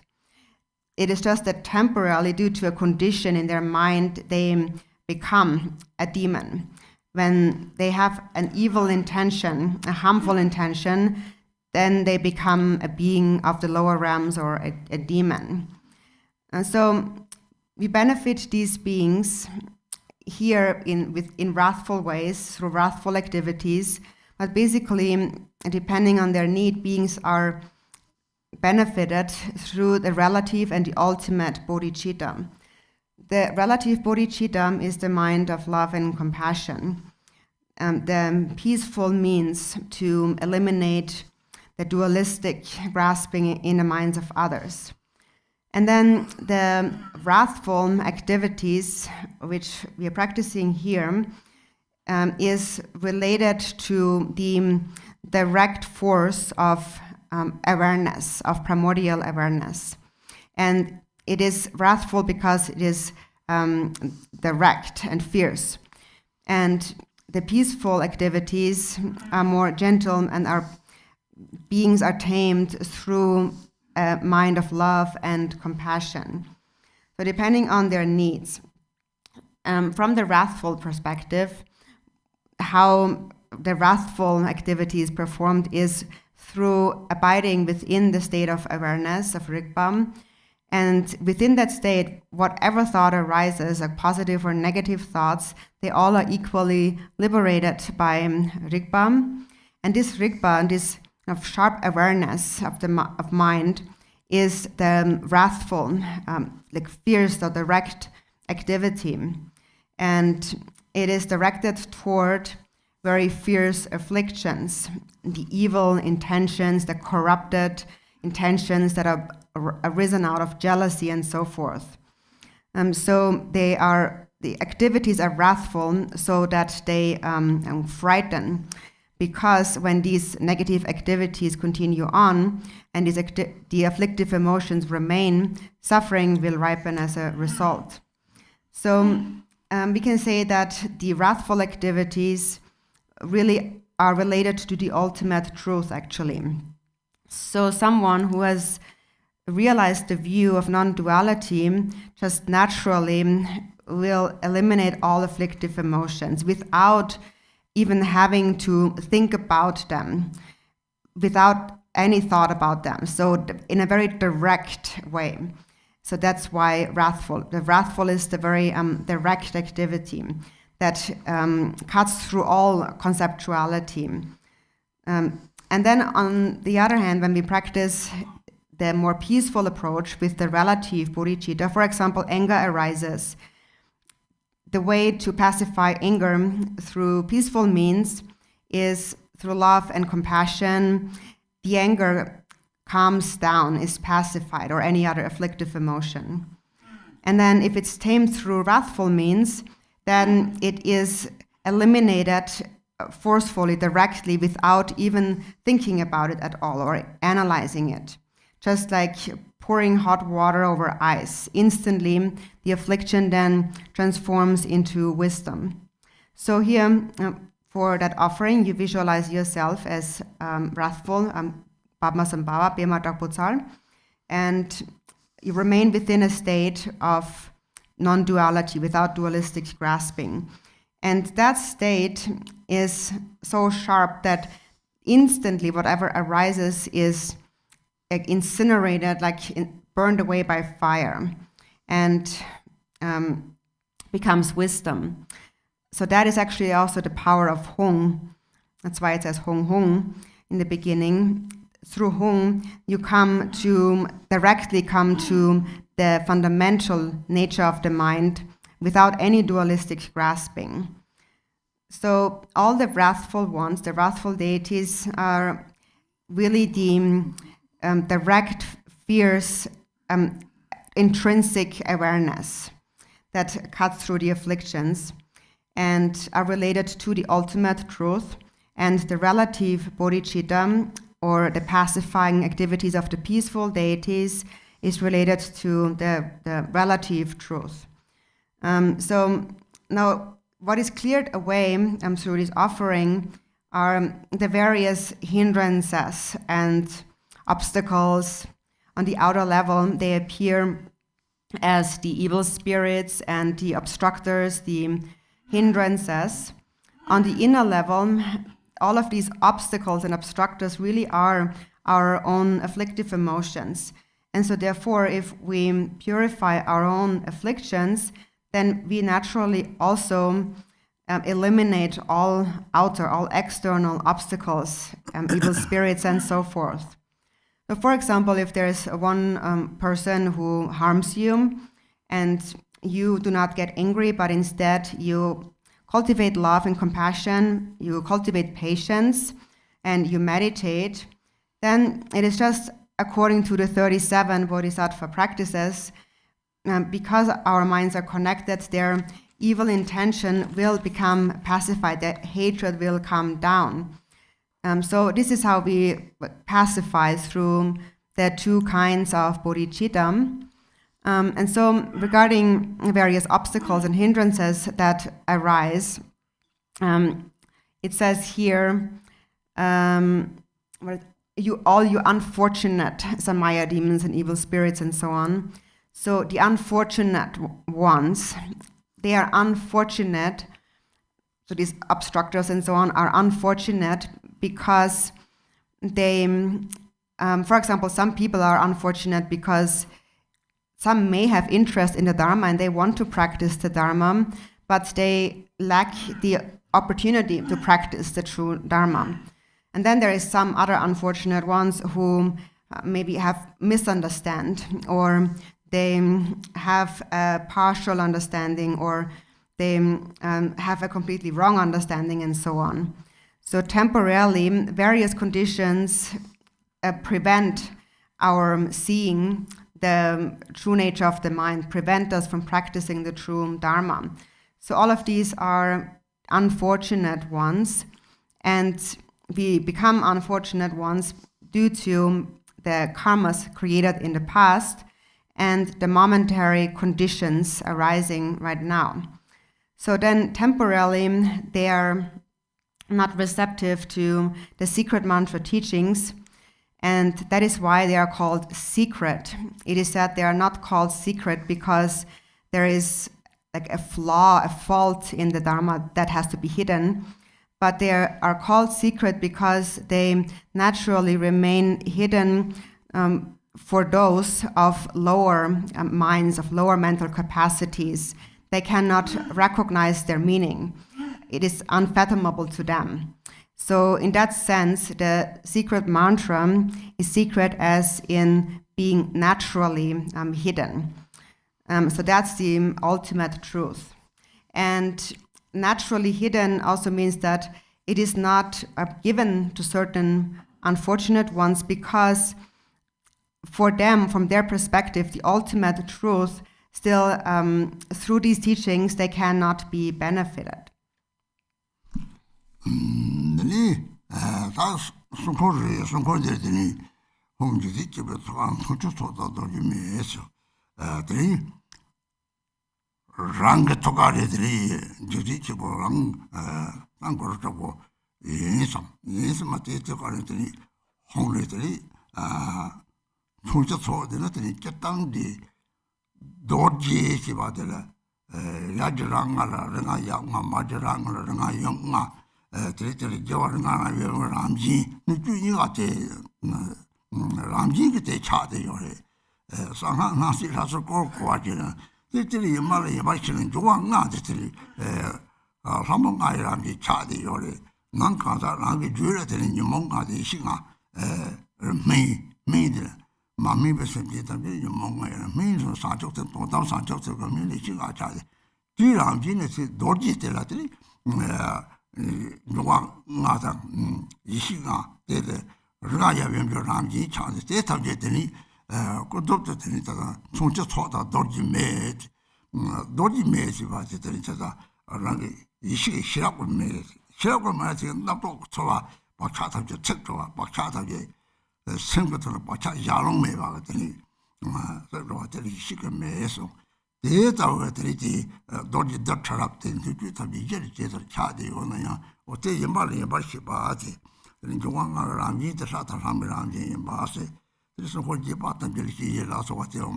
[SPEAKER 2] It is just that temporarily, due to a condition in their mind, they become a demon. When they have an evil intention, a harmful intention, then they become a being of the lower realms or a demon. And so we benefit these beings here in wrathful ways, through wrathful activities, but basically, depending on their need, beings are benefited through the relative and the ultimate bodhicitta. the relative bodhicitta is the mind of love and compassion. The peaceful means to eliminate the dualistic grasping in the minds of others. And then the wrathful activities, which we are practicing here, is related to the direct force of awareness, of primordial awareness. And it is wrathful because it is direct and fierce. And the peaceful activities are more gentle, and our beings are tamed through a mind of love and compassion. So depending on their needs. From the wrathful perspective, how the wrathful activity is performed is through abiding within the state of awareness of Rigba. And within that state, whatever thought arises, like positive or negative thoughts, they all are equally liberated by Rigba. And this Rigba, and this sharp awareness of mind, is the wrathful, like fierce or direct activity. And it is directed toward very fierce afflictions, the evil intentions, the corrupted intentions that are arisen out of jealousy and so forth. So the activities are wrathful so that they frighten, because when these negative activities continue on and the afflictive emotions remain, suffering will ripen as a result. So we can say that the wrathful activities really are related to the ultimate truth, actually. So someone who has realized the view of non-duality just naturally will eliminate all afflictive emotions without even having to think about them, without any thought about them. So in a very direct way. So that's why wrathful. The wrathful is the very direct activity that cuts through all conceptuality. And then on the other hand, when we practice the more peaceful approach with the relative bodhicitta, for example, anger arises. The way to pacify anger through peaceful means is through love and compassion. The anger calms down, is pacified, or any other afflictive emotion. And then if it's tamed through wrathful means, then it is eliminated forcefully, directly, without even thinking about it at all or analyzing it. Just like pouring hot water over ice. Instantly, the affliction then transforms into wisdom. So here, for that offering, you visualize yourself as wrathful, Padmasambhava, Pema Takputsal, and you remain within a state of non-duality, without dualistic grasping. And that state is so sharp that instantly whatever arises is incinerated, burned away by fire, and becomes wisdom. So that is actually also the power of Hong. That's why it says Hong Hong in the beginning. Through Hong, you directly come to the fundamental nature of the mind without any dualistic grasping. So all the wrathful ones, the wrathful deities, are really the direct, fierce, intrinsic awareness that cuts through the afflictions and are related to the ultimate truth. And the relative bodhicitta, or the pacifying activities of the peaceful deities, is related to the relative truth. So now what is cleared away through this offering are the various hindrances and obstacles. On the outer level, they appear as the evil spirits and the obstructors, the hindrances. On the inner level, all of these obstacles and obstructors really are our own afflictive emotions. And so therefore, if we purify our own afflictions, then we naturally also eliminate all outer, all external obstacles, evil spirits and so forth. So for example, if there's one person who harms you and you do not get angry, but instead you cultivate love and compassion, you cultivate patience, and you meditate, then it is just according to the 37 Bodhisattva practices, because our minds are connected, their evil intention will become pacified, their hatred will come down. So this is how we pacify through the two kinds of bodhicitta. And so regarding various obstacles and hindrances that arise, it says here, you unfortunate Samaya demons and evil spirits and so on. So the unfortunate ones, they are unfortunate, so these obstructors and so on are unfortunate because they, for example, some people are unfortunate because some may have interest in the Dharma and they want to practice the Dharma, but they lack the opportunity to practice the true Dharma. And then there is some other unfortunate ones who maybe have misunderstand, or they have a partial understanding, or they have a completely wrong understanding, and so on. So temporarily, various conditions prevent our seeing the true nature of the mind, prevent us from practicing the true Dharma. So all of these are unfortunate ones, and we become unfortunate ones due to the karmas created in the past and the momentary conditions arising right now. So then temporarily they are not receptive to the secret mantra teachings, and that is why they are called secret. It is said they are not called secret because there is like a flaw, a fault in the Dharma that has to be hidden, but they are called secret because they naturally remain hidden for those of lower minds, of lower mental capacities. They cannot recognize their meaning. It is unfathomable to them. So in that sense, the secret mantra is secret as in being naturally hidden. So that's the ultimate truth. And naturally hidden also means that it is not given to certain unfortunate ones because for them, from their perspective, the ultimate truth still, through these teachings, they cannot be benefited.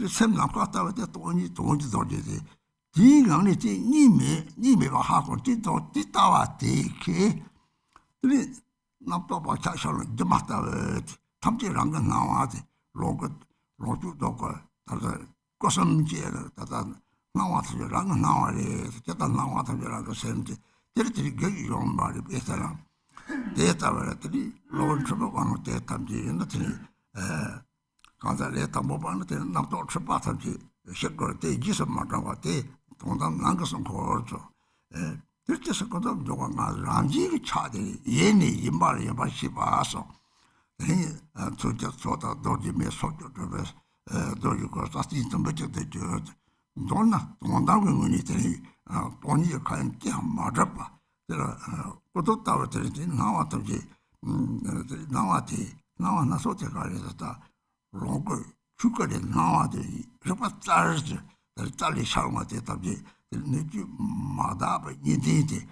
[SPEAKER 1] sem나 갔다 때 돈이 돌지 디강이 니메 봐 하고 뒤도 뒤따와디 그리 나도 봐 자셔는 좀 맞다 탐지랑 건 나와지 로주도 거 다들 고섬지를 다다 나와서랑 나와리 저다 나와서라고 셈지 들들이 거기 좀 말이 있잖아 데이터들이 로드트로 왕 데이터지 너들이 가서 데이터 못 봤는데 나도 쳐봤지 시걸 때 기선 말하고 때 동당 난것은 거죠 들때서 거도 누가 나란지 차들이 얘네 이말이 봐시 봐서 저다 도지메 속도를 도지고 사실 좀 버텨도 돈나 돈다고는 돈이 가는 게 맞아봐. 그래서 그것도 따로들이 나왔듯이 나와나 소태가리다 로그 축거리 나와들이 그거 짜르지 짜리 샤오마데 답지 느끼 마다바 니디디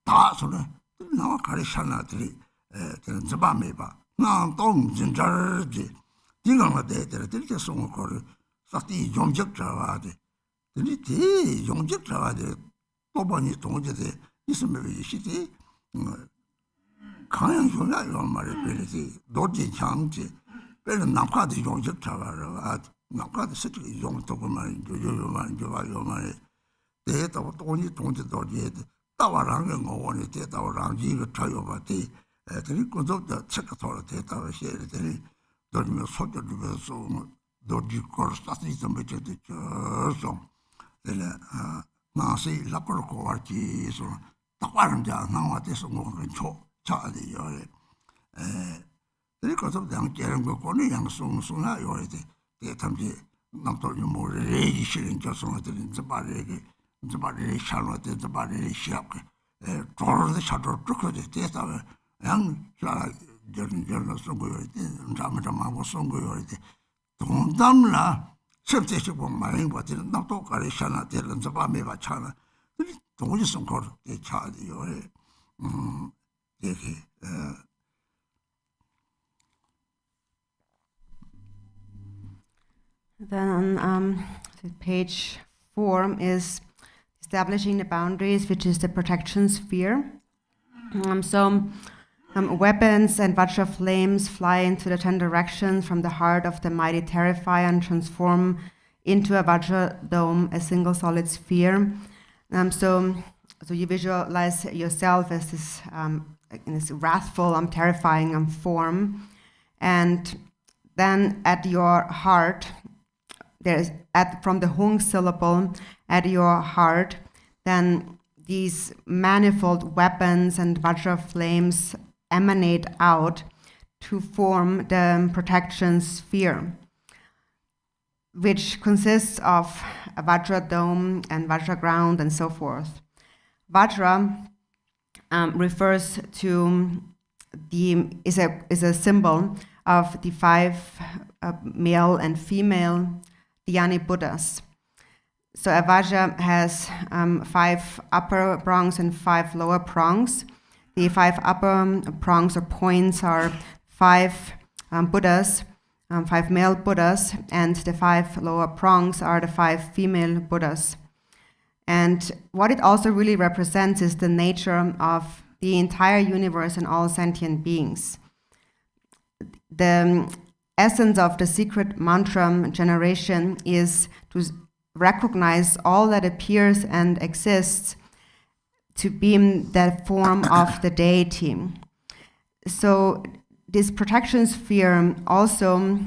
[SPEAKER 1] 다 소리 나와 가리샤나들이 저는 저밤에봐 나 동진저지 이거가 되더라 이렇게送거를 사티 용적 잡아야 이 용적 잡아야 또 보니 동제대 있으면 이시지 강양 소나 이런 말을 그러지 도지 장지 별은 남과도 용적 잡아라 남과도 스틱 용도고 말이죠 요만 대다고 돈이 동제도 따와라는 거 원이 대다와랑 이거 차요바티 그리고도 체크 돌아 대다와 시에들이 dormir sotto di verso dorgi corstati sempre c'è so nasi la porco archi sono taquaranja non adesso non c'ho di ore ricordo anche erano con yang sono ore che tamji non torno more regi già sono delle zabare charlotte zabare sciacque torre chato trucco di testa yang 저는 송고요데 잠잠하고 송고요데 동담라 섭제식 본 말인 것 같은 나도 가르쳐나 되는 저 밤에 받잖아 동지 송고를 차디요 이게
[SPEAKER 2] Then page 4 is establishing the boundaries, which is the protection sphere. Weapons and Vajra flames fly into the 10 directions from the heart of the mighty terrifier and transform into a Vajra dome, a single solid sphere. So you visualize yourself as this in this wrathful, terrifying form, and then at your heart, from the Hung syllable at your heart, then these manifold weapons and Vajra flames emanate out to form the protection sphere, which consists of a Vajra dome and Vajra ground and so forth. Vajra refers to is a symbol of the 5 male and female Dhyani Buddhas. So a Vajra has 5 upper prongs and 5 lower prongs. The 5 upper prongs or points are 5 Buddhas, 5 male Buddhas, and the 5 lower prongs are the 5 female Buddhas. And what it also really represents is the nature of the entire universe and all sentient beings. The essence of the secret mantra generation is to recognize all that appears and exists to be the form of the deity. So this protection sphere also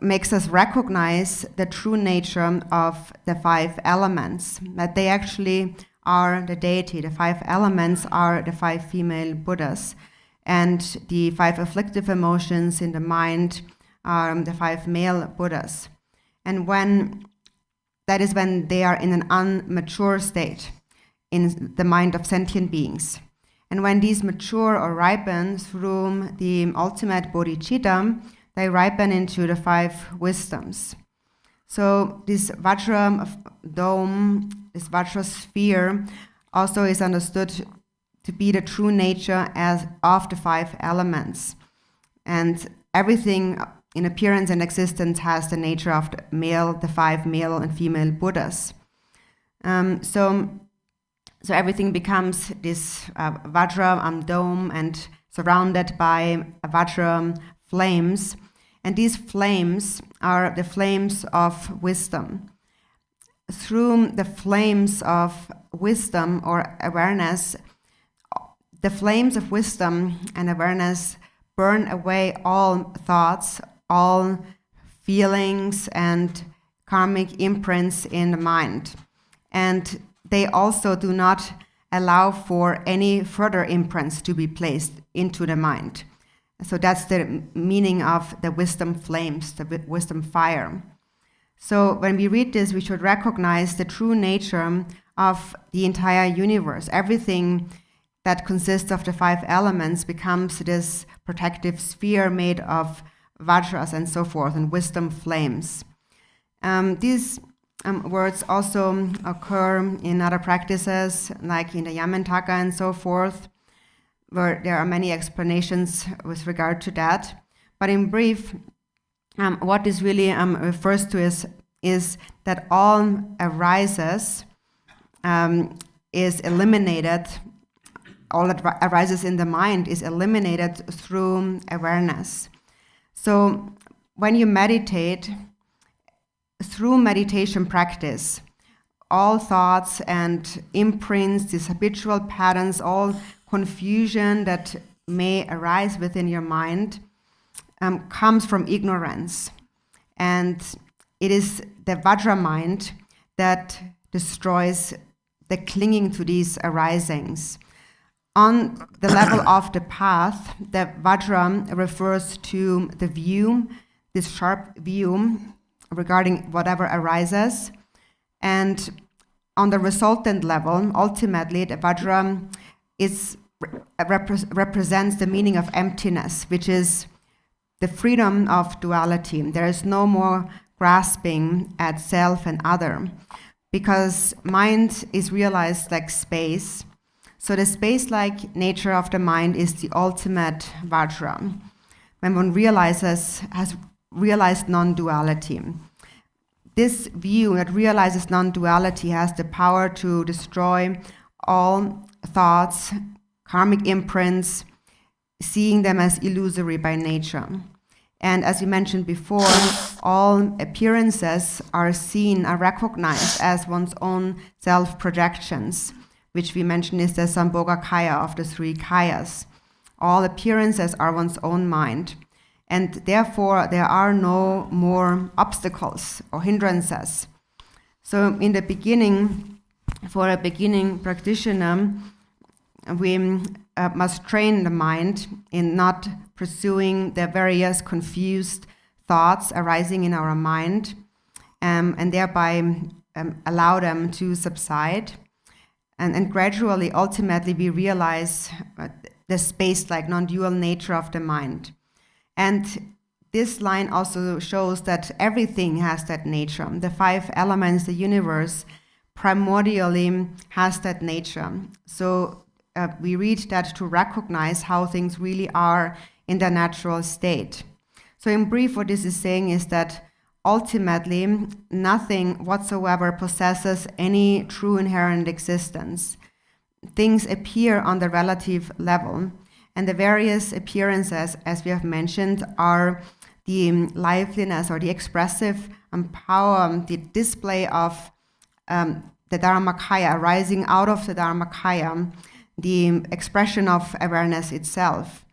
[SPEAKER 2] makes us recognize the true nature of the 5 elements, that they actually are the deity. The 5 elements are the 5 female Buddhas, and the 5 afflictive emotions in the mind are the 5 male Buddhas. And that is when they are in an unmature state in the mind of sentient beings. And when these mature or ripen through the ultimate bodhicitta, they ripen into the 5 wisdoms. So this Vajra dome, this Vajra sphere, also is understood to be the true nature of the 5 elements. And everything in appearance and existence has the nature of the 5 male and female Buddhas. So everything becomes this Vajra dome and surrounded by Vajra flames. And these flames are the flames of wisdom. Through the flames of wisdom or awareness, the flames of wisdom and awareness burn away all thoughts, all feelings and karmic imprints in the mind. And they also do not allow for any further imprints to be placed into the mind. So that's the meaning of the wisdom flames, the wisdom fire. So when we read this, we should recognize the true nature of the entire universe. Everything that consists of the 5 elements becomes this protective sphere made of vajras and so forth, and wisdom flames. These words also occur in other practices, like in the Yamantaka and so forth, where there are many explanations with regard to that. But in brief, what this really refers to is that all arises is eliminated, all that arises in the mind is eliminated through awareness. So when you meditate, through meditation practice, all thoughts and imprints, these habitual patterns, all confusion that may arise within your mind comes from ignorance. And it is the Vajra mind that destroys the clinging to these arisings. On the level of the path, the Vajra refers to the view, this sharp view regarding whatever arises. And on the resultant level, ultimately, the Vajra represents the meaning of emptiness, which is the freedom of duality. There is no more grasping at self and other, because mind is realized like space. So the space-like nature of the mind is the ultimate Vajra, when one has realized non-duality. This view that realizes non-duality has the power to destroy all thoughts, karmic imprints, seeing them as illusory by nature. And as we mentioned before, all appearances are recognized as one's own self-projections, which we mentioned is the Sambhoga Kaya of the 3 Kayas. All appearances are one's own mind. And therefore, there are no more obstacles or hindrances. So in the beginning, for a beginning practitioner, we must train the mind in not pursuing the various confused thoughts arising in our mind, and thereby allow them to subside. And gradually, ultimately, we realize the space-like non-dual nature of the mind. And this line also shows that everything has that nature. The 5 elements, the universe, primordially has that nature. So we read that to recognize how things really are in their natural state. So in brief, what this is saying is that ultimately nothing whatsoever possesses any true inherent existence. Things appear on the relative level, and the various appearances, as we have mentioned, are the liveliness or the expressive power, the display of the Dharmakaya, arising out of the Dharmakaya, the expression of awareness itself,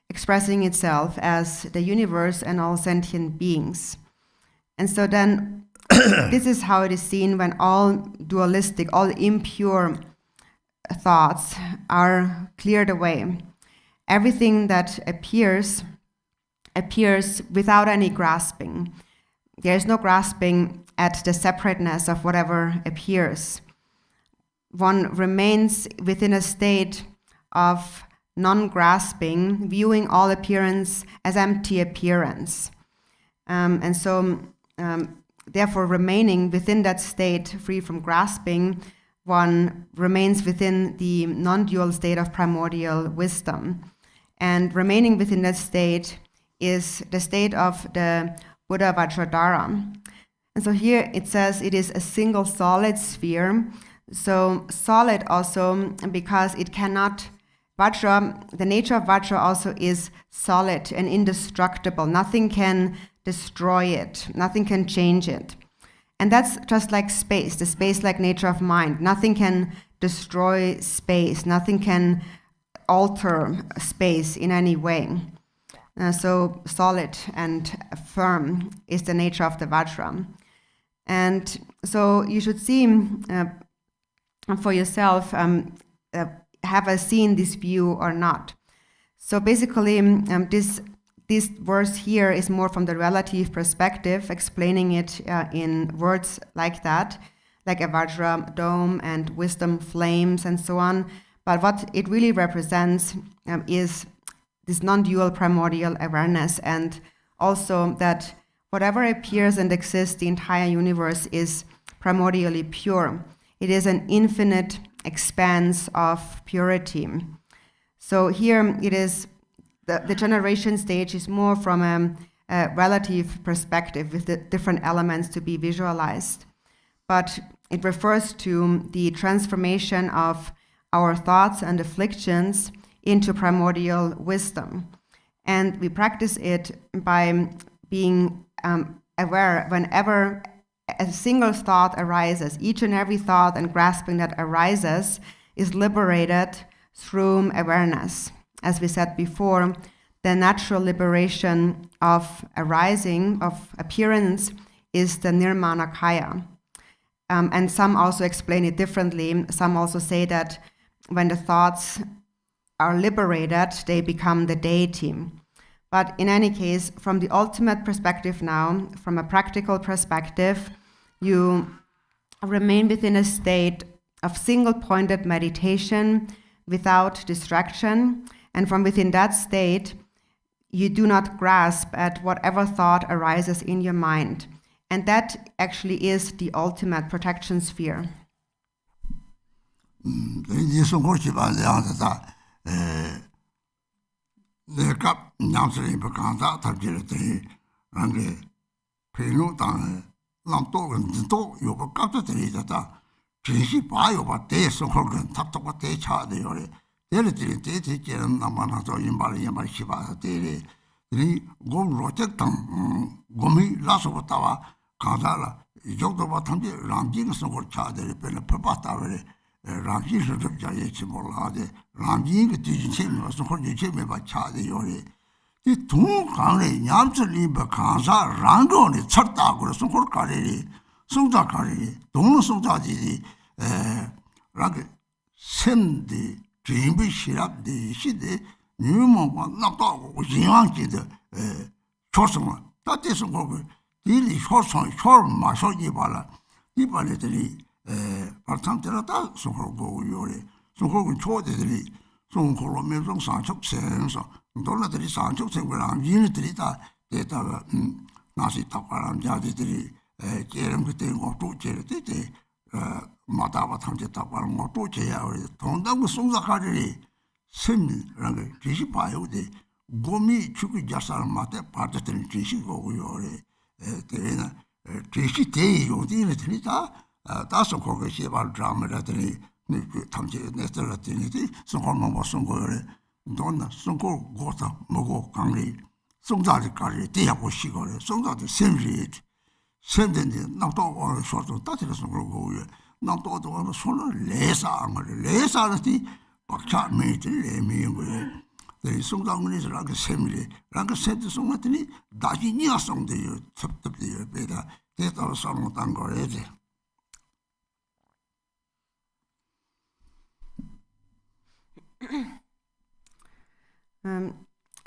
[SPEAKER 2] expressing itself as the universe and all sentient beings. And so then, this is how it is seen when all dualistic, all impure thoughts are cleared away. Everything that appears without any grasping. There is no grasping at the separateness of whatever appears. One remains within a state of non-grasping, viewing all appearance as empty appearance. And so, therefore, remaining within that state, free from grasping, one remains within the non-dual state of primordial wisdom. And remaining within that state is the state of the Buddha Vajradhara. And so here it says it is a single solid sphere. So solid also because it cannot, Vajra, the nature of Vajra also is solid and indestructible. Nothing can destroy it. Nothing can change it. And that's just like space, the space-like nature of mind. Nothing can destroy space. Nothing can alter space in any way. So solid and firm is the nature of the Vajra. And so you should see for yourself, have I seen this view or not? So basically, this verse here is more from the relative perspective, explaining it in words like that, like a Vajra dome and wisdom flames and so on. But what it really represents is this non-dual primordial awareness, and also that whatever appears and exists, the entire universe is primordially pure. It is an infinite expanse of purity. So here it is, the generation stage is more from a relative perspective with the different elements to be visualized. But it refers to the transformation of our thoughts and afflictions into primordial wisdom. And we practice it by being aware whenever a single thought arises. Each and every thought and grasping that arises is liberated through awareness. As we said before, the natural liberation of arising, of appearance, is the nirmanakaya. And some also explain it differently. Some also say that when the thoughts are liberated, they become the deity. But in any case, from the ultimate perspective now, from a practical perspective, you remain within a state of single-pointed meditation without distraction. And from within that state, you do not grasp at whatever thought arises in your mind. And that actually is the ultimate protection sphere.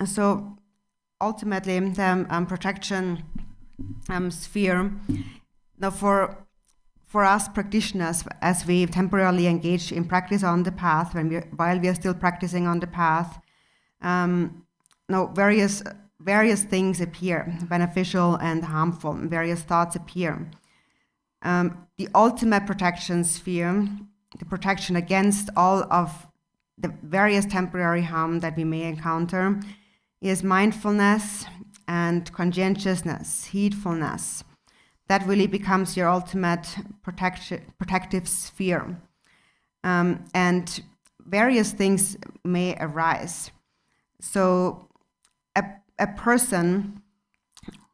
[SPEAKER 2] So ultimately, the protection sphere, now for us practitioners, as we temporarily engage in practice on the path, while we are still practicing on the path, various things appear, beneficial and harmful. Various thoughts appear. The ultimate protection sphere, the protection against all of the various temporary harm that we may encounter, is mindfulness and conscientiousness, heedfulness. That really becomes your ultimate protective sphere. And various things may arise. So a person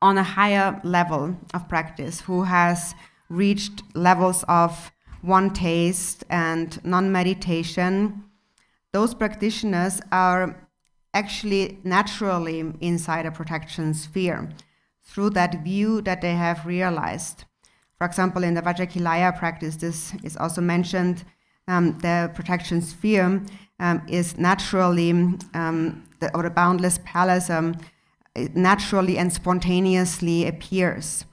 [SPEAKER 2] on a higher level of practice who has reached levels of one taste and non-meditation, those practitioners are actually naturally inside a protection sphere through that view that they have realized. For example, in the Vajrakilaya practice, this is also mentioned, the protection sphere is naturally, or the boundless palace it naturally and spontaneously appears.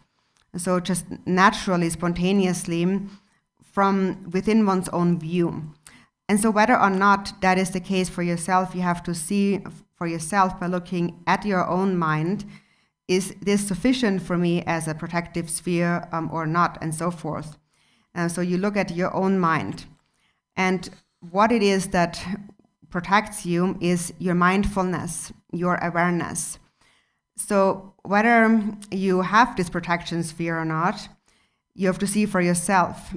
[SPEAKER 2] So just naturally, spontaneously, from within one's own view. And so whether or not that is the case for yourself, you have to see for yourself by looking at your own mind, is this sufficient for me as a protective sphere or not, and so forth. So you look at your own mind. And what it is that protects you is your mindfulness, your awareness. So whether you have this protection sphere or not, you have to see for yourself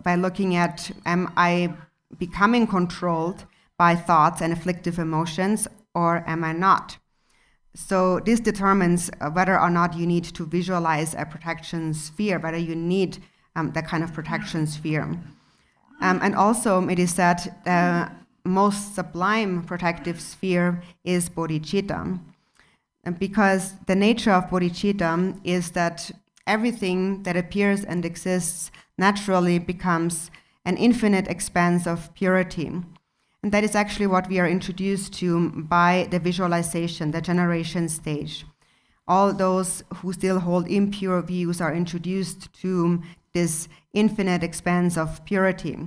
[SPEAKER 2] by looking at, am I becoming controlled by thoughts and afflictive emotions, or am I not? So this determines whether or not you need to visualize a protection sphere, whether you need that kind of protection sphere. And also it is said the most sublime protective sphere is bodhicitta. And because the nature of bodhicitta is that everything that appears and exists naturally becomes an infinite expanse of purity. And that is actually what we are introduced to by the visualization, the generation stage. All those who still hold impure views are introduced to this infinite expanse of purity.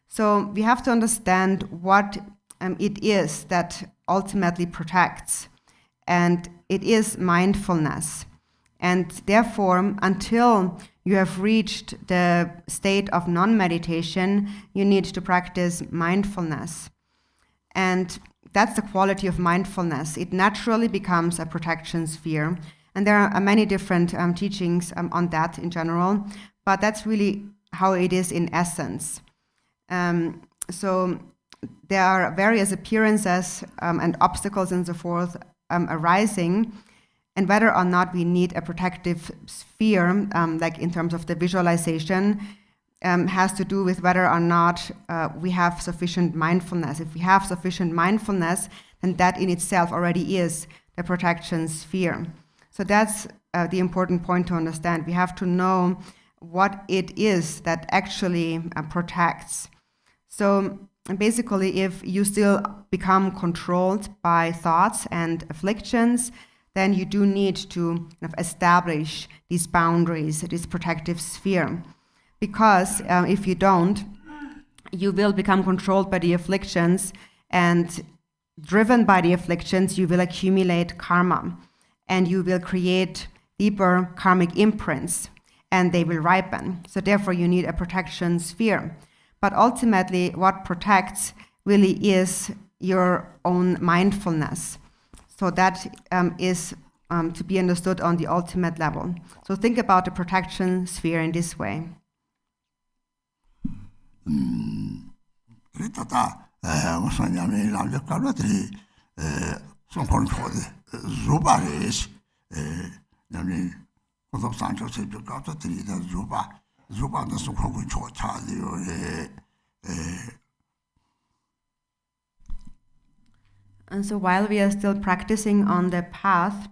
[SPEAKER 2] So we have to understand what it is that ultimately protects. And it is mindfulness. And therefore, until you have reached the state of non-meditation, you need to practice mindfulness. And that's the quality of mindfulness. It naturally becomes a protection sphere. And there are many different teachings on that in general, but that's really how it is in essence. So there are various appearances and obstacles and so forth arising, and whether or not we need a protective sphere, like in terms of the visualization, has to do with whether or not we have sufficient mindfulness. If we have sufficient mindfulness, then that in itself already is the protection sphere. So that's the important point to understand. We have to know what it is that actually protects. So basically, if you still become controlled by thoughts and afflictions, then you do need to kind of establish these boundaries, this protective sphere. Because if you don't, you will become controlled by the afflictions, and driven by the afflictions, you will accumulate karma, and you will create deeper karmic imprints, and they will ripen. So therefore, you need a protection sphere. But ultimately, what protects really is your own mindfulness. So that is to be understood on the ultimate level. So think about the protection sphere in this way. And so while we are still practicing on the path,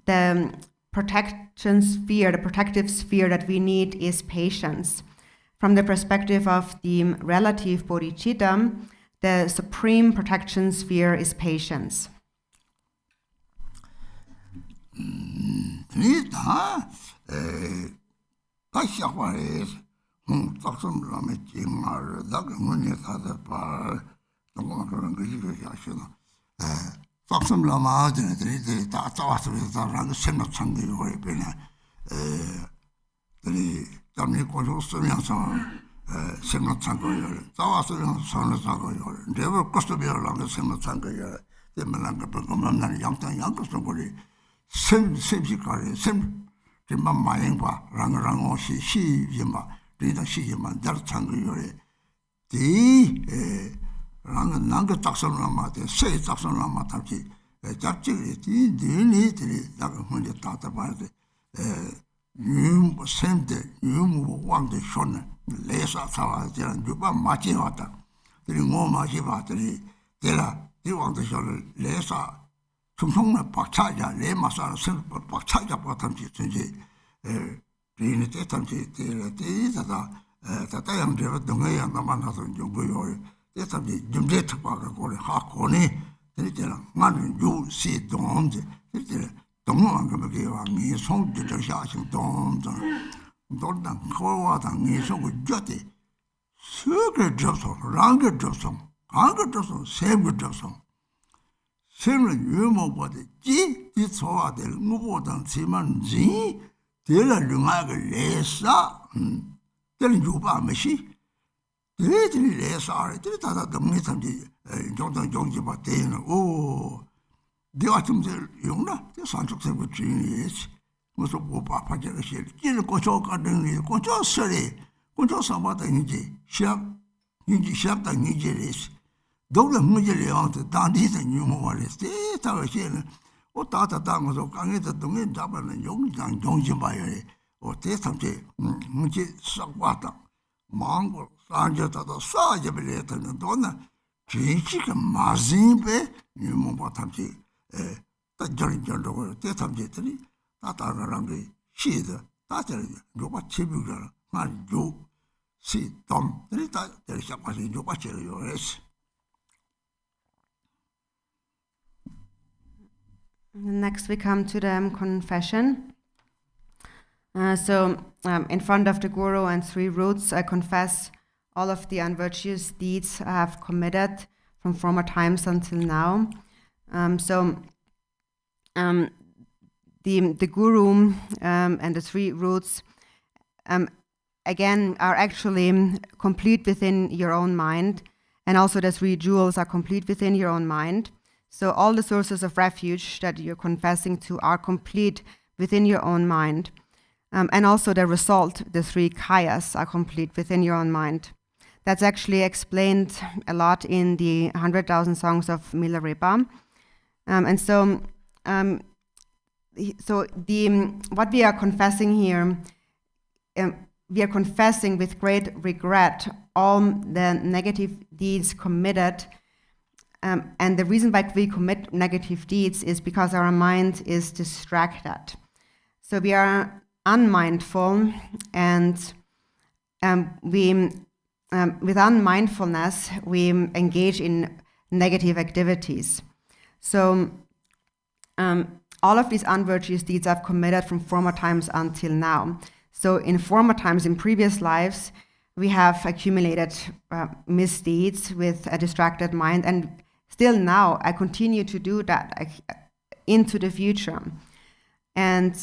[SPEAKER 2] the protection sphere, the protective sphere that we need is patience. From the perspective of the relative bodhicitta, the supreme protection sphere is patience.
[SPEAKER 1] Saqsam lama dine dine da tawaswe da rang semna changi hore bena dine damni kojo semya sang semna changi hore tawaswe sang changi hore never cost be lang semna changi hore de malang be gomam nan yang tang yang ko songori sem sikare sem rimba mayengpa rang shi yimba rida shi yimba dar changu yore di rang taksan lama de se taksan lama tapchi japchi di ni daga hunde tata ba de yum sem de yum wang de shon lesa sawa de juba machi wata de ngo machi ba de la di wang de shon lesa 총총나 박차자 레마사는 선 박차자 바탐지 전제 리네 때탐지 때다다 다다양 되어 동해야 남한하서 정보요 때탐지 좀제 특파가 고래 하고니 되잖아 나는 유시 동제 되잖아 동안 그렇게 왕이 송주저 샤신 동전 돌당 코와당 이 속을 쥐대 서게 접속 랑게 접속 강게 접속 세게 접속 sem은 유모보다 지 소화될 무보단 지만지 될을 융하게 레사 될은 유바메시 될이 레사를 다다 dom니 삼지 정당 정지 받대는 오 내가 좀 용나 산적세고 주인이지 무슨 보바 파제를 실 길을 고쳐가는 고쳐서리 고쳐서마다 이제 시합다 이제레스 도를 문제를 단디서 유모와레스 대타시는 오다다 당어서 강에서 동에 잡아는 용장 정신 봐야 해. 대삼제 문제 싹 왔다. 망고 산저다도 싸제벨에는 돈나 진실은 마진베 유모와 탐지 따저리저로 대삼제들이 따다라는 게 시드 따저리 요바 치비가 말요 시돔 들이다 들이셔가지고 요바 치료요레스
[SPEAKER 2] Next, we come to the confession. In front of the Guru and three roots, I confess all of the unvirtuous deeds I have committed from former times until now. The Guru and the three roots, again, are actually complete within your own mind, and also the three jewels are complete within your own mind. So all the sources of refuge that you're confessing to are complete within your own mind. And also the result, the three kayas, are complete within your own mind. That's actually explained a lot in the 100,000 songs of Milarepa. What we are confessing here, we are confessing with great regret all the negative deeds committed. And the reason why we commit negative deeds is because our mind is distracted. So we are unmindful, and with unmindfulness, we engage in negative activities. So all of these unvirtuous deeds I've committed from former times until now. So in former times, in previous lives, we have accumulated misdeeds with a distracted mind, and still now, I continue to do that into the future. And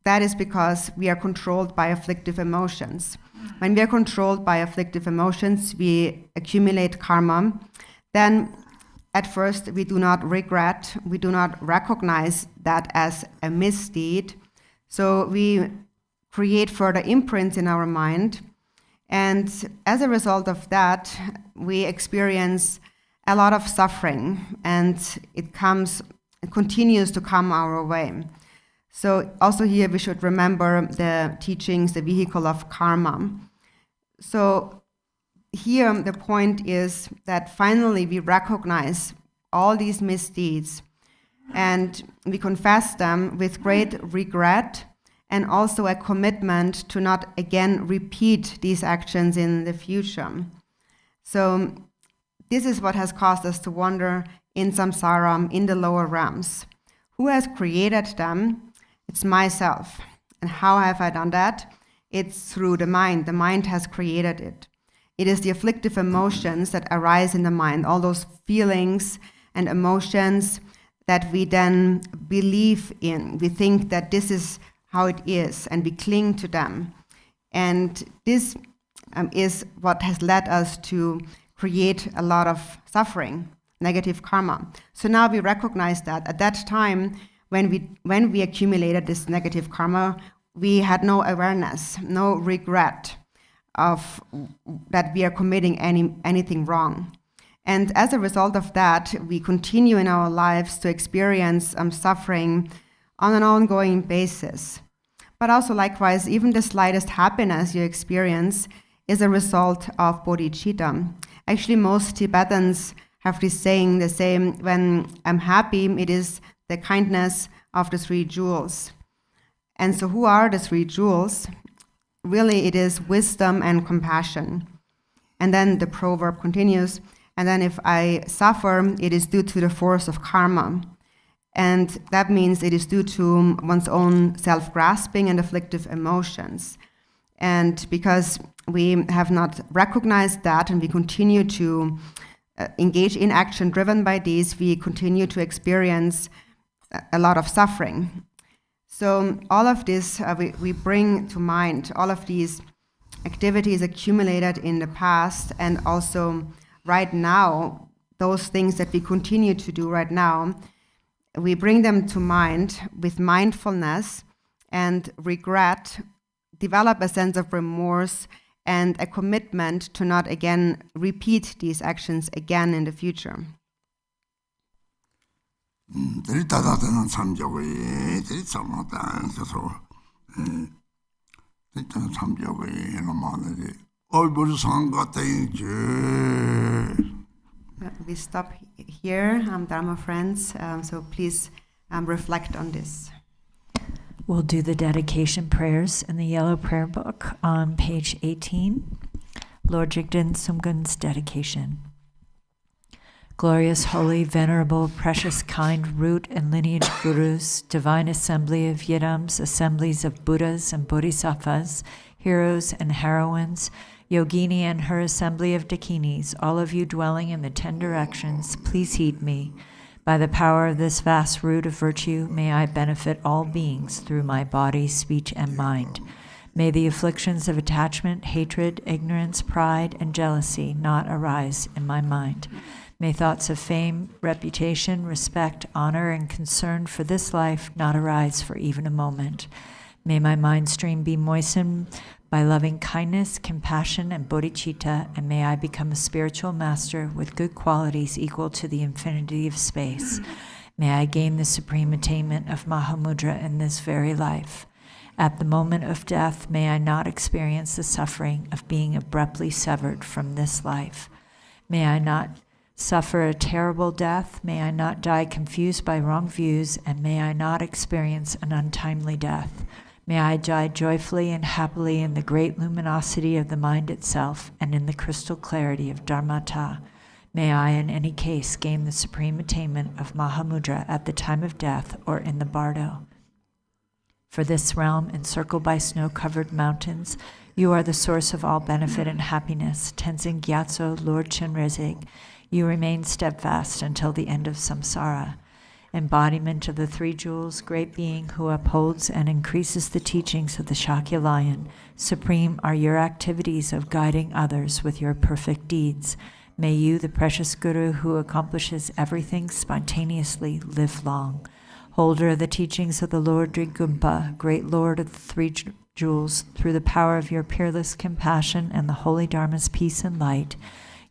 [SPEAKER 2] that is because we are controlled by afflictive emotions. When we are controlled by afflictive emotions, we accumulate karma. Then, at first, we do not regret, we do not recognize that as a misdeed. So we create further imprints in our mind. And as a result of that, we experience a lot of suffering, and it continues to come our way. So also here we should remember the teachings, the vehicle of karma. So here the point is that finally we recognize all these misdeeds and we confess them with great regret and also a commitment to not again repeat these actions in the future. So this is what has caused us to wander in samsara, in the lower realms. Who has created them? It's myself. And how have I done that? It's through the mind. The mind has created it. It is the afflictive emotions that arise in the mind, all those feelings and emotions that we then believe in. We think that this is how it is, and we cling to them. And this is what has led us to create a lot of suffering, negative karma. So now we recognize that. At that time, when we accumulated this negative karma, we had no awareness, no regret of that we are committing anything wrong. And as a result of that, we continue in our lives to experience suffering on an ongoing basis. But also likewise, even the slightest happiness you experience is a result of bodhicitta. Actually, most Tibetans have this saying, the same, when I'm happy, it is the kindness of the three jewels. And so who are the three jewels? Really, it is wisdom and compassion. And then the proverb continues, and then if I suffer, it is due to the force of karma. And that means it is due to one's own self-grasping and afflictive emotions. And because we have not recognized that and we continue to engage in action driven by these, we continue to experience a lot of suffering. So all of this, we bring to mind, all of these activities accumulated in the past and also right now, those things that we continue to do right now, we bring them to mind with mindfulness and regret, develop a sense of remorse and a commitment to not again repeat these actions again in the future.
[SPEAKER 1] 들이 따다다는 삼적이 들이 삼았다면서 들이 삼적이 이놈아들이 얼굴 상가땡이지.
[SPEAKER 2] We stop here, Dharma friends, so please reflect on this.
[SPEAKER 3] We'll do the dedication prayers in the yellow prayer book on page 18. Lord Jigden Sumgun's dedication. Glorious, holy, venerable, precious, kind, root and lineage gurus, divine assembly of Yidams, assemblies of Buddhas and Bodhisattvas, heroes and heroines, Yogini and her assembly of Dakinis, all of you dwelling in the 10 directions, please heed me. By the power of this vast root of virtue, may I benefit all beings through my body, speech, and mind. May the afflictions of attachment, hatred, ignorance, pride, and jealousy not arise in my mind. May thoughts of fame, reputation, respect, honor, and concern for this life not arise for even a moment. May my mind stream be moistened by loving kindness, compassion, and bodhicitta, and may I become a spiritual master with good qualities equal to the infinity of space. May I gain the supreme attainment of Mahamudra in this very life. At the moment of death, may I not experience the suffering of being abruptly severed from this life. May I not suffer a terrible death, may I not die confused by wrong views, and may I not experience an untimely death. May I die joyfully and happily in the great luminosity of the mind itself and in the crystal clarity of Dharmata. May I, in any case, gain the supreme attainment of Mahamudra at the time of death or in the bardo. For this realm, encircled by snow-covered mountains, you are the source of all benefit and happiness. Tenzin Gyatso, Lord Chenrezig, you remain steadfast until the end of samsara. Embodiment of the three jewels, great being who upholds and increases the teachings of the Shakya lion, supreme are your activities of guiding others with your perfect deeds. May you, the precious Guru who accomplishes everything spontaneously, live long. Holder of the teachings of the Lord Rigba, great Lord of the three jewels, through the power of your peerless compassion and the holy Dharma's peace and light,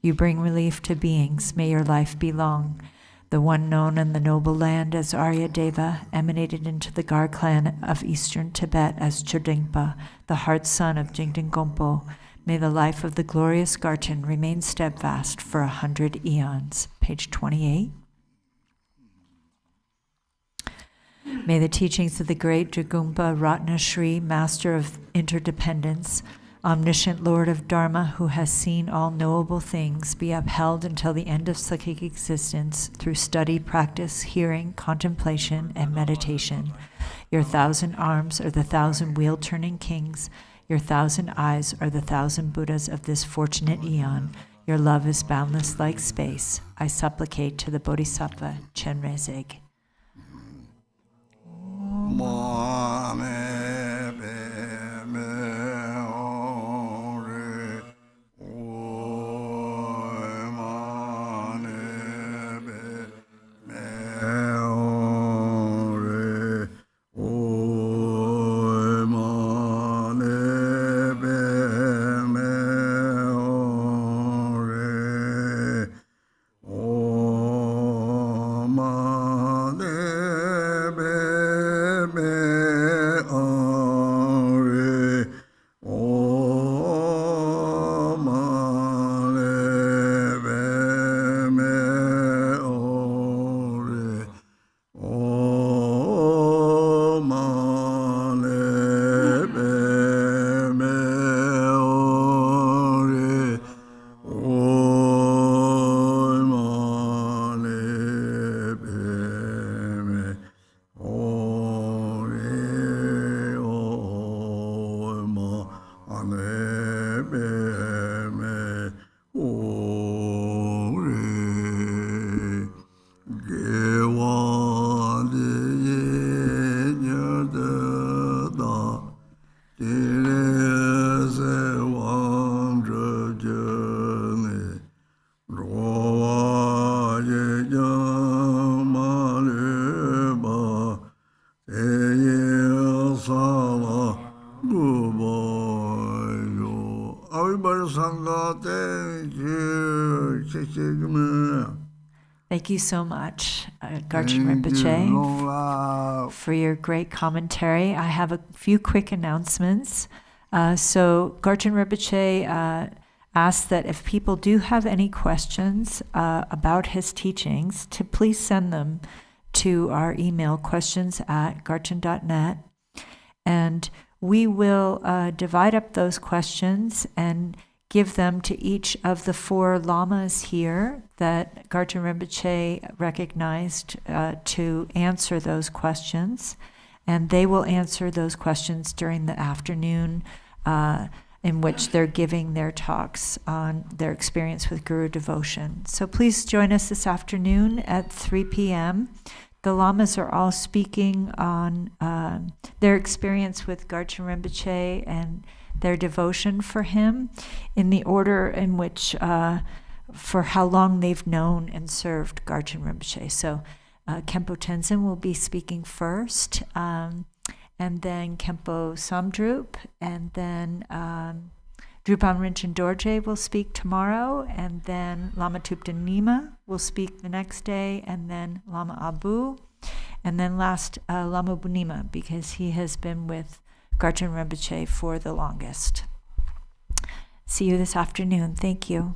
[SPEAKER 3] you bring relief to beings. May your life be long. The one known in the noble land as Arya Deva emanated into the Gar clan of eastern Tibet as Chodingpa, the heart son of Jigden Gompo. May the life of the glorious Garchen remain steadfast for 100 eons. Page 28. May the teachings of the great Jigumpa Ratna Shri, master of interdependence, omniscient Lord of Dharma, who has seen all knowable things, be upheld until the end of psychic existence through study, practice, hearing, contemplation, and meditation. Your 1,000 arms are the 1,000 wheel-turning kings. Your 1,000 eyes are the 1,000 Buddhas of this fortunate eon. Your love is boundless like space. I supplicate to the Bodhisattva Chenrezig. Thank you so much, Garchen Rinpoche, for your great commentary. I have a few quick announcements. So Garchen Rinpoche asks that if people do have any questions about his teachings, to please send them to our email, questions@garchen.net. And we will divide up those questions and give them to each of the 4 lamas here that Garchen Rinpoche recognized to answer those questions. And they will answer those questions during the afternoon in which they're giving their talks on their experience with Guru devotion. So please join us this afternoon at 3 p.m. The lamas are all speaking on their experience with Garchen Rinpoche and their devotion for him in the order in which, for how long they've known and served Garchen Rinpoche. So Khenpo Tenzin will be speaking first, and then Khenpo Samdrup, and then Drupal Rinchen Dorje will speak tomorrow, and then Lama Thupten Nima will speak the next day, and then Lama Abu, and then last Lama Bunima, because he has been with Garchen Rinpoche for the longest. See you this afternoon. Thank you.